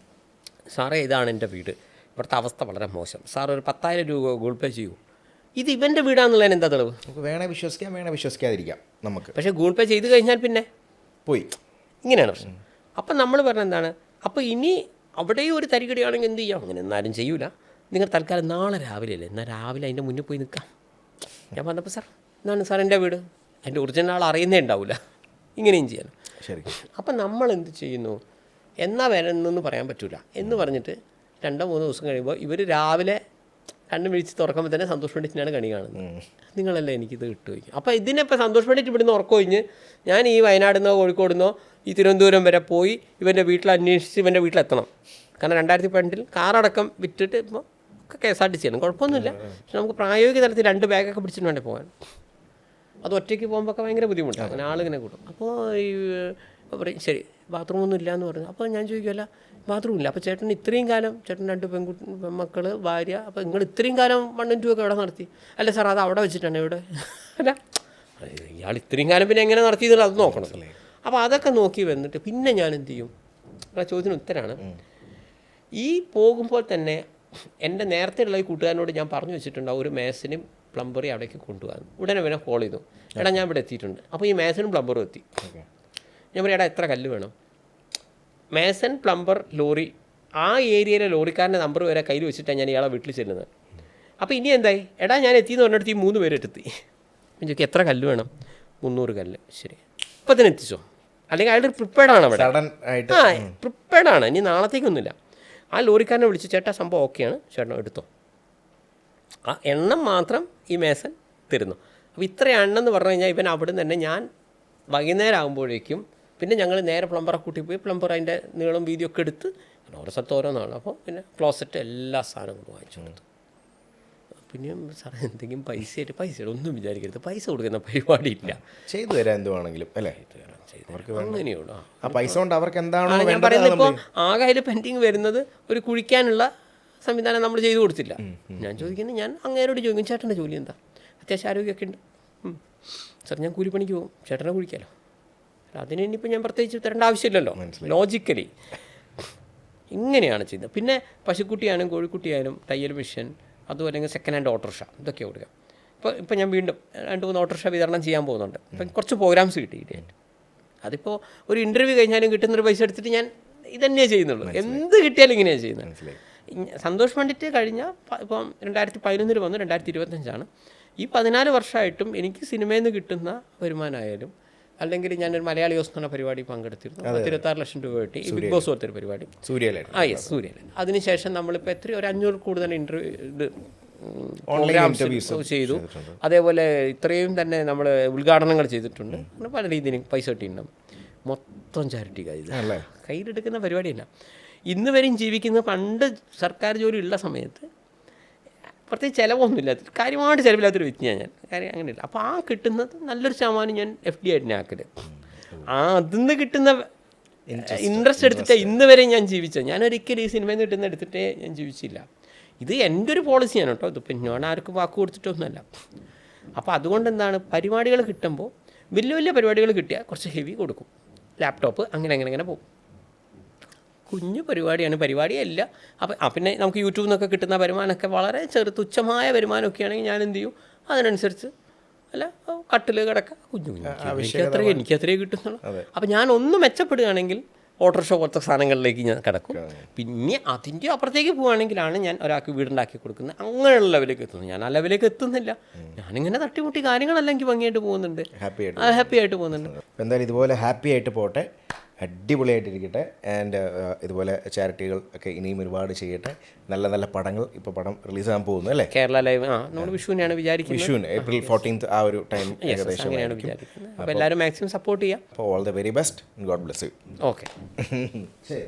സാറേ ഇതാണ് എൻ്റെ വീട്, ഇവിടുത്തെ അവസ്ഥ വളരെ മോശം, സാർ ഒരു 10,000 രൂപ ഗൂഗിൾ പേ ചെയ്യൂ. ഇത് ഇവൻ്റെ വീടാണെന്നുള്ളതിന് എന്താ തെളിവ്? നമുക്ക് വേണേൽ വിശ്വസിക്കാം, വേണേൽ വിശ്വസിക്കാതിരിക്കാം നമുക്ക്. പക്ഷേ ഗൂഗിൾ പേ ചെയ്ത് കഴിഞ്ഞാൽ പിന്നെ പോയി. ഇങ്ങനെയാണ് പ്രശ്നം. അപ്പം നമ്മൾ പറഞ്ഞത് എന്താണ്, അപ്പോൾ ഇനി അവിടെയും ഒരു തരികടിയാണെങ്കിൽ എന്ത് ചെയ്യാം? അങ്ങനെ എന്നാലും ചെയ്യൂല. നിങ്ങൾ തൽക്കാലം നാളെ രാവിലെ അല്ലേ, എന്നാൽ രാവിലെ അതിൻ്റെ മുന്നിൽ പോയി നിൽക്കാം. ഞാൻ പറഞ്ഞപ്പോൾ സാർ എന്താണ് സാർ എൻ്റെ വീട്, അതിൻ്റെ ഒറിജിനൽ ആൾ അറിയുന്നേ ഉണ്ടാവില്ല. ഇങ്ങനെയും ചെയ്യാനും. ശരി. അപ്പം നമ്മൾ എന്ത് ചെയ്യുന്നു, എന്നാ വരുന്നതെന്ന് പറയാൻ പറ്റില്ല എന്ന് പറഞ്ഞിട്ട് 2-3 ദിവസം കഴിയുമ്പോൾ ഇവർ രാവിലെ കണ്ണു വിളിച്ച് തുറക്കുമ്പോൾ തന്നെ സന്തോഷ് പണ്ഡിറ്റിനാണ് കണി കാണുന്നത്. നിങ്ങളല്ലേ എനിക്കിത് കിട്ടുമായിരിക്കും. അപ്പോൾ ഇതിനിപ്പോൾ സന്തോഷ് പണ്ഡിറ്റ് ഇവിടുന്ന് ഉറക്കം കഴിഞ്ഞ് ഞാൻ ഈ വയനാട് നിന്നോ കോഴിക്കോട് നിന്നോ ഈ തിരുവനന്തപുരം വരെ പോയി ഇവൻ്റെ വീട്ടിൽ അന്വേഷിച്ച് ഇവൻ്റെ വീട്ടിലെത്തണം. കാരണം 2012 കാറടക്കം വിറ്റിട്ട് ഇപ്പോൾ ഒക്കെ KSRTC ആണ്, കുഴപ്പമൊന്നുമില്ല. പക്ഷെ നമുക്ക് പ്രായോഗിക തലത്തിൽ 2 ബാഗൊക്കെ പിടിച്ചിട്ട് വേണ്ടേ പോകാൻ. അത് ഒറ്റയ്ക്ക് പോകുമ്പോൾ ഒക്കെ ഭയങ്കര ബുദ്ധിമുട്ടാണ്. അങ്ങനെ ആളിങ്ങനെ കൂട്ടും. അപ്പോൾ ഈ പറയും ശരി ബാത്റൂമൊന്നും ഇല്ല എന്ന് പറഞ്ഞു. അപ്പോൾ ഞാൻ ചോദിക്കുമല്ല ബാത്റൂം ഇല്ല, അപ്പോൾ ചേട്ടൻ ഇത്രയും കാലം ചേട്ടൻ 2 പെൺമക്കൾ ഭാര്യ, അപ്പോൾ നിങ്ങൾ ഇത്രയും കാലം 1 and 2 ഒക്കെ എവിടെ നടത്തി? അല്ല സാർ അത് അവിടെ വെച്ചിട്ടാണ് ഇവിടെ. അല്ല ഇയാൾ ഇത്രയും കാലം പിന്നെ എങ്ങനെ നടത്തിയെന്നുള്ളത് അത് നോക്കണം. അപ്പോൾ അതൊക്കെ നോക്കി വന്നിട്ട് പിന്നെ ഞാൻ എന്ത് ചെയ്യും? ആ ചോദ്യത്തിന് ഉത്തരമാണ്. ഈ പോകുമ്പോൾ തന്നെ എൻ്റെ നേരത്തെയുള്ള ഈ കൂട്ടുകാരനോട് ഞാൻ പറഞ്ഞു വെച്ചിട്ടുണ്ടാവും ഒരു മേസനും പ്ലംബറി അവിടേക്ക് കൊണ്ടുപോകാൻ. ഉടനെ പിന്നെ കോൾ ചെയ്തു, എടാ ഞാൻ ഇവിടെ എത്തിയിട്ടുണ്ട്. അപ്പോൾ ഈ മേസനും പ്ലംബറും എത്തി. ഞാൻ പറയാം, എടാ എത്ര കല്ല് വേണം? മേസൻ, പ്ലംബർ, ലോറി, ആ ഏരിയയിലെ ലോറിക്കാരൻ്റെ നമ്പർ വരെ കയ്യിൽ വെച്ചിട്ടാണ് ഞാൻ ഇയാളെ വീട്ടിൽ ചെല്ലുന്നത്. അപ്പോൾ ഇനി എന്തായി? എടാ ഞാൻ എത്തിയെന്ന് പറഞ്ഞിടത്ത് ഈ 3 പേരെത്തി. ചോദിക്കും എത്ര കല്ല് വേണം? 300 കല്ല്. ശരി, ഇപ്പം തന്നെ എത്തിച്ചോ. അല്ലെങ്കിൽ അയാൾ പ്രിപ്പയർഡാണ് അവിടെ. പ്രിപ്പയർഡാണ്, ഇനി നാളത്തേക്കൊന്നുമില്ല. ആ ലോറിക്കാരനെ വിളിച്ച് ചേട്ടാ സംഭവം ഓക്കെയാണ്, ചേട്ടൻ എടുത്തോ. ആ എണ്ണം മാത്രം ഈ മേസൻ തരുന്നു. അപ്പോൾ ഇത്ര എണ്ണം എന്ന് പറഞ്ഞു കഴിഞ്ഞാൽ ഇവൻ അവിടെ നിന്ന് തന്നെ ഞാൻ വൈകുന്നേരം ആകുമ്പോഴേക്കും പിന്നെ ഞങ്ങൾ നേരെ പ്ലംബറെ കൂട്ടി പോയി പ്ലംബർ അതിൻ്റെ നീളം വീതിയൊക്കെ എടുത്ത് ഓരോ സ്ഥലത്ത് ഓരോന്നാണ്. അപ്പോൾ പിന്നെ ക്ലോസറ്റ് എല്ലാ സാധനങ്ങളും വാങ്ങിച്ചു കൊടുത്തു. പിന്നെ സാറേ എന്തെങ്കിലും പൈസയുടെ ഒന്നും വിചാരിക്കരുത്, പൈസ കൊടുക്കുന്ന പരിപാടിയില്ല. ചെയ്തു തരാം എന്തുവാണെങ്കിലും അല്ലേ? അങ്ങനെയുള്ളൂ. ആ പൈസ കൊണ്ട് അവർക്ക് എന്താണോ ഞാൻ പറയുന്നത്, ഇപ്പോൾ ആകെ അതിൽ പെൻഡിങ് വരുന്നത് ഒരു കുഴിക്കാനുള്ള സംവിധാനം നമ്മൾ ചെയ്തു കൊടുത്തില്ല. ഞാൻ ചോദിക്കുന്നത്, ഞാൻ അങ്ങേരോട് ചോദിക്കും ചേട്ടൻ്റെ ജോലി എന്താ? അത്യാവശ്യം ആരോഗ്യമൊക്കെ ഉണ്ട്. സാർ ഞാൻ കൂലിപ്പണിക്ക് പോകും, ചേട്ടനെ കുഴിക്കാമല്ലോ. അതിന് ഇനിയിപ്പോൾ ഞാൻ പ്രത്യേകിച്ച് തരേണ്ട ആവശ്യമില്ലല്ലോ. ലോജിക്കലി ഇങ്ങനെയാണ് ചെയ്യുന്നത്. പിന്നെ പശുക്കുട്ടിയായാലും കോഴിക്കുട്ടിയായാലും തയ്യൽ മിഷൻ, അതും അല്ലെങ്കിൽ സെക്കൻഡ് ഹാൻഡ് ഓട്ടോറിക്ഷ, ഇതൊക്കെ കൊടുക്കുക. ഇപ്പോൾ ഞാൻ വീണ്ടും 2-3 ഓട്ടോറിക്ഷ വിതരണം ചെയ്യാൻ പോകുന്നുണ്ട്. ഇപ്പം കുറച്ച് പ്രോഗ്രാംസ് കിട്ടിയിട്ട് അതിപ്പോൾ ഒരു ഇൻ്റർവ്യൂ കഴിഞ്ഞാലും കിട്ടുന്നൊരു പൈസ എടുത്തിട്ട് ഞാൻ ഇതന്നെയാണ് ചെയ്യുന്നുള്ളൂ. എന്ത് കിട്ടിയാലും ഇങ്ങനെയാണ് ചെയ്യുന്നത്. സന്തോഷ് പണ്ഡിറ്റ് കഴിഞ്ഞ ഇപ്പം 2011 വന്നു, 2025 ഈ 14 വർഷമായിട്ടും എനിക്ക് സിനിമയിൽ നിന്ന് കിട്ടുന്ന വരുമാനമായാലും അല്ലെങ്കിൽ ഞാനൊരു മലയാളി യോസ് എന്ന പരിപാടി പങ്കെടുത്തിരുന്നു. 26 ലക്ഷം രൂപ കിട്ടി. ഈ ബിഗ് ബോസ് പോലത്തെ ഒരു പരിപാടി, യെസ് സൂര്യയിലെ. അതിനുശേഷം നമ്മളിപ്പോൾ ഒരു 500 കൂടുതൽ പ്രോഗ്രാംസ് ചെയ്തു. അതേപോലെ ഇത്രയും തന്നെ നമ്മൾ ഉദ്ഘാടനങ്ങൾ ചെയ്തിട്ടുണ്ട്. പല രീതിയിലും പൈസ കിട്ടിയിട്ടുണ്ടാവും. മൊത്തം ചാരിറ്റി കയ്യിലെടുക്കുന്ന പരിപാടിയല്ല. ഇന്ന് വരെയും ജീവിക്കുന്ന പണ്ട് സർക്കാർ ജോലി ഉള്ള സമയത്ത് പ്രത്യേകിച്ച് ചിലവൊന്നുമില്ല, കാര്യമായിട്ട് ചിലവില്ലാത്തൊരു വ്യക്തിയാണ് ഞാൻ. കാര്യം അങ്ങനെയില്ല. അപ്പോൾ ആ കിട്ടുന്നത് നല്ലൊരു ശതമാനം ഞാൻ FD ആയിട്ട് ഞാൻ ആക്കല്. അതിൽ നിന്ന് കിട്ടുന്ന ഇൻട്രസ്റ്റ് എടുത്തിട്ട് ഇന്ന് വരെ ഞാൻ ജീവിച്ചത്. ഞാനൊരിക്കലും ഈ സിനിമയിൽ നിന്ന് കിട്ടുന്ന എടുത്തിട്ടേ ഞാൻ ജീവിച്ചില്ല. ഇത് എൻ്റെ ഒരു പോളിസിയാണ് കേട്ടോ. ഇതിപ്പോൾ ഞാൻ ആർക്കും വാക്ക് കൊടുത്തിട്ടൊന്നുമല്ല. അപ്പോൾ അതുകൊണ്ട് എന്താണ്, പരിപാടികൾ കിട്ടുമ്പോൾ വലിയ വലിയ പരിപാടികൾ കിട്ടിയാൽ കുറച്ച് ഹെവി കൊടുക്കും. ലാപ്ടോപ്പ് അങ്ങനെ പോകും. കുഞ്ഞു പരിപാടിയല്ല. അപ്പോൾ പിന്നെ നമുക്ക് യൂട്യൂബിൽ നിന്നൊക്കെ കിട്ടുന്ന വരുമാനമൊക്കെ വളരെ തുച്ഛമായ വരുമാനമൊക്കെ ആണെങ്കിൽ ഞാൻ എന്ത് ചെയ്യും, അതിനനുസരിച്ച് അല്ല കട്ടിൽ കിടക്ക കുഞ്ഞു എനിക്ക് അത്രയേ കിട്ടുന്നുള്ളൂ. അപ്പോൾ ഞാൻ ഒന്ന് മെച്ചപ്പെടുകയാണെങ്കിൽ ഓട്ടോറിക്ഷ പോലത്തെ സാധനങ്ങളിലേക്ക് ഞാൻ കിടക്കും. പിന്നെ അതിൻ്റെ അപ്പുറത്തേക്ക് പോവുകയാണെങ്കിലാണ് ഞാൻ ഒരാൾക്ക് വീടുണ്ടാക്കി കൊടുക്കുന്നത്. അങ്ങനെയുള്ള ലെവലിലേക്ക് എത്തുന്നത്. ഞാൻ ആ ലെവലിലേക്ക് എത്തുന്നില്ല. ഞാനിങ്ങനെ തട്ടിമുട്ടി കാര്യങ്ങളെല്ലാം എനിക്ക് ഭംഗിയായിട്ട് പോകുന്നുണ്ട്, ഹാപ്പി ആയിട്ട് പോകുന്നുണ്ട്. എന്തായാലും ഇതുപോലെ ഹാപ്പി ആയിട്ട് പോട്ടെ, അടിപൊളിയായിട്ടിരിക്കട്ടെ. ആൻഡ് ഇതുപോലെ ചാരിറ്റികൾ ഒക്കെ ഇനിയും ഒരുപാട് ചെയ്യട്ടെ. നല്ല നല്ല പടങ്ങൾ, ഇപ്പോൾ പടം റിലീസാകാൻ പോകുന്നു അല്ലേ? കേരള ലൈവ് നമ്മൾ വിഷുവിനാണ് വിചാരിക്കുന്നത്. വിഷുവിന് April 14th ആ ഒരു ടൈം ഏകദേശം അങ്ങനെയാണ് വിചാരിക്കുന്നത്. അപ്പോൾ എല്ലാവരും മാക്സിമം സപ്പോർട്ട് ചെയ്യാം. അപ്പോൾ all the very best, God bless you. Okay. ശരി.